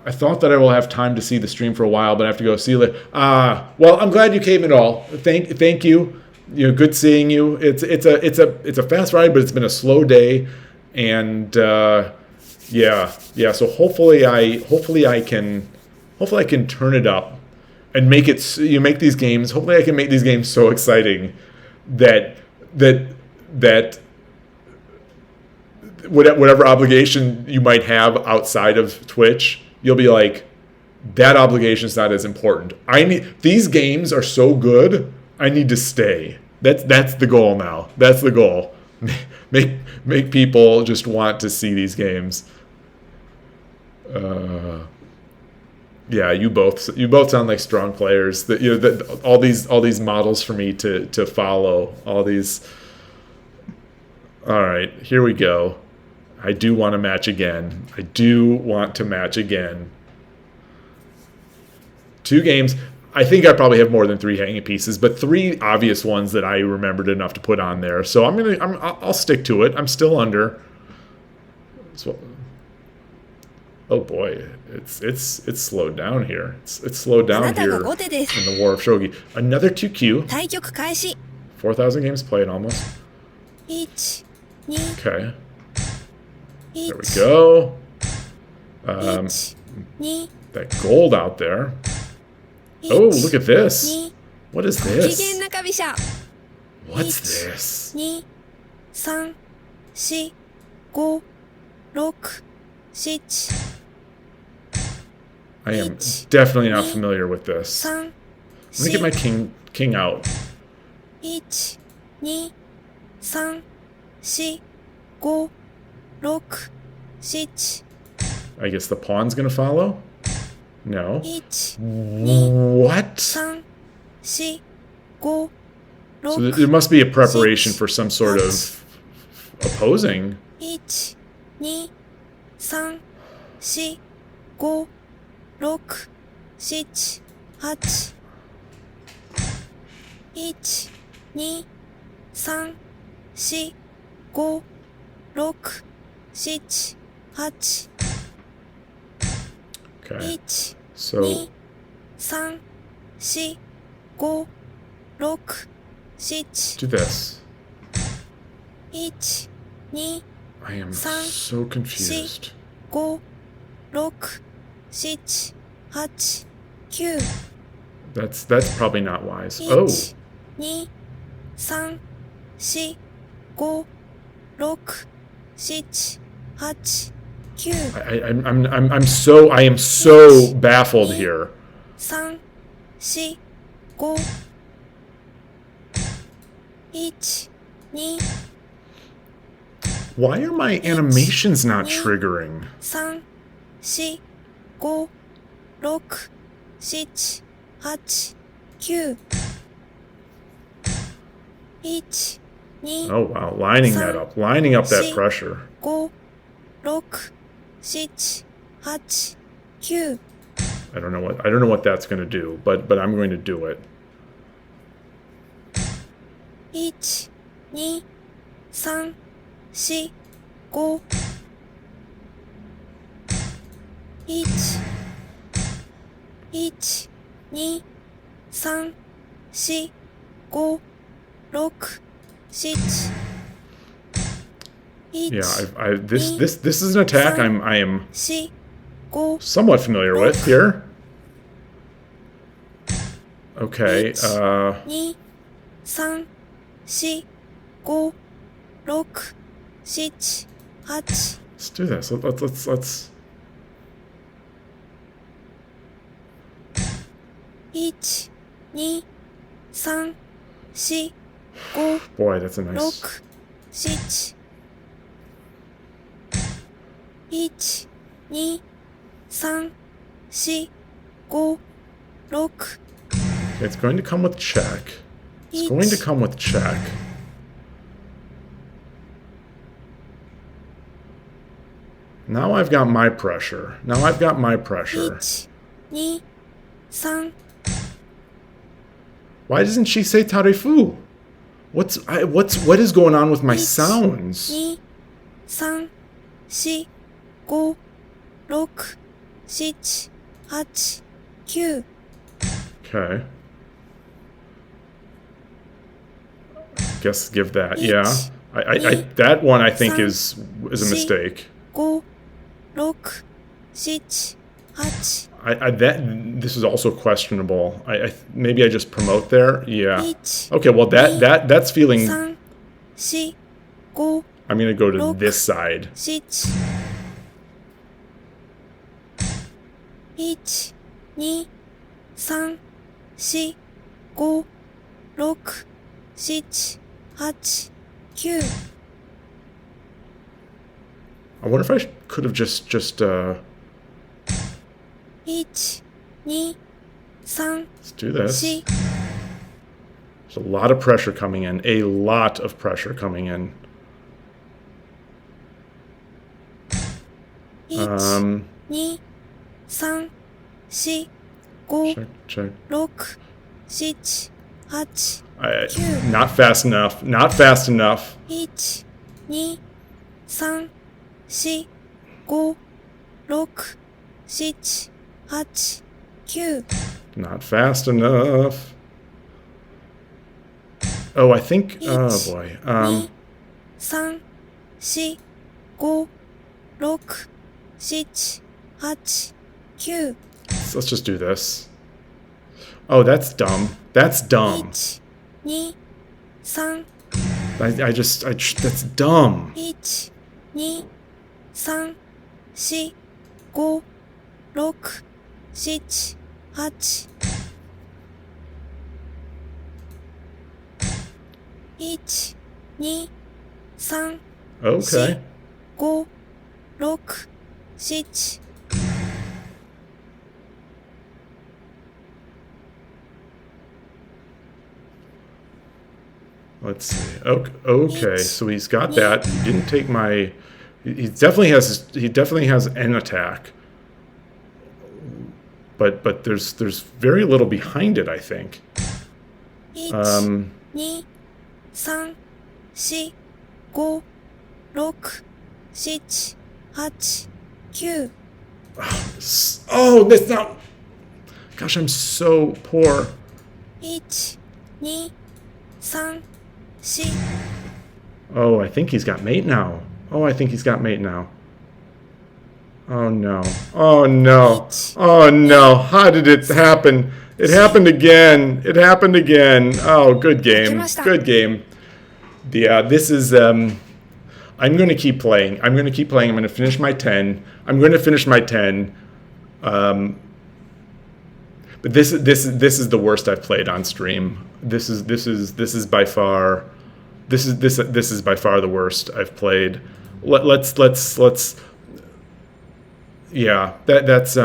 S1: I thought that I will have time to see the stream for a while, but I have to go see you later. Well, I'm glad you came at all. Thank you. Good seeing you. It's a fast ride, but it's been a slow day, and yeah. So hopefully I can turn it up and make it. Make these games. Hopefully I can make these games so exciting that whatever obligation you might have outside of Twitch, you'll be like, that obligation's not as important. These games are so good, I need to stay. That's the goal now. That's the goal. Make people just want to see these games. Yeah, you both sound like strong players. All these models for me to follow. All these. All right, here we go. I do want to match again. 2 games. I think I probably have more than 3 hanging pieces, but 3 obvious ones that I remembered enough to put on there. So I'll stick to it. I'm still under. So, oh boy, it's slowed down here. It's slowed down here in the War of Shogi. Another 2Q.
S4: 対局開始
S1: 4,000 games played almost.
S4: 1、Okay. 2、
S1: There we go.
S4: 1、2、
S1: That gold out there.
S4: 1、
S1: Oh, look at this.
S4: 2、
S1: What is
S4: 次元
S1: this?
S4: 中飛車
S1: What's this?
S4: 2、3、4、5、6、7、
S1: I am definitely not familiar with this.
S4: 3、
S1: Let me get my king out.
S4: 1、2、3、4、5、6、7、
S1: I guess the pawn's gonna follow? No.
S4: 1、2、
S1: What?
S4: 3、4、5、
S1: So
S4: 6、
S1: there must be a preparation for some sort of opposing.
S4: 1、2、3、4、5、6、7、8、1、2、3、4、5、6、7、8、
S1: Okay.
S4: 1、
S1: So
S4: 2、3、4、5、6、7、
S1: do this.
S4: 1、2、
S1: I am
S4: 3、
S1: so confused.
S4: 5、6、7、8、9、
S1: That's probably not wise. Oh.
S4: 1、2、3、4、5、6、7、8、9、
S1: I am so baffled here.
S4: 3、4、5、1、2、
S1: Why are my animations not triggering?
S4: 3、4、5、6、7、8、9、1、2、
S1: Oh wow, lining that up, lining up that pressure.
S4: 5、6、7、8、9、
S1: I don't know what that's going to do, but I'm going to do it.
S4: 1、2、3、4、5、1、1、2、3、4、5、6、7、
S1: Yeah, this is an attack I am
S4: 4、5、
S1: somewhat familiar with here. Okay,
S4: 2、3、4、5、6、7、8、
S1: let's do this. Let's
S4: 1、2、3、4、5、
S1: boy, that's a nice
S4: 6、7、1、2、3、4、5、6、
S1: It's going to come with check. It's going to come with check. Now I've got my pressure.
S4: 1、2、3、
S1: Why doesn't she say Tarefu? What is going on with my sounds?
S4: 2、3、4、5、6、7、8、9。
S1: Okay. Guess give that. Yeah. I that one I think is a mistake.
S4: 5、6、7、8。
S1: This is also questionable. Maybe I just promote there. Yeah.
S4: 1、
S1: Okay. Well, that's feeling.
S4: 3、4、5、
S1: I'm gonna go to this side.
S4: 7。 1、2、3、4、5、6、7、8、9。
S1: I wonder if I could have just
S4: 1、2、3、
S1: let's do this.
S4: 4。
S1: There's a lot of pressure coming in. A lot of pressure coming in.
S4: 1、2、3、4、5、
S1: Check.
S4: 6、7、8、
S1: Not fast enough. Not fast enough.
S4: 1、2、3、4、5、6、7、8、9。
S1: Not fast enough. Oh, I think. Oh boy.
S4: 2、3、4、5、6、7、8、9。
S1: Let's just do this. Oh, that's dumb. That's dumb.
S4: 1、2、3、
S1: That's dumb.
S4: 1、2、3、4、5、6、7、8。 1、2、3、
S1: Okay.
S4: 5、6、7。
S1: Let's see. Okay, so he's got that. He didn't take my. He definitely has an attack. But there's very little behind it, I think.
S4: 1、2、3、4、5、6、7、8、9。
S1: Oh, that's not. Gosh, I'm so poor.
S4: 1、2、3、4。
S1: Oh, I think he's got mate now. Oh no. Oh no. Oh no. How did it happen? It happened again. Oh, good game. Good game. Yeah, this is I'm going to keep playing. I'm going to finish my 10. But this is the worst I've played on stream. This is by far the worst I've played. Let's yeah, that's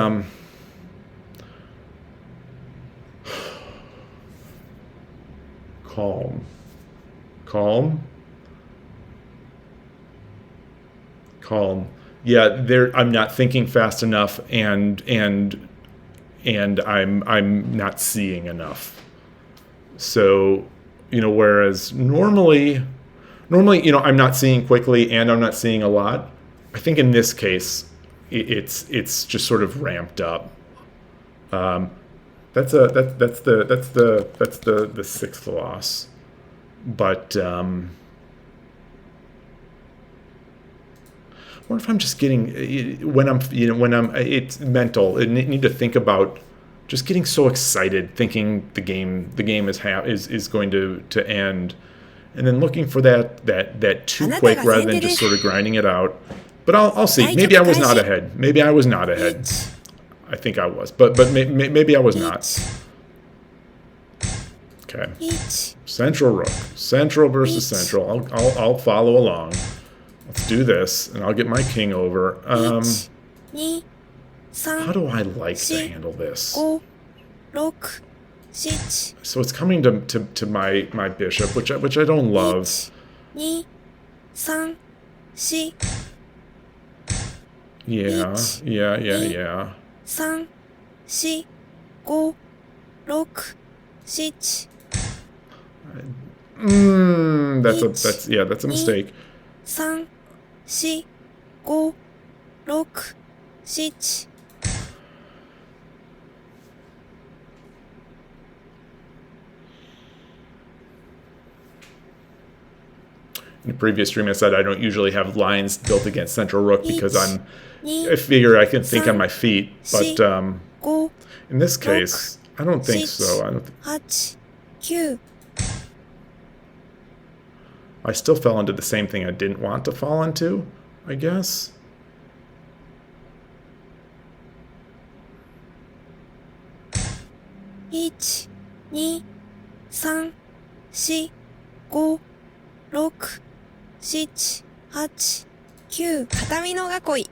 S1: calm. Calm. Calm. Yeah, I'm not thinking fast enough, and I'm not seeing enough. So, whereas normally, I'm not seeing quickly and I'm not seeing a lot. I think in this case, it's just sort of ramped up. That's the sixth loss, but I wonder if I'm just getting it's mental. I need to think about just getting so excited, thinking the game is going to end, and then looking for that too quick rather than just sort of grinding it out. But I'll see. Maybe I was not ahead. I think I was, but maybe I was not. Okay. Central rook. Central versus central. I'll follow along. Let's do this, and I'll get my king over. How do I like to handle this? So it's coming to my bishop, which I don't love. Yeah.
S4: 3、4、5、6、7。That's
S1: a mistake.
S4: 3、4、5、6、7。In
S1: the previous stream, I said I don't usually have lines built against central rook because I figure I can think on my feet. But in this case, I don't think so. I still fell into the same thing I didn't want to fall into, I guess.
S4: One, 2, 3, 4, 5, 6、8、9。片身の囲い。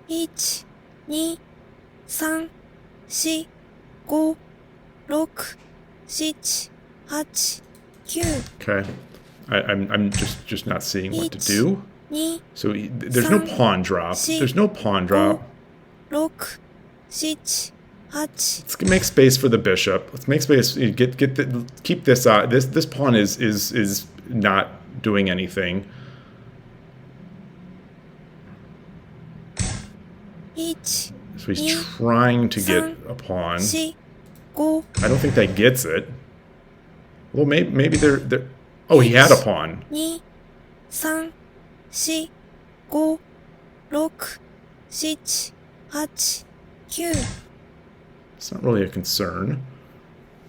S4: 1、2、3、4、5、6、7、8、9。
S1: Okay. I'm just not seeing what to do. So there's no pawn drop. There's no pawn drop.
S4: 6、7、8。
S1: Let's make space for the bishop. Let's make space. Keep this out. This pawn is not doing anything. So he's trying to get a pawn. I don't think that gets it. Well, maybe they're. Oh, he had a pawn.
S4: 2、3、4、5、6、7、8、9。
S1: It's not really a concern.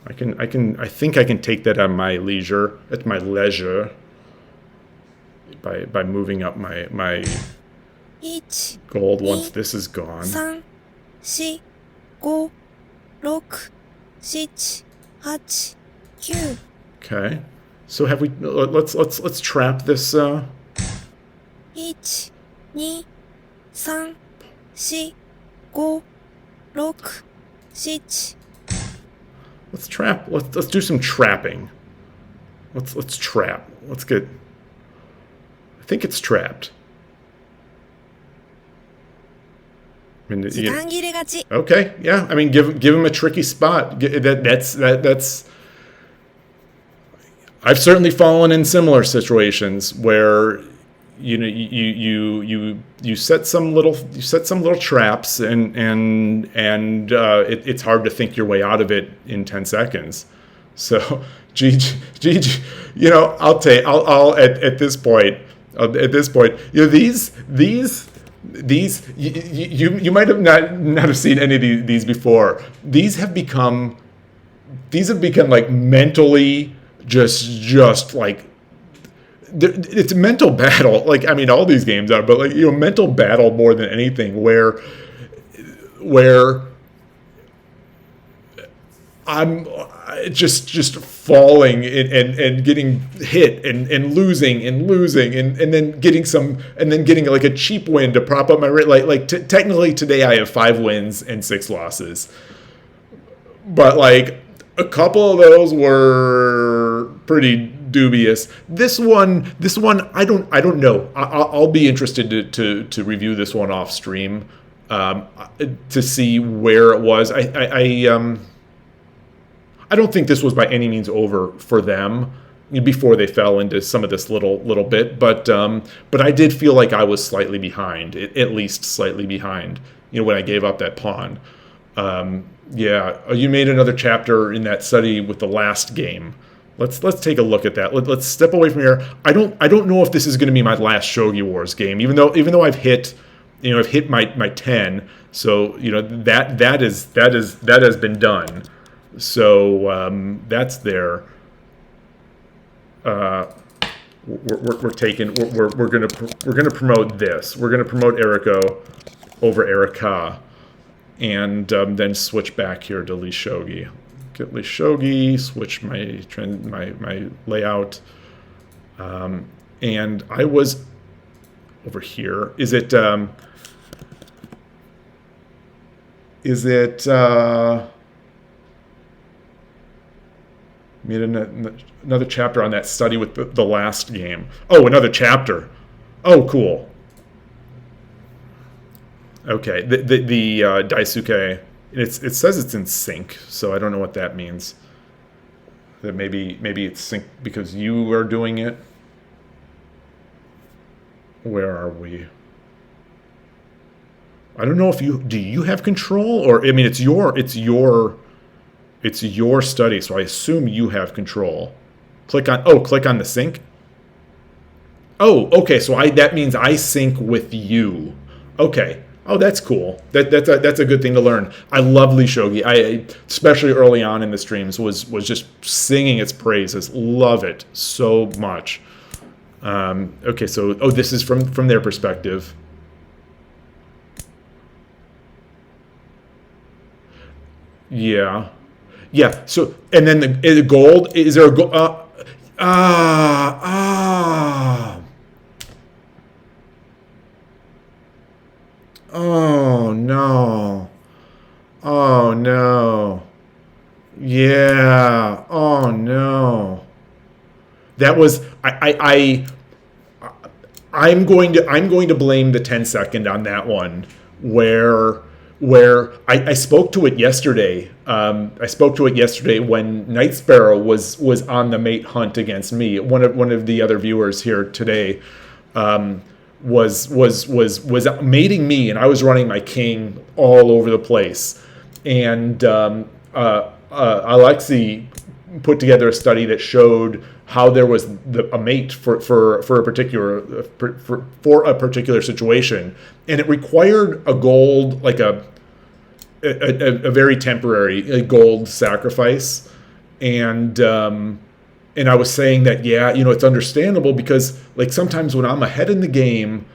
S1: I think I can take that at my leisure, by moving up my gold once this is gone.
S4: 3、4、5、6、7、8、9。
S1: Okay. So have we? Let's trap this.
S4: 1、2、3、4、5、6、7。
S1: Let's trap. Let's do some trapping. Let's trap. Let's get. I think it's trapped. I mean,
S4: 時間切れ勝ち。
S1: okay. Yeah. I mean, give him a tricky spot. That's. I've certainly fallen in similar situations where you set some little traps and it's hard to think your way out of it in 10 seconds. So GG, I'll at this point, these you might have not have seen any of these before. These have become like mentally just like. It's a mental battle. Like, I mean, all these games are, but like, mental battle more than anything where I'm just falling and getting hit and losing and then getting like a cheap win to prop up my rate. Like technically today I have 5 wins and 6 losses, but like A couple of those were pretty dubious. This one, I don't know. I'll be interested to review this one off stream, to see where it was. I don't think this was by any means over for them before they fell into some of this little bit, but I did feel like I was slightly behind, at least slightly behind, when I gave up that pawn. Yeah, you made another chapter in that study with the last game. Let's take a look at that. Let's step away from here. I don't know if this is going to be my last Shogi Wars game, even though I've hit my 10. So that has been done. So that's there. We're gonna promote this. We're gonna promote Eriko over Erika, and then switch back here to Lee Shogi. Get Lee Shogi. Switch my layout. And I was over here. Is it? Made another chapter on that study with the last game. Oh, another chapter. Oh, cool. Okay, the Daisuke, it says it's in sync, so I don't know what that means. That maybe it's sync because you are doing it. Where are we? I don't know if do you have control, or I mean it's your study, so I assume you have control. Click on the sync. Oh, okay, so that means I sync with you. Okay. Oh, that's cool. That's a good thing to learn. I love Lee Shogi. I especially early on in the streams was just singing its praises. Love it so much. Okay, so this is from their perspective. Yeah. Yeah, so, and then the gold, is there a gold? Oh, no. Oh, no. Yeah. Oh, no. That was, I'm going to blame the 10-second on that one, where I spoke to it yesterday. I spoke to it yesterday when Night Sparrow was on the mate hunt against me. One of the other viewers here today was mating me, and I was running my king all over the place. And Alexei put together a study that showed how there was a mate for a particular situation, and it required a gold, like a very temporary gold sacrifice. And I was saying that, it's understandable because, like, sometimes when I'm ahead in the game,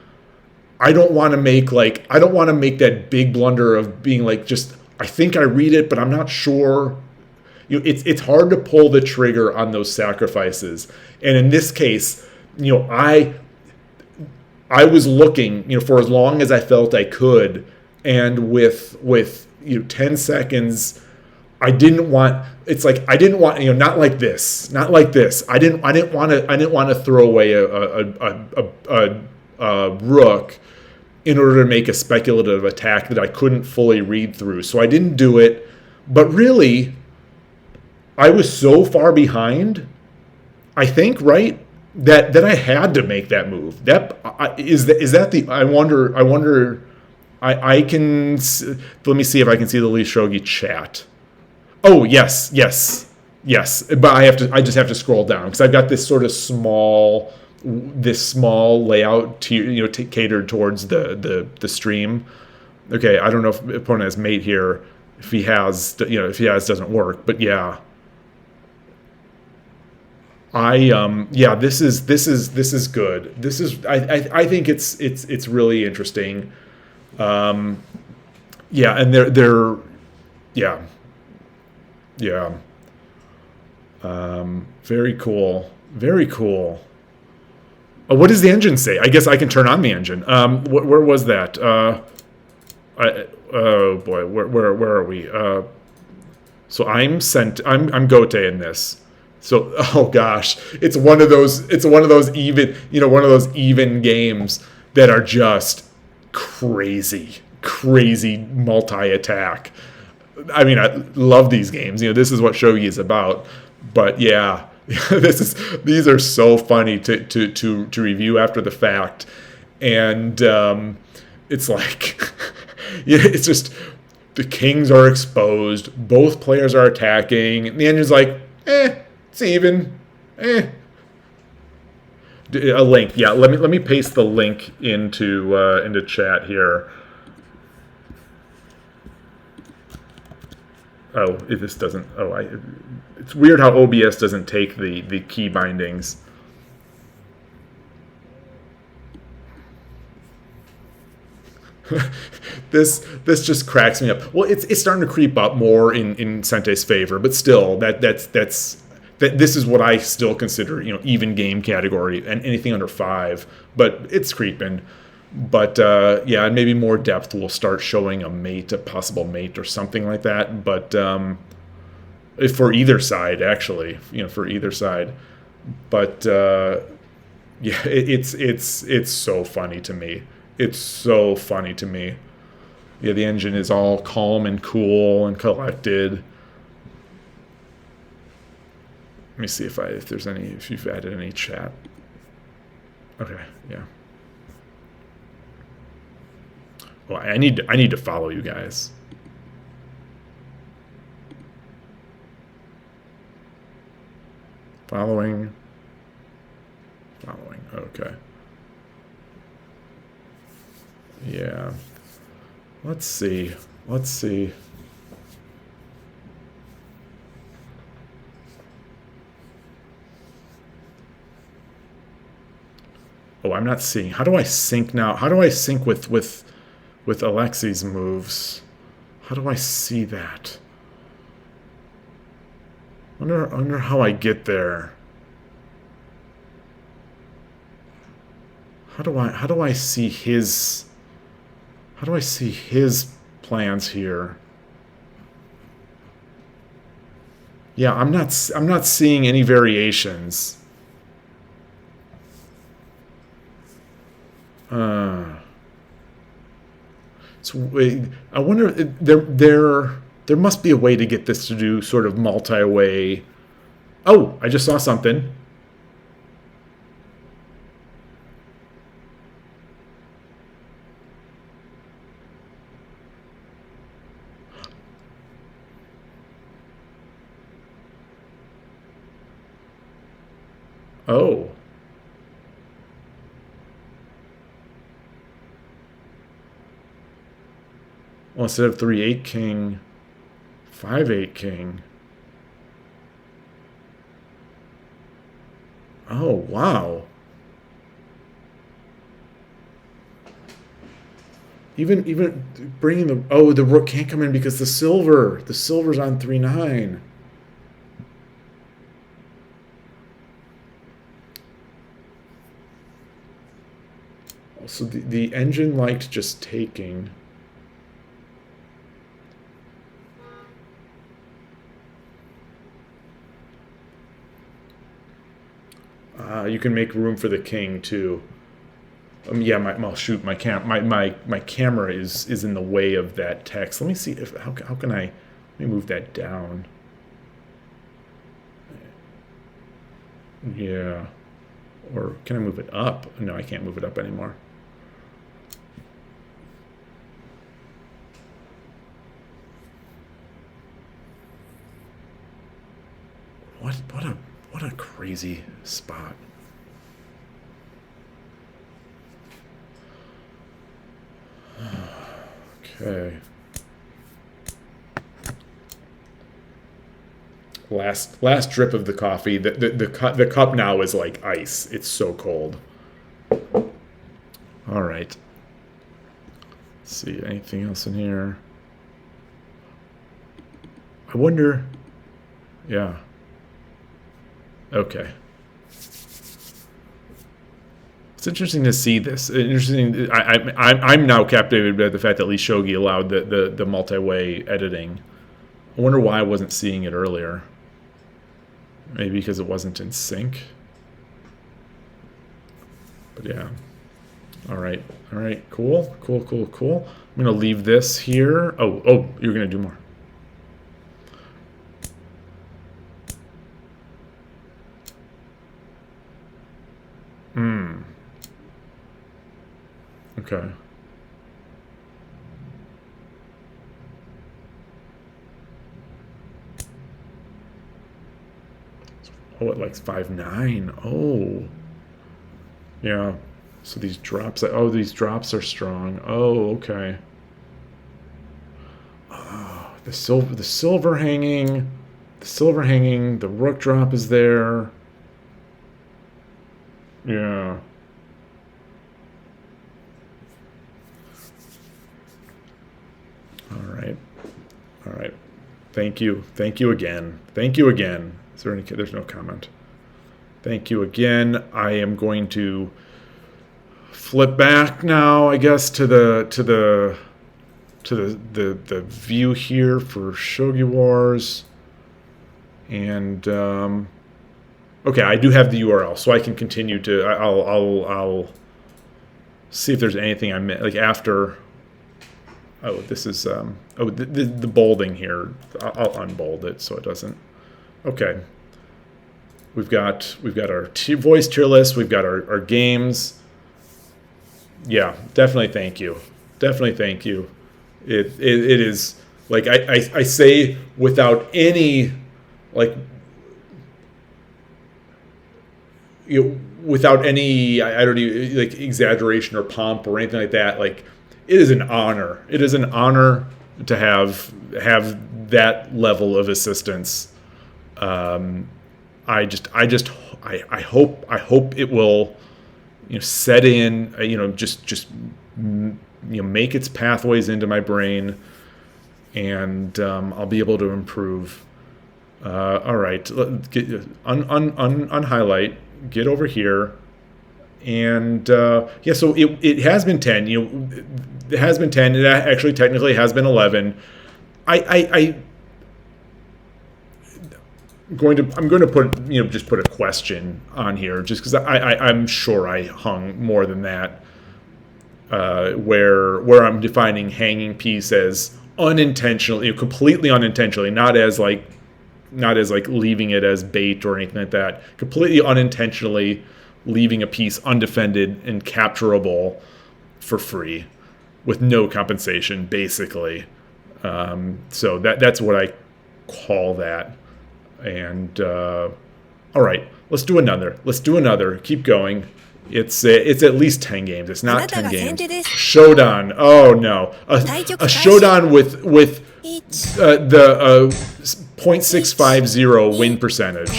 S1: I don't want to make that big blunder of being like, just, I think I read it, but I'm not sure. It's hard to pull the trigger on those sacrifices. And in this case, I was looking, for as long as I felt I could, and with 10 seconds, I didn't want, not like this. I didn't want to throw away a rook in order to make a speculative attack that I couldn't fully read through. So I didn't do it. But really, I was so far behind, I think, right, that I had to make that move. I can, let me see if I can see the Lee Shogi chat. Oh, yes. But I just have to scroll down because I've got this sort of small layout catered towards the stream. Okay, I don't know if opponent has mate here. If he has, doesn't work. But yeah. This is good. I think it's really interesting. And they're very cool. Very cool. What does the engine say? I guess I can turn on the engine. Where was that? Oh boy, where are we? So I'm Gote in this. So oh gosh, it's one of those even, one of those even games that are just crazy multi-attack. I mean, I love these games. This is what shogi is about. But yeah, these are so funny to review after the fact. And it's like it's just the kings are exposed, both players are attacking, and the engine's like, it's even. A link, yeah. Let me paste the link into chat here. Oh, this doesn't. Oh, it's weird how OBS doesn't take the key bindings. This just cracks me up. Well, it's starting to creep up more in Sentei's favor, but still, this is what I still consider, even game category, and anything under 5. But it's creeping. But yeah, and maybe more depth will start showing a possible mate or something like that. But for either side, actually, for either side. But yeah, it's so funny to me. It's so funny to me. Yeah, the engine is all calm and cool and collected. Let me see if you've added any chat. Okay, yeah. Well, I need to follow you guys. Following. Okay. Yeah. Let's see. Oh, I'm not seeing. How do I sync now? How do I sync with Alexi's moves? How do I see that? Wonder how I get there. How do I see his plans here? Yeah, I'm not seeing any variations. So I wonder, there must be a way to get this to do sort of multi-way. Oh, I just saw something. Oh. Well, instead of 3-8 king, 5-8 king. Oh, wow. Even bringing the rook can't come in because the silver's on 3-9. So the engine liked just taking. You can make room for the king too. Yeah, my camera is in the way of that text. Let me see how can I, let me move that down. Yeah, or can I move it up? No, I can't move it up anymore. What a crazy spot. Okay. Last drip of the coffee. The cup now is like ice. It's so cold. All right. Let's see, anything else in here? I wonder. Yeah. Okay. It's interesting to see this. Interesting. I'm now captivated by the fact that at least Shogi allowed the multi-way editing. I wonder why I wasn't seeing it earlier. Maybe because it wasn't in sync. But yeah. All right. Cool. I'm gonna leave this here. Oh, you're gonna do more. Okay. Oh, it likes 5.9. Oh. Yeah. So these drops, these drops are strong. Oh, okay. Oh, the silver hanging, the rook drop is there. Yeah. All right. Thank you again. Is there any? There's no comment. Thank you again. I am going to flip back now, I guess, to the view here for Shogi Wars, and okay, I do have the URL, so I can continue to. I'll see if there's anything I missed, like after. Oh, this is the bolding here. I'll unbold it so it doesn't. Okay. We've got our voice tier list. We've got our games. Yeah, definitely thank you. It is, like I say, without any, like, without any, I don't even, like, exaggeration or pomp or anything like that. Like, it is an honor. It is an honor to have that level of assistance. I hope it will, set in, just make its pathways into my brain, and I'll be able to improve. All right, unhighlight, get over here, and yeah. So it has been 10. It has been 10. It actually technically has been 11. I'm going to put just put a question on here, just because I'm sure I hung more than that, where I'm defining hanging piece as unintentionally, completely unintentionally, not as like leaving it as bait or anything like that. Completely unintentionally leaving a piece undefended and capturable for free with no compensation, basically. So that's what I call that. And all right, let's do another. Keep going. It's at least 10 games. It's not 10 games. Shodan. Oh no, a Shodan with the 0.650 win percentage.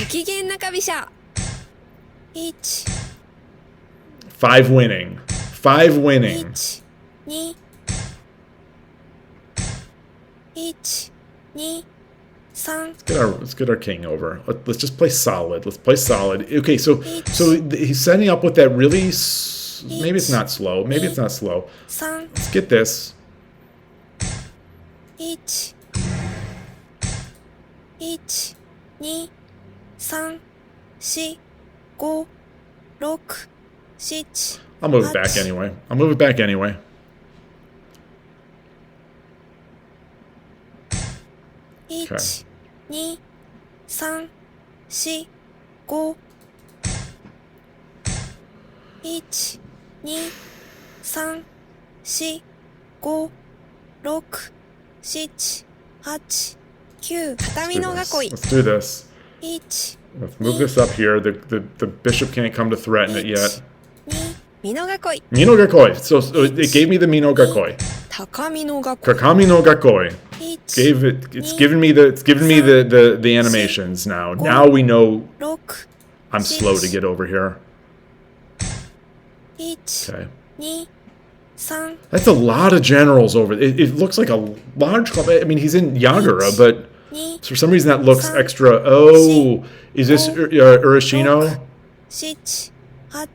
S1: 5 winning. 5 winning. Let's get our king over. Let's just play solid. Let's play solid. Okay, so he's setting up with that really. Maybe it's not slow. Let's get this.
S4: 7
S1: I'll move it back anyway. Okay.
S4: 2 3 4 5 1 2 3 4 5 6 7 8 9 畳の囲い
S1: Let's do this.
S4: 1
S1: Let's move this up here. The bishop can't come to threaten it yet.
S4: 2 身の囲い
S1: Mino Gakoi. So it gave me the Mino Gakoi.
S4: 高みの囲い
S1: Kakami no Gakoi. It's given me the animations now. Now we know
S4: 6
S1: I'm slow to get over here.
S4: 1
S1: Okay.
S4: 2 3
S1: That's a lot of generals over. It looks like a large club. I mean, he's in Yagura, but for some reason that looks extra. Oh, is this Urashino?
S4: 7 8 9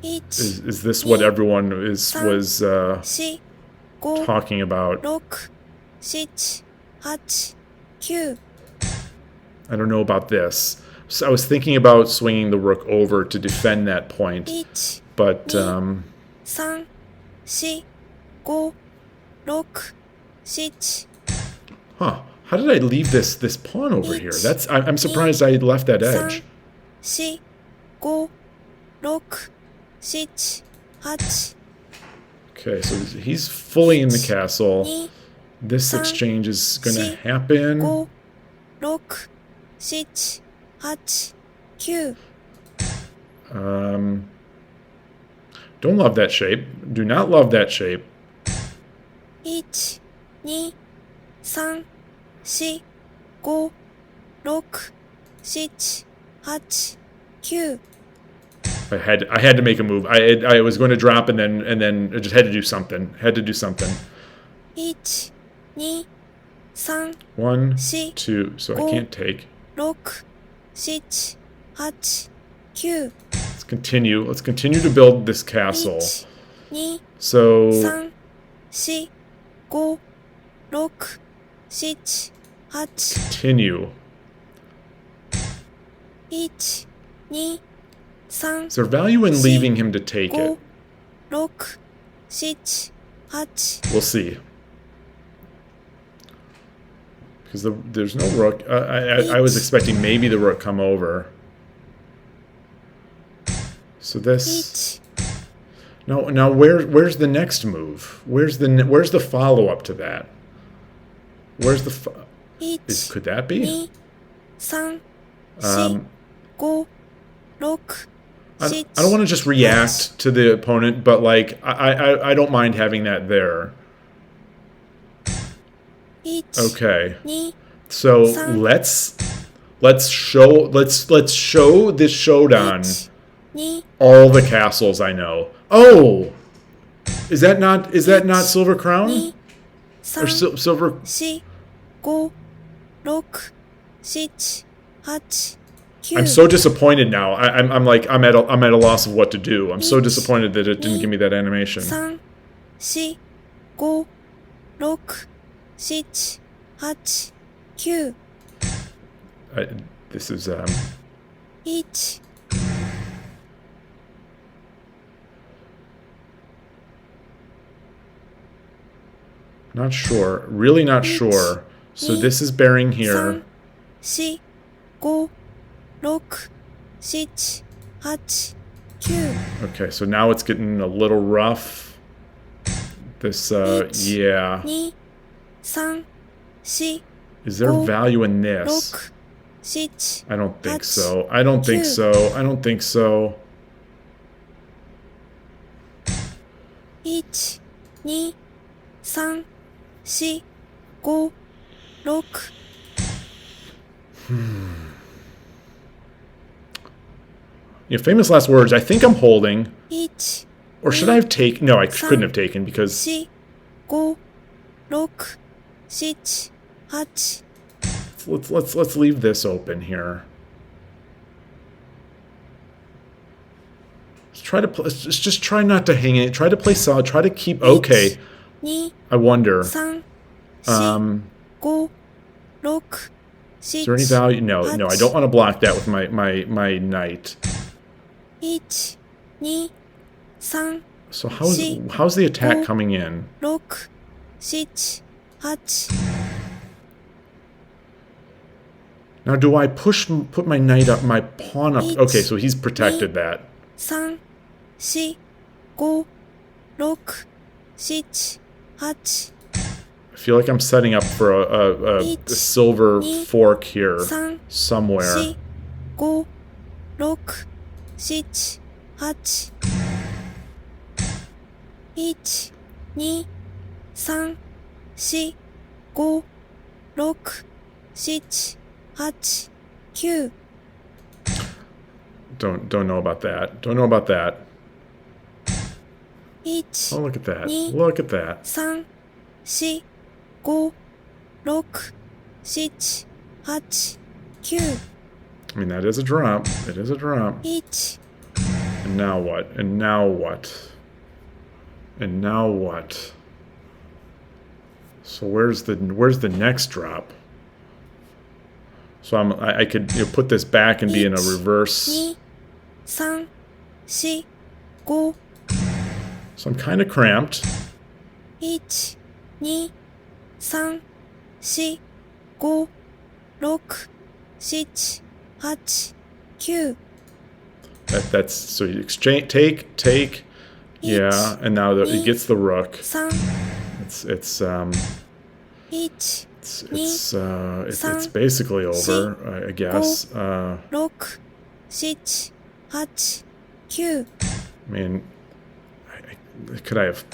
S4: 1
S1: Is this what everyone was
S4: 4、5、
S1: talking about?
S4: 6、7、8、9。
S1: I don't know about this. So I was thinking about swinging the rook over to defend that point,
S4: 1、
S1: but
S4: 3、4、5、6、7。
S1: huh? How did I leave this pawn over here? I'm surprised I left that edge.
S4: 3、4、5、6、7、8。
S1: Okay, so he's fully in the castle.
S4: 2、
S1: This exchange is going to
S4: 4、
S1: happen.
S4: 5、6、7、8、9。
S1: Don't love that shape. Do not love that shape.
S4: 1、2、3、4、5、6、7、8、9。
S1: I had to make a move. I was going to drop and then I just had to do something. Had to do something.
S4: 1、2、3、
S1: 1,
S4: 4、
S1: 2. So I can't take.
S4: 6、7、8、9。
S1: Let's continue. Let's continue to build this castle.
S4: 1、2、
S1: So
S4: 3、4、5、6、7、8。
S1: continue.
S4: 1、2、3、
S1: Is there value in leaving him to take
S4: 5、
S1: it?
S4: 6、7、8。
S1: We'll see. Because there's no rook. I was expecting maybe the rook come over. So this.
S4: 1、
S1: Now where's the next move? Where's the follow up to that? Where's the
S4: 1、
S1: could that be?
S4: 2、3、4、5、6、I 7。
S1: don't want to just react to the opponent, but like I don't mind having that there.
S4: 1、
S1: Okay.
S4: 2、
S1: So let's show this showdown
S4: 1、2、
S1: all the castles I know. Oh, is that not Silver Crown
S4: 2、
S1: or
S4: 3、
S1: Silver?
S4: 4、5、6、7、8、 9。
S1: I'm so disappointed now. I'm at a loss of what to do. I'm so disappointed that it didn't give me that animation.
S4: 3、4、5、6、7、8、9。
S1: This is
S4: 1、
S1: not sure. Really not sure. So this is bearing here.
S4: 3、4、5、6、8、9。
S1: Okay, so now it's getting a little rough. This yeah.
S4: 2、3、4、
S1: Is there value in this?
S4: 6、7。
S1: I don't think so. I don't think so. I don't think so.
S4: 1、2、3、4、5、6。
S1: Famous last words. I think I'm holding.
S4: 1、
S1: Or should I have taken? No, I couldn't have taken because
S4: 4、5、6、7、8。
S1: let's leave this open here. Let's just try not to hang it. Try to play solid. Try to keep okay.
S4: 2、
S1: I wonder.
S4: 3、4、5、6、Is
S1: there any value? No, I don't want to block that with my knight.
S4: 1、2、3、
S1: So how's the attack coming in?
S4: 6、7、8。
S1: Now, do I put my knight up, my pawn up? Okay, so he's protected that.
S4: 3、4、5、6、7、8。
S1: I feel like I'm setting up for a silver fork here
S4: 3、
S1: somewhere.
S4: 4、5、6、8。 1、2、3、4、5、6、7、8、9。
S1: Don't know about that. Don't know about that.
S4: 1、
S1: Oh, look at that.
S4: 2、
S1: Look at that.
S4: 3、4、5、6、7、8、9。
S1: I mean, that is a drop. It is a drop.
S4: 1、
S1: And now what? And now what? And now what? So where's the next drop? So I could put this back and be in a reverse.
S4: 2、3、4、5。
S1: So I'm kind of cramped.
S4: 1、2、3、4、5、6、7、8、9。
S1: That's so you exchange take. Yeah, and now it gets the rook.
S4: 3、
S1: It's
S4: 1、
S1: it's basically over, I guess.
S4: 6、7、8、9。
S1: I mean, could I have?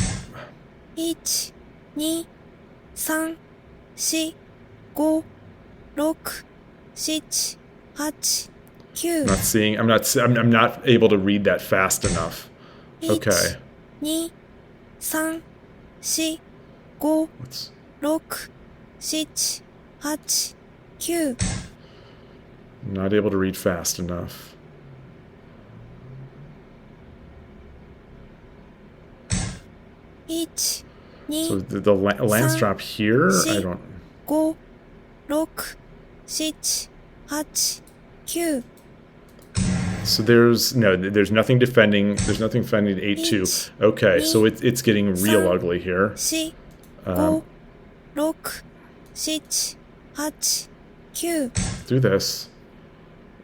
S4: 1、2、3、4、5、6、7、8、9。
S1: Not seeing. I'm not able to read that fast enough. Okay.
S4: 1、2、3、4、5、
S1: Let's,
S4: 6、7、8、9。
S1: I'm not able to read fast enough.
S4: 1、
S1: So
S4: 2、the
S1: lance drop here. I don't.
S4: 5、6、7、8、9。
S1: So there's nothing defending. There's nothing defending 8-2. Okay, so it's getting real ugly here.
S4: 4、5、6、7、8、9。
S1: Do this.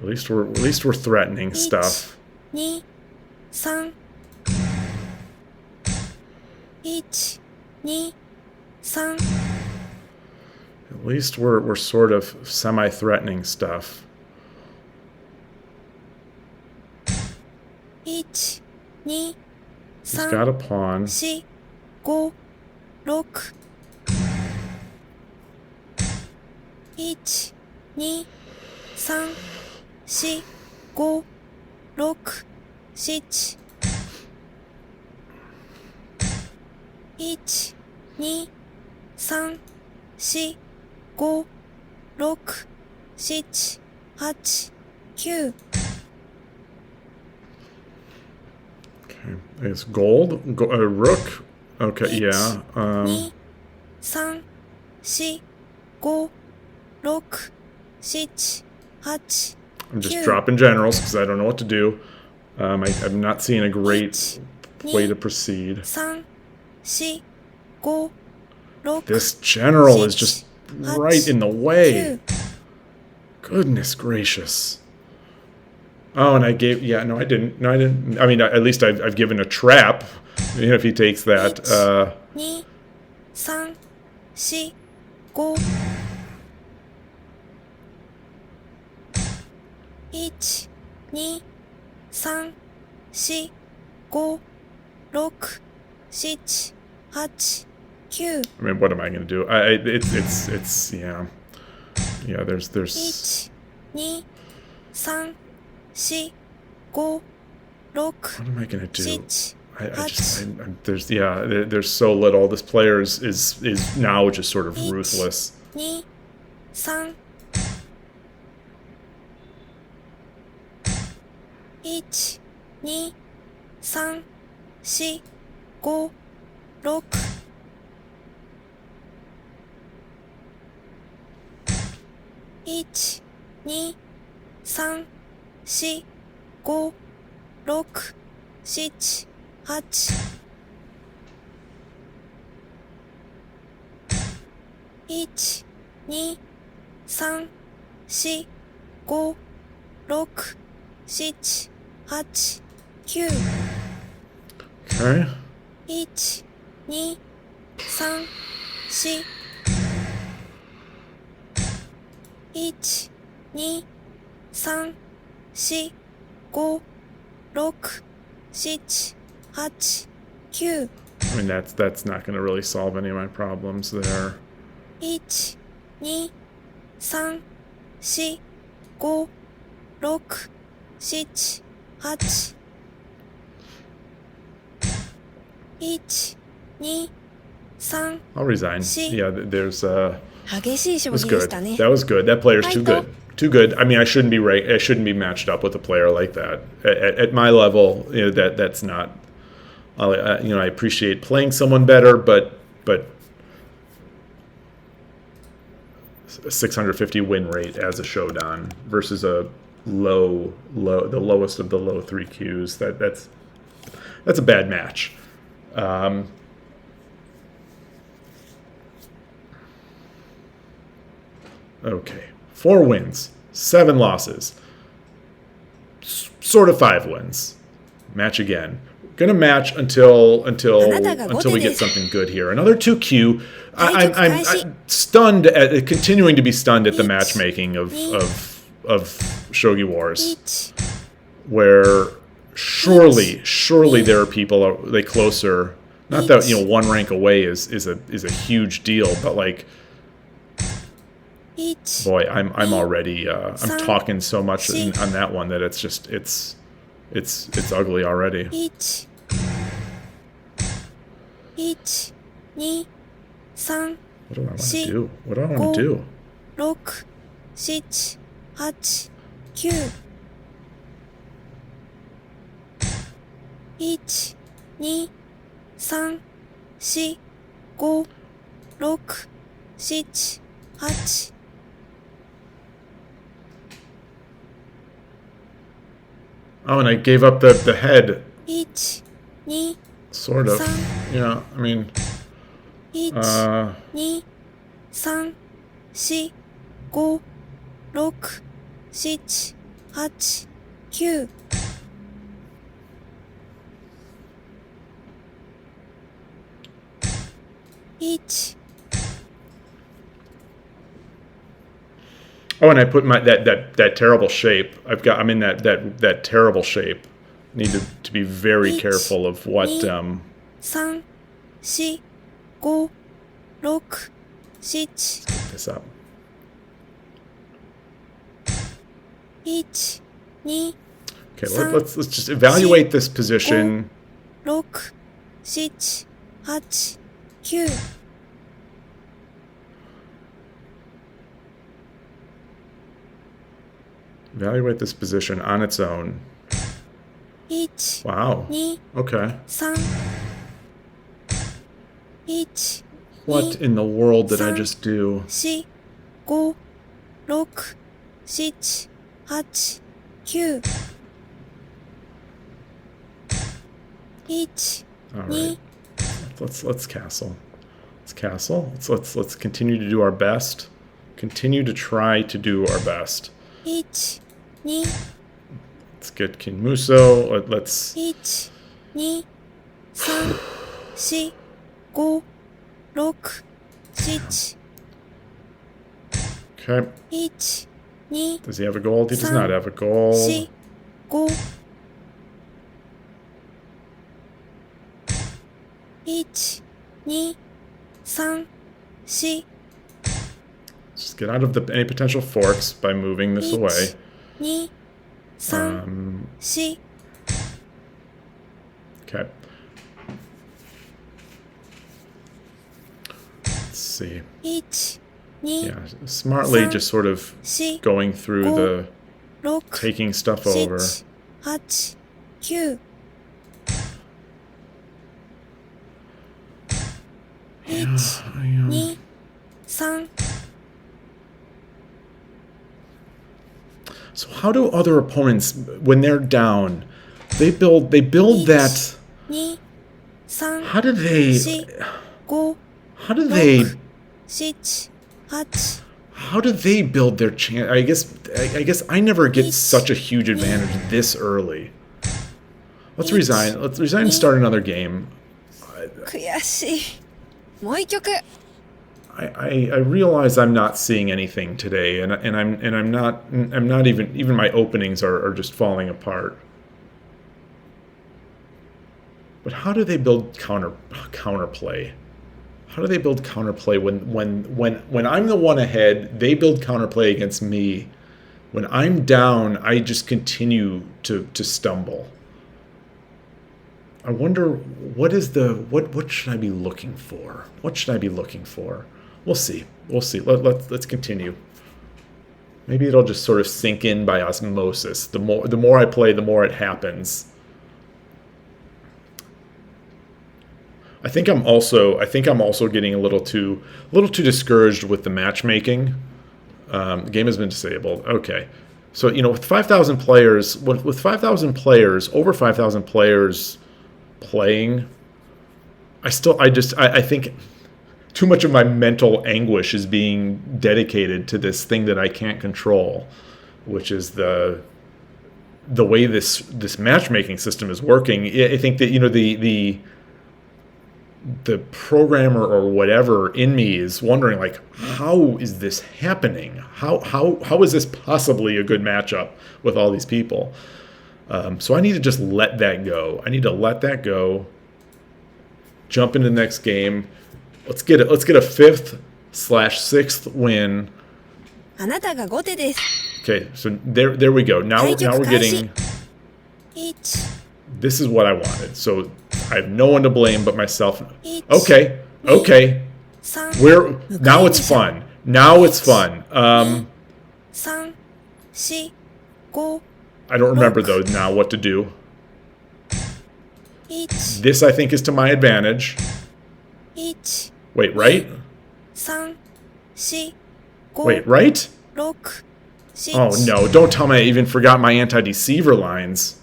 S1: At least we're threatening stuff.
S4: 2、3、1、2、3。
S1: At least we're sort of semi-threatening stuff.
S4: 1、2、He's
S1: got a pawn.
S4: 4、5、6。1、2、3、4、5、6、7。1、2、3、4、5、6、7、8、9。
S1: Okay, it's gold. Rook. Okay, yeah.
S4: 2、3、4、5、6、7、8。
S1: I'm just dropping generals because I don't know what to do. I'm not seeing a great way to proceed.
S4: 3、4、5、6。
S1: This general is just right in the way. Goodness gracious. Oh, and I gave. Yeah, no, I didn't. No, I didn't. I mean, at least I've given a trap. If he takes that.
S4: 2、3、4、5。 1、2、3、4、5、6、7、8、9。
S1: I mean, what am I going to do? It's yeah. Yeah, there's
S4: 1、2、3、4、5、6、
S1: what am I going to do?
S4: 7、there's
S1: so little. This player is now just sort of ruthless.
S4: 2、3。 1、2、3、4、5、6。 1、2、3、4、5、6、7、8。 1、2、3、4、5、6、7、8、9。
S1: Okay.
S4: 1、2、3、4。 1、2、3、4、5、6、7、8、9。
S1: I mean, that's not going to really solve any of my problems there.
S4: 1、2、3、4、5、6、7、8。 1、2、3。
S1: I'll resign. Yeah, there's
S4: 激しい将
S1: was
S4: 棋でし
S1: good.
S4: たね。
S1: That was good. That player's too good. too good. I mean, I shouldn't be right. I shouldn't be matched up with a player like that at my level. That's not. I appreciate playing someone better, but a 650 win rate as a Shodan versus a the lowest of the low 3Qs. That's a bad match. Okay, 4 wins, 7 losses, sort of 5 wins. Match again. Gonna match until we get something good here. Another 2Q. I'm stunned at continuing to be stunned at the matchmaking of Shogi Wars, where surely there are people closer. Not that 1 rank away is a huge deal, but like, boy, I'm already I'm talking so much on that one that it's just it's ugly already.
S4: 1 2 3
S1: What do I want to do? What do I want to do?
S4: 6 7 8 9 1 2 3 4 5 6 7 8
S1: Oh, and I gave up the head.
S4: 1 2
S1: Sort of. Yeah, I mean.
S4: 1 2 3 4 5 6 7 8 9 1
S1: Oh, and I put that terrible shape. I'm in that terrible shape. Need to be very careful of what
S4: 3 4 5 6 7
S1: this up.
S4: 1 2
S1: Okay, let's just evaluate this position.
S4: 6 7 8 9
S1: Evaluate this position on its own.
S4: 1
S1: Wow.
S4: 2
S1: Okay.
S4: 3 1
S1: What in the world did I just do?
S4: 4 5 6 7 8 9 1
S1: All
S4: 2
S1: right. Let's castle. Let's castle. Let's continue to do our best. Continue to try to do our best.
S4: 1 2
S1: Let's get King Muso. Let's
S4: 1 2 3 4 5 6 7
S1: Okay.
S4: 1 2
S1: Does he have a gold? He does not have a gold.
S4: 4 5 1 2 3 4
S1: Just get out of any potential forks by moving this away.
S4: 2 3 4
S1: Okay. Let's see.
S4: 1 2
S1: Yeah, smartly just sort of
S4: 4
S1: going through the
S4: 6
S1: taking stuff over.
S4: 7 8 9 1 2 3
S1: So how do other opponents, when they're down, they build that?
S4: 2 3
S1: How do they?
S4: 4
S1: How do they?
S4: 7 8
S1: How do they build their chance? I guess I never get such a huge advantage this early. Let's resign. Let's resign and start another game.
S4: 悔しいもう一曲
S1: I realize I'm not seeing anything today, and I'm not even my openings are just falling apart. But how do they build counterplay? How do they build counterplay when I'm the one ahead? They build counterplay against me. When I'm down, I just continue to stumble. I wonder what should I be looking for? What should I be looking for? We'll see. Let's continue. Maybe it'll just sort of sink in by osmosis. The more I play, the more it happens. I think I'm also getting a little too discouraged with the matchmaking. The game has been disabled. Okay. So, with 5,000 players, with 5,000 players, over 5,000 players playing, I think too much of my mental anguish is being dedicated to this thing that I can't control, which is the way this matchmaking system is working. I think that the programmer or whatever in me is wondering, like, how is this happening? How is this possibly a good matchup with all these people? So I need to just let that go. I need to let that go. Jump into the next game. Let's get a 5th/6th win.
S4: あなたが後手です。
S1: Okay, so there we go. Now we're getting.
S4: 1、This
S1: is what I wanted. So I have no one to blame but myself.
S4: 1、
S1: Okay.
S4: 3、
S1: Now it's fun. Now it's fun.
S4: 3、4、5、
S1: I don't remember though now what to do.
S4: 1、
S1: This I think is to my advantage.
S4: 1、
S1: Wait, right?
S4: 3、4、5、
S1: Wait, right?
S4: 6、7、
S1: Oh no! Don't tell me I even forgot my anti-deceiver lines.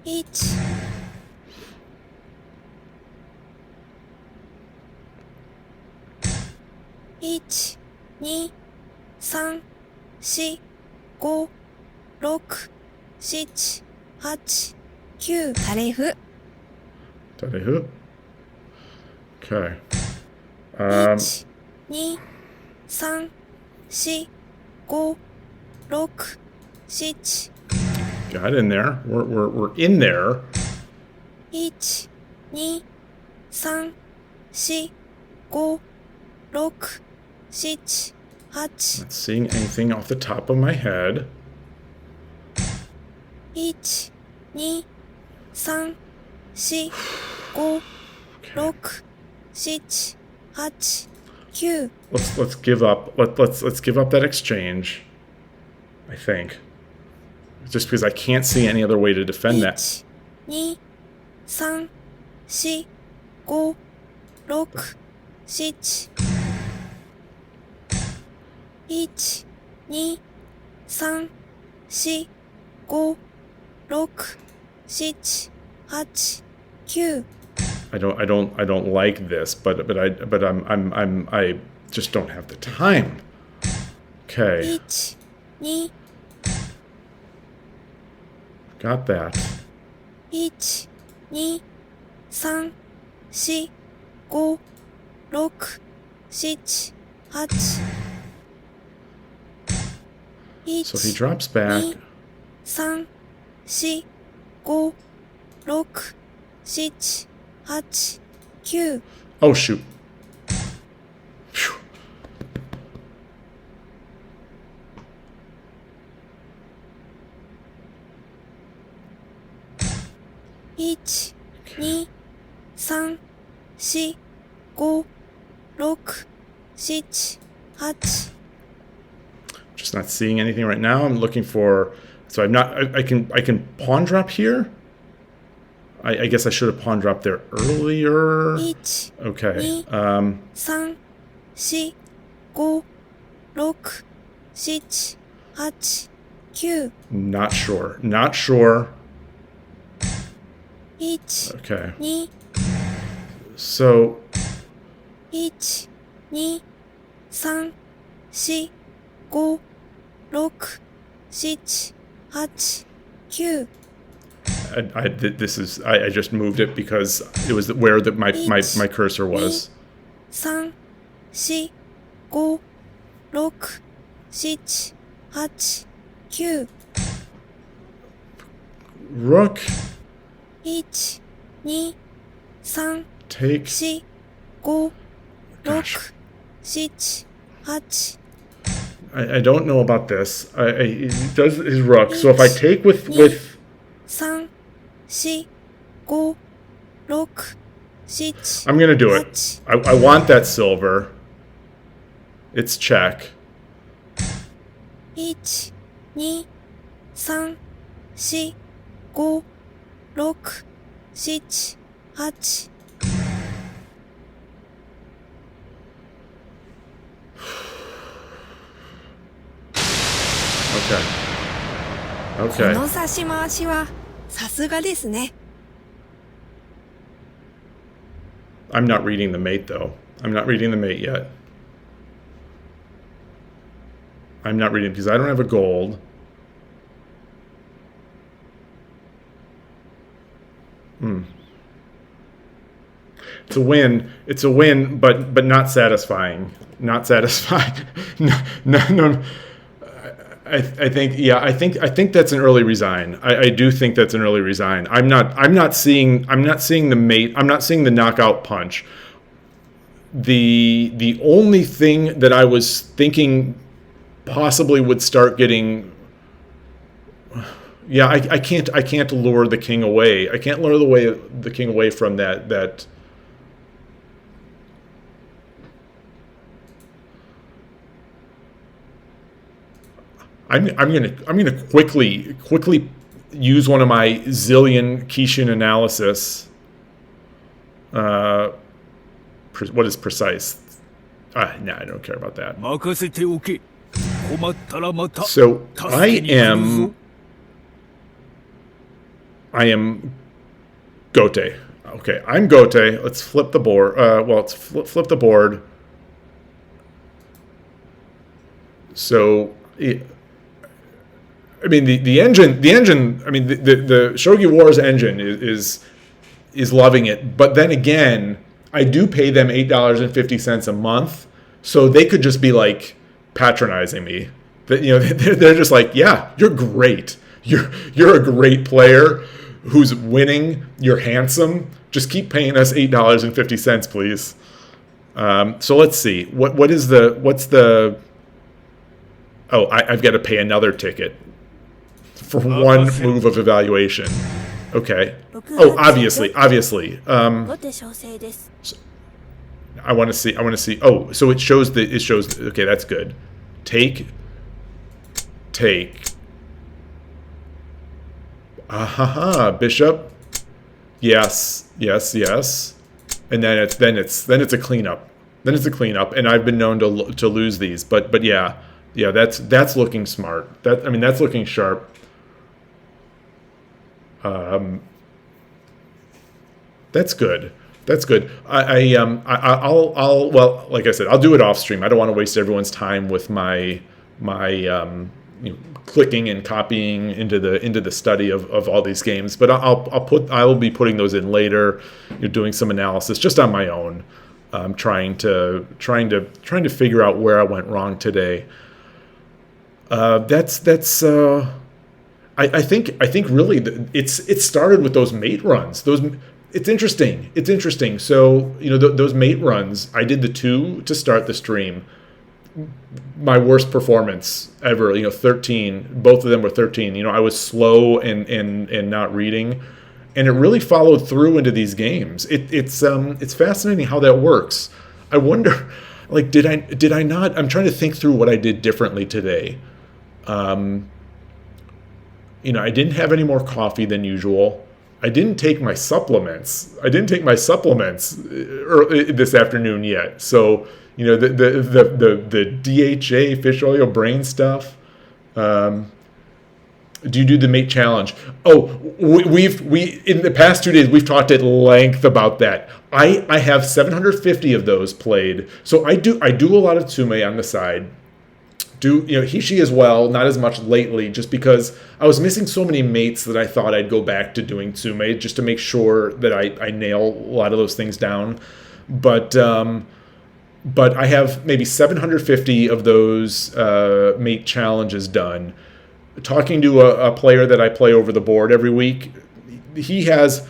S4: 1、 1、2、3、4、5、6、7、8、9、タレフ。
S1: Who? Okay.
S4: 1、2、3、4、5、6、7、
S1: Got in there. We're in there.
S4: 1、2、3、4、5、6、7、8、
S1: Not seeing anything off the top of my head.
S4: 1、2、3、4、5、6、7、8、9。
S1: Let's give up. Let's give up that exchange. I think. Just because I can't see any other way to defend that.
S4: 1、2、3、4、5、6、7。1、2、3、4、5、6、7、8、9。
S1: I don't like this, but I just don't have the time. Okay,
S4: 1、2、
S1: got that.
S4: 1、2、3、4、5、6、7、8。
S1: So if he drops back,
S4: 1、2、3、4、5、6、7、8、9。
S1: oh shoot. Phew.
S4: 1、2、3、4、5、6、7、8。
S1: Just not seeing anything right now. I'm looking for. So I'm not. I can pawn drop here. I guess I should have pawn dropped there earlier.
S4: 1、
S1: Okay.
S4: 3、4、5、6、7、8、9。
S1: Not sure. Not sure.
S4: 1、
S1: Okay.
S4: 2、
S1: So
S4: 1、2、3、4、5、6、7、8、9。
S1: this is. I just moved it because it was where my cursor was.
S4: 3、4、5、6、7、8、9。
S1: Rook
S4: 1、2、3、
S1: takes.
S4: 4、5、
S1: Gosh.
S4: 6、7、8。
S1: I don't know about this. He does his rook. So if I take with
S4: 3、4、5、6、7。
S1: I'm gonna do it. I want that silver. It's check.
S4: 1、2、3、4、5、6、7、8。Okay. こ
S1: Okay.
S4: の差し回しはさすがですね。
S1: I'm not reading the mate, though. I'm not reading the mate yet. I'm not reading because I don't have a gold. It's a win. It's a win, but not satisfying. Not satisfying. No. I think that's an early resign. I do think that's an early resign. I'm not seeing the mate. I'm not seeing the knockout punch. The only thing that I was thinking possibly would start getting. Yeah, I can't lure the king away. I can't lure the king away from that. I'm gonna quickly use one of my zillion Kishin analysis. What is precise? I don't care about that. So I am Gote. Okay, I'm Gote. Let's flip the board. Let's flip the board. So. I mean the engine. I mean the Shogi Wars engine is loving it. But then again, I do pay them $8.50 a month, so they could just be like patronizing me. That they're just like, yeah, you're great. You're a great player who's winning. You're handsome. Just keep paying us $8.50, please. So let's see. What's the? Oh, I've got to pay another ticket. For one move of evaluation. Okay. Oh, obviously. I want to see. Oh, so it shows. Okay, that's good. Take. Bishop. Yes. And then it's a cleanup. And I've been known to lose these, but yeah, that's looking smart. That's looking sharp. That's good. I'll like I said, I'll do it off stream. I don't want to waste everyone's time with my clicking and copying into the study of all these games. But I will be putting those in later. Doing some analysis just on my own, trying to figure out where I went wrong today. I think really it started with those mate runs. It's interesting. So those mate runs. I did the 2 to start the stream. My worst performance ever. 13. Both of them were 13. I was slow and not reading, and it really followed through into these games. It's fascinating how that works. I wonder, like, did I not? I'm trying to think through what I did differently today. I didn't have any more coffee than usual. I didn't take my supplements. This afternoon yet. So, the DHA fish oil brain stuff. Do you do the mate challenge? Oh, we in the past 2 days we've talked at length about that. I have 750 of those played. So I do a lot of tsume on the side. Hishi as well, not as much lately, just because I was missing so many mates that I thought I'd go back to doing tsume just to make sure that I nail a lot of those things down. But I have maybe 750 of those mate challenges done. Talking to a player that I play over the board every week, he has.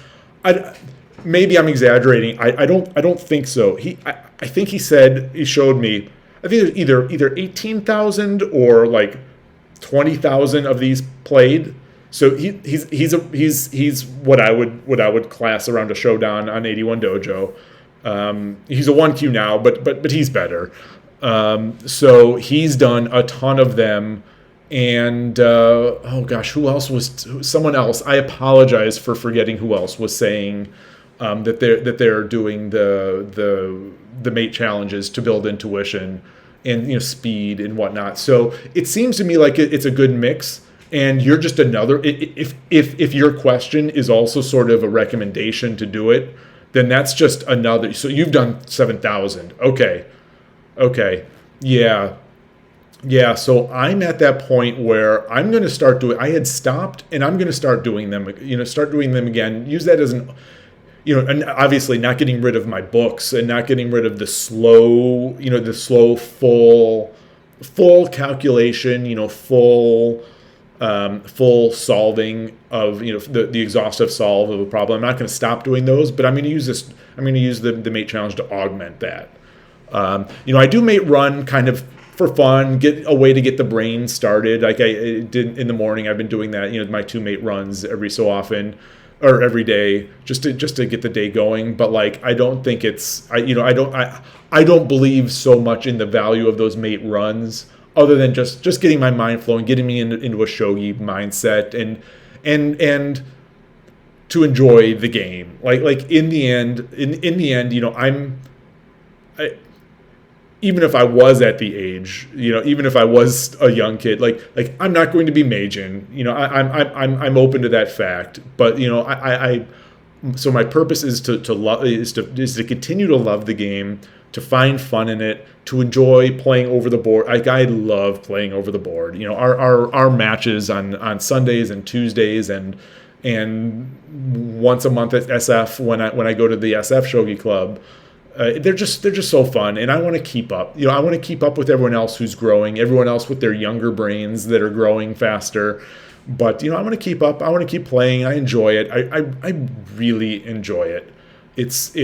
S1: Maybe I'm exaggerating. I don't think so. I think he showed me. I think there's either 18,000 or like 20,000 of these played. So he's what I would class around a Shodan on 81 Dojo. He's a 1Q now, but he's better. So he's done a ton of them. And oh gosh, who else was someone else? I apologize for forgetting who else was saying that they're doing the mate challenges to build intuition and speed and whatnot. So it seems to me like it's a good mix. And you're just another. If your question is also sort of a recommendation to do it, then that's just another. So you've done 7,000. Okay, yeah. Yeah, so I'm at that point where I'm going to start doing. I had stopped, and I'm going to start doing them. Start doing them again. Use that as an, and obviously not getting rid of my books and not getting rid of the slow, full calculation, full solving of the exhaustive solve of a problem. I'm not going to stop doing those, but I'm going to use this. I'm going to use the mate challenge to augment that. I do mate run kind of for fun, get a way to get the brain started. Like I did in the morning, I've been doing that. My 2 mate runs every so often, or every day, just to get the day going. But like, I don't think it's I don't believe so much in the value of those mate runs, other than just getting my mind flowing, getting me into a shogi mindset, and to enjoy the game. Like in the end, even if I was at the age, even if I was a young kid, like I'm not going to be maging. I'm open to that fact. But so my purpose is to love is to continue to love the game, to find fun in it, to enjoy playing over the board. I love playing over the board. Our matches on Sundays and Tuesdays and once a month at SF when I go to the SF Shogi Club. They're just so fun, and I want to keep up. I want to keep up with everyone else who's growing, everyone else with their younger brains that are growing faster. But I want to keep up. I want to keep playing. I enjoy it. I really enjoy it. It's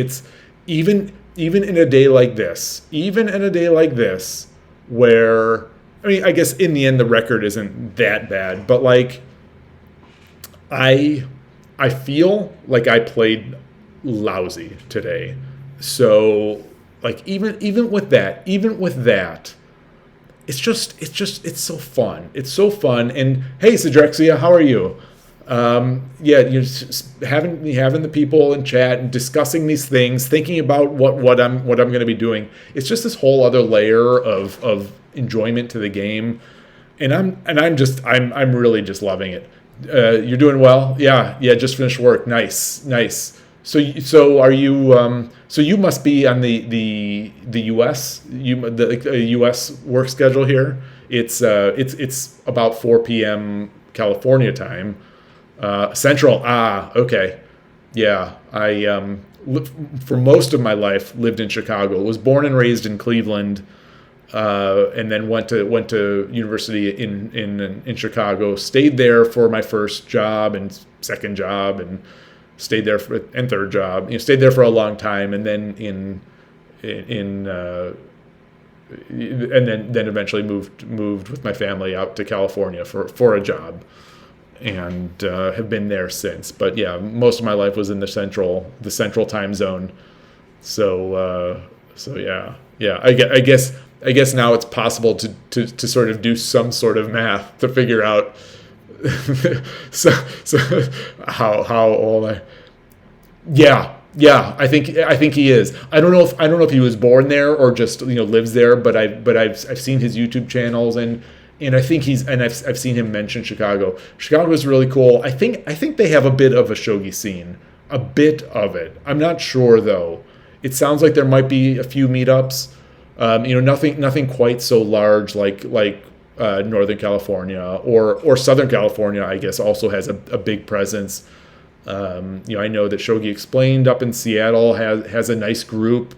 S1: even in a day like this. Even in a day like this, where I guess in the end the record isn't that bad, but like I feel like I played lousy today. So like even with that, it's so fun. It's so fun. And hey, Sidrexia, how are you? You're just having the people in chat and discussing these things, thinking about what I'm going to be doing. It's just this whole other layer of enjoyment to the game, and I'm really just loving it. You're doing well. Yeah. Just finished work. Nice. So are you? So you must be on the U.S. U.S. work schedule here. It's about 4 p.m. California time, Central. Okay, yeah. I for most of my life lived in Chicago. Was born and raised in Cleveland, and then went to university in Chicago. Stayed there for my first job and second job and stayed there and third job. Stayed there for a long time, and then and then eventually moved with my family out to California for a job, and have been there since. But yeah, most of my life was in the central time zone. So yeah. I guess now it's possible to sort of do some sort of math to figure out. so how old I? Yeah. I think he is. I don't know if he was born there or just lives there. But I've seen his YouTube channels and I think I've seen him mention Chicago. Chicago is really cool. I think they have a bit of a shogi scene, a bit of it. I'm not sure though. It sounds like there might be a few meetups. Nothing quite so large like Northern California or Southern California, I guess, also has a big presence. I know that Shogi Explained up in Seattle has a nice group.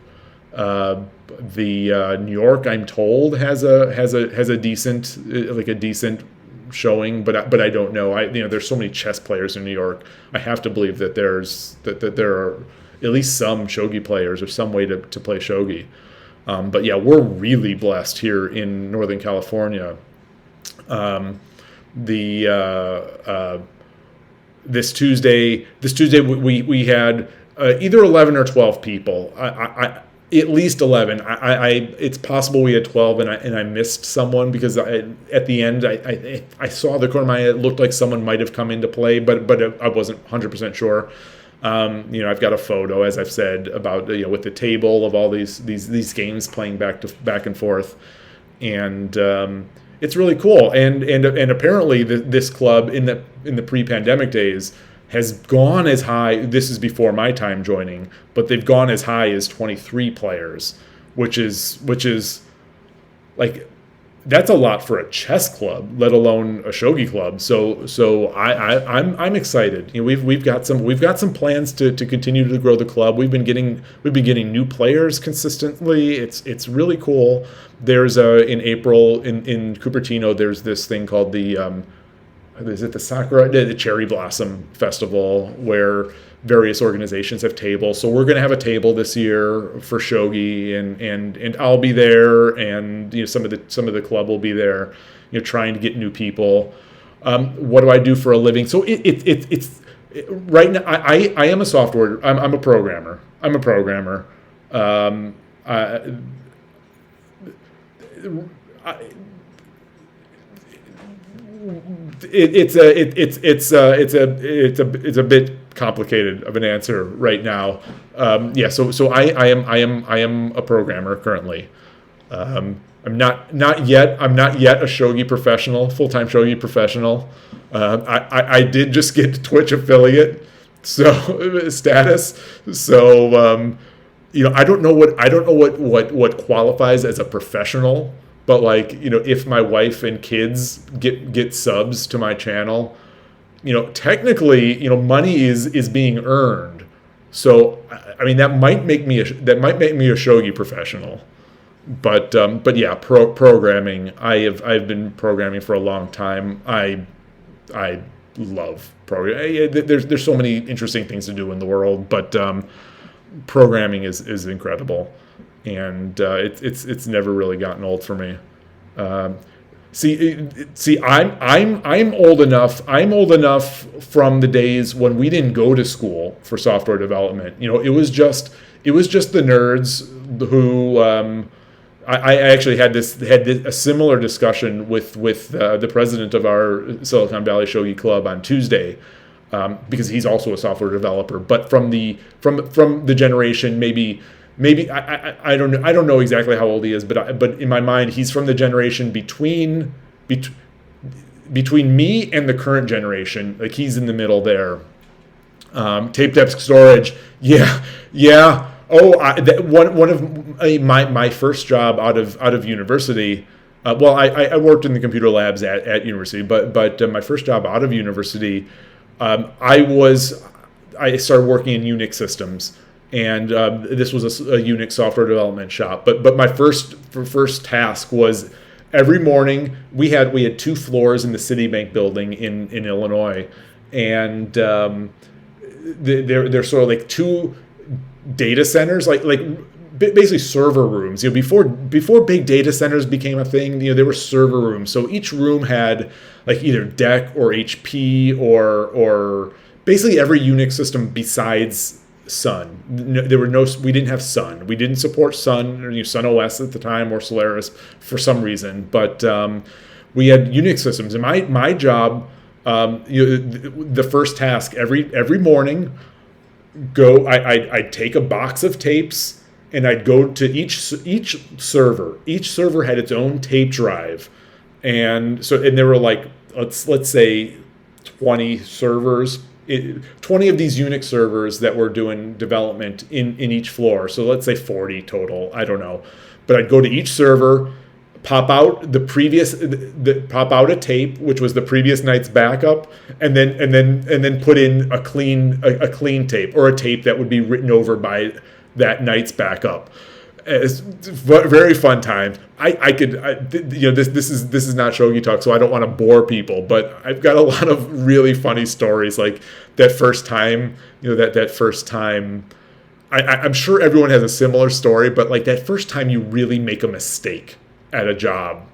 S1: The New York, I'm told, has a decent showing, but I don't know. There's so many chess players in New York. I have to believe that there are at least some shogi players or some way to play shogi. But yeah, we're really blessed here in Northern California. This Tuesday we had either 11 or 12 people. At least 11. It's possible we had 12, and I missed someone because at the end I saw the corner of my eye. It looked like someone might have come into play, but I wasn't 100% sure. I've got a photo, as I've said, about with the table of all these games playing back and forth, and it's really cool. And apparently this club in the pre-pandemic days has gone as high. This is before my time joining, but they've gone as high as 23 players, which is like, that's a lot for a chess club, let alone a shogi club. So I'm excited. We've got some plans to continue to grow the club. We've been getting new players consistently. It's really cool. There's in April in Cupertino, there's this thing called is it the Sakura, the Cherry Blossom Festival, where various organizations have tables. So we're going to have a table this year for shogi, and I'll be there, and some of the club will be there, trying to get new people. What do I do for a living? So it's right now. I am a software. I'm a programmer. It's a bit complicated of an answer right now. So I am a programmer currently. I'm not yet a shogi professional, full-time shogi professional. I did just get Twitch affiliate status. So I don't know what qualifies as a professional. But if my wife and kids get subs to my channel, technically, money is being earned. So I mean, that might make me a shogi professional. But yeah, programming. I've been programming for a long time. I love programming. There's so many interesting things to do in the world, but programming is incredible. And it's never really gotten old for me. See, I'm old enough. I'm old enough from the days when we didn't go to school for software development. It was just the nerds who. I actually had a similar discussion with the president of our Silicon Valley Shogi Club on Tuesday. Because he's also a software developer, but from the generation maybe I don't know exactly how old he is, but in my mind he's from the generation between me and the current generation. Like, he's in the middle there. Tape desk storage, yeah. Oh, one of my first job out of university. I worked in the computer labs at university, but my first job out of university. I started working in Unix systems, and this was a Unix software development shop. But my first task was every morning we had 2 floors in the Citibank building in Illinois, and they're sort of like 2 data centers, like basically server rooms. Before big data centers became a thing, there were server rooms. So each room had like either DEC or HP or basically every Unix system besides Sun. We didn't have Sun. We didn't support Sun or Sun OS at the time, or Solaris for some reason. But we had Unix systems, and my job, the first task every morning, I'd take a box of tapes, and I'd go to each server. Each server had its own tape drive, and there were like let's say 20 servers, 20 of these Unix servers that were doing development in each floor. So let's say 40 total. I don't know, but I'd go to each server, pop out pop out a tape, which was the previous night's backup, and then put in a clean tape, or a tape that would be written over by that night's backup. It's very fun times. This is not shogi talk, so I don't want to bore people, but I've got a lot of really funny stories, like that first time. That first time. I'm sure everyone has a similar story, but like that first time you really make a mistake at a job,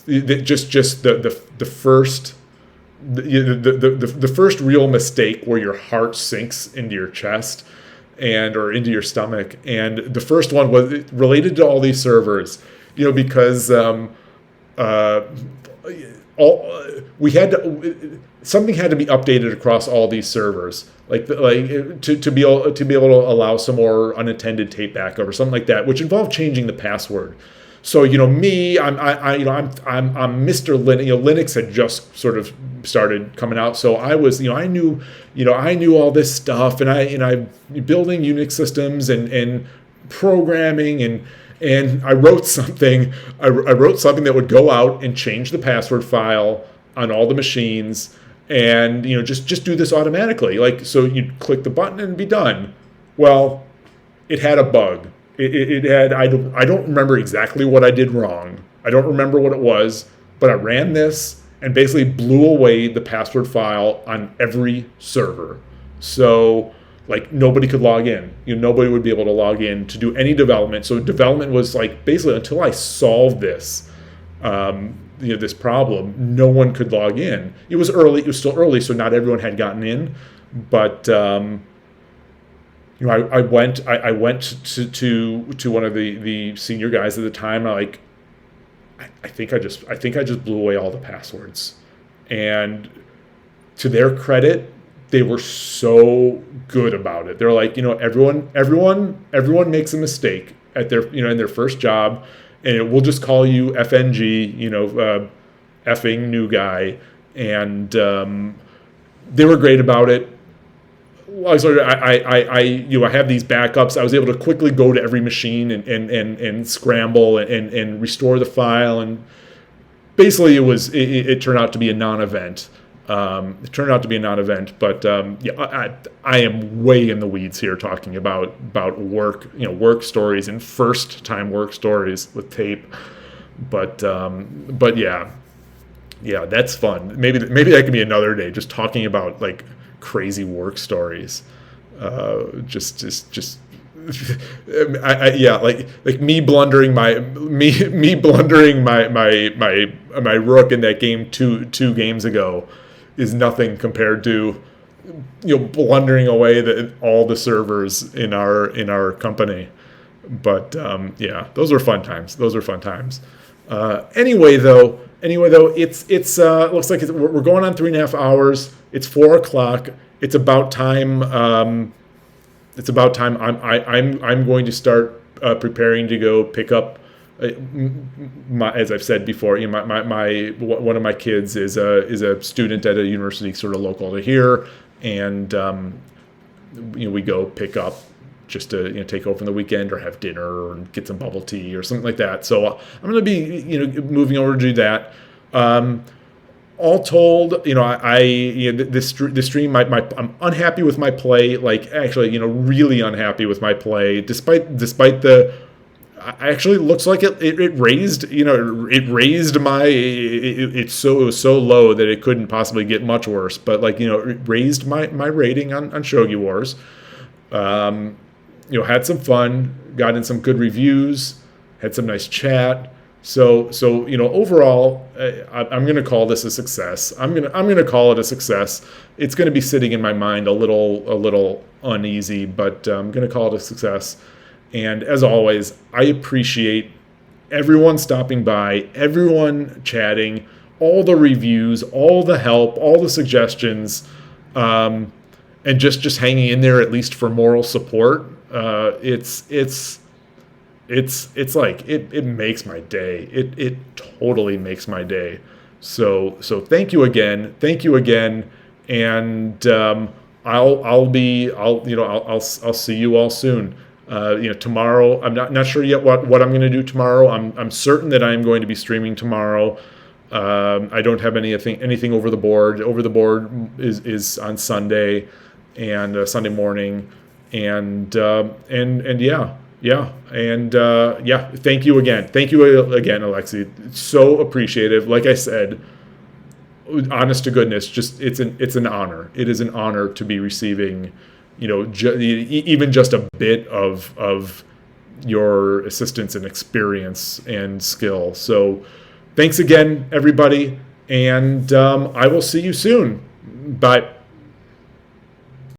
S1: just the first real mistake where your heart sinks into your chest. or into your stomach. And the first one was related to all these servers, because we had to, something had to be updated across all these servers, to be able to allow some more unattended tape backup or something like that, which involved changing the password. So me, I'm Mr. Linux. Linux had just sort of started coming out, so I was, I knew all this stuff, and I building Unix systems and programming, and I wrote something. I wrote something that would go out and change the password file on all the machines, and just do this automatically. So you'd click the button and be done. Well, it had a bug. It had, I don't remember exactly what I did wrong. I don't remember what it was, but I ran this and basically blew away the password file on every server. So nobody could log in. Nobody would be able to log in to do any development. So development was basically until I solved this, this problem, no one could log in. It was early. It was still early, so not everyone had gotten in, but. I went to one of the senior guys at the time. I think I just blew away all the passwords, and to their credit, they were so good about it. They're like, everyone makes a mistake at their in their first job, and we'll just call you FNG, effing new guy, and they were great about it. I have these backups. I was able to quickly go to every machine and scramble and restore the file. And basically, it turned out to be a non-event. But I am way in the weeds here talking about work stories and first time work stories with tape. But yeah, that's fun. Maybe that could be another day, just talking about crazy work stories. Me blundering my rook in that game two games ago is nothing compared to blundering away all the servers in our company. But those are fun times. Anyway though, it's looks like we're going on 3.5 hours. It's 4:00. It's about time. I'm going to start preparing to go pick up. As I've said before, one of my kids is a student at a university sort of local to here, and we go pick up just to take over from the weekend or have dinner or get some bubble tea or something like that. So I'm going to be moving over to do that. All told, this stream, I'm unhappy with my play. Actually, really unhappy with my play. Despite the, actually looks like it raised, it raised my. It was so low that it couldn't possibly get much worse. But it raised my rating on Shogi Wars. Had some fun, got in some good reviews, had some nice chat. So overall, I'm going to call this a success. I'm going to call it a success. It's going to be sitting in my mind a little uneasy, but I'm going to call it a success. And as always, I appreciate everyone stopping by, everyone chatting, all the reviews, all the help, all the suggestions, and just hanging in there at least for moral support. It makes my day. It totally makes my day. So thank you again, and I'll see you all soon. Tomorrow, I'm not sure yet what I'm going to do tomorrow. I'm certain that I'm going to be streaming tomorrow. I don't have anything over the board. Over the board is on Sunday and Sunday morning, and yeah. Thank you again, Alexi. It's so appreciative. Like I said, honest to goodness, just it's an honor. It is an honor to be receiving, even just a bit of your assistance and experience and skill. So thanks again, everybody, and I will see you soon. Bye.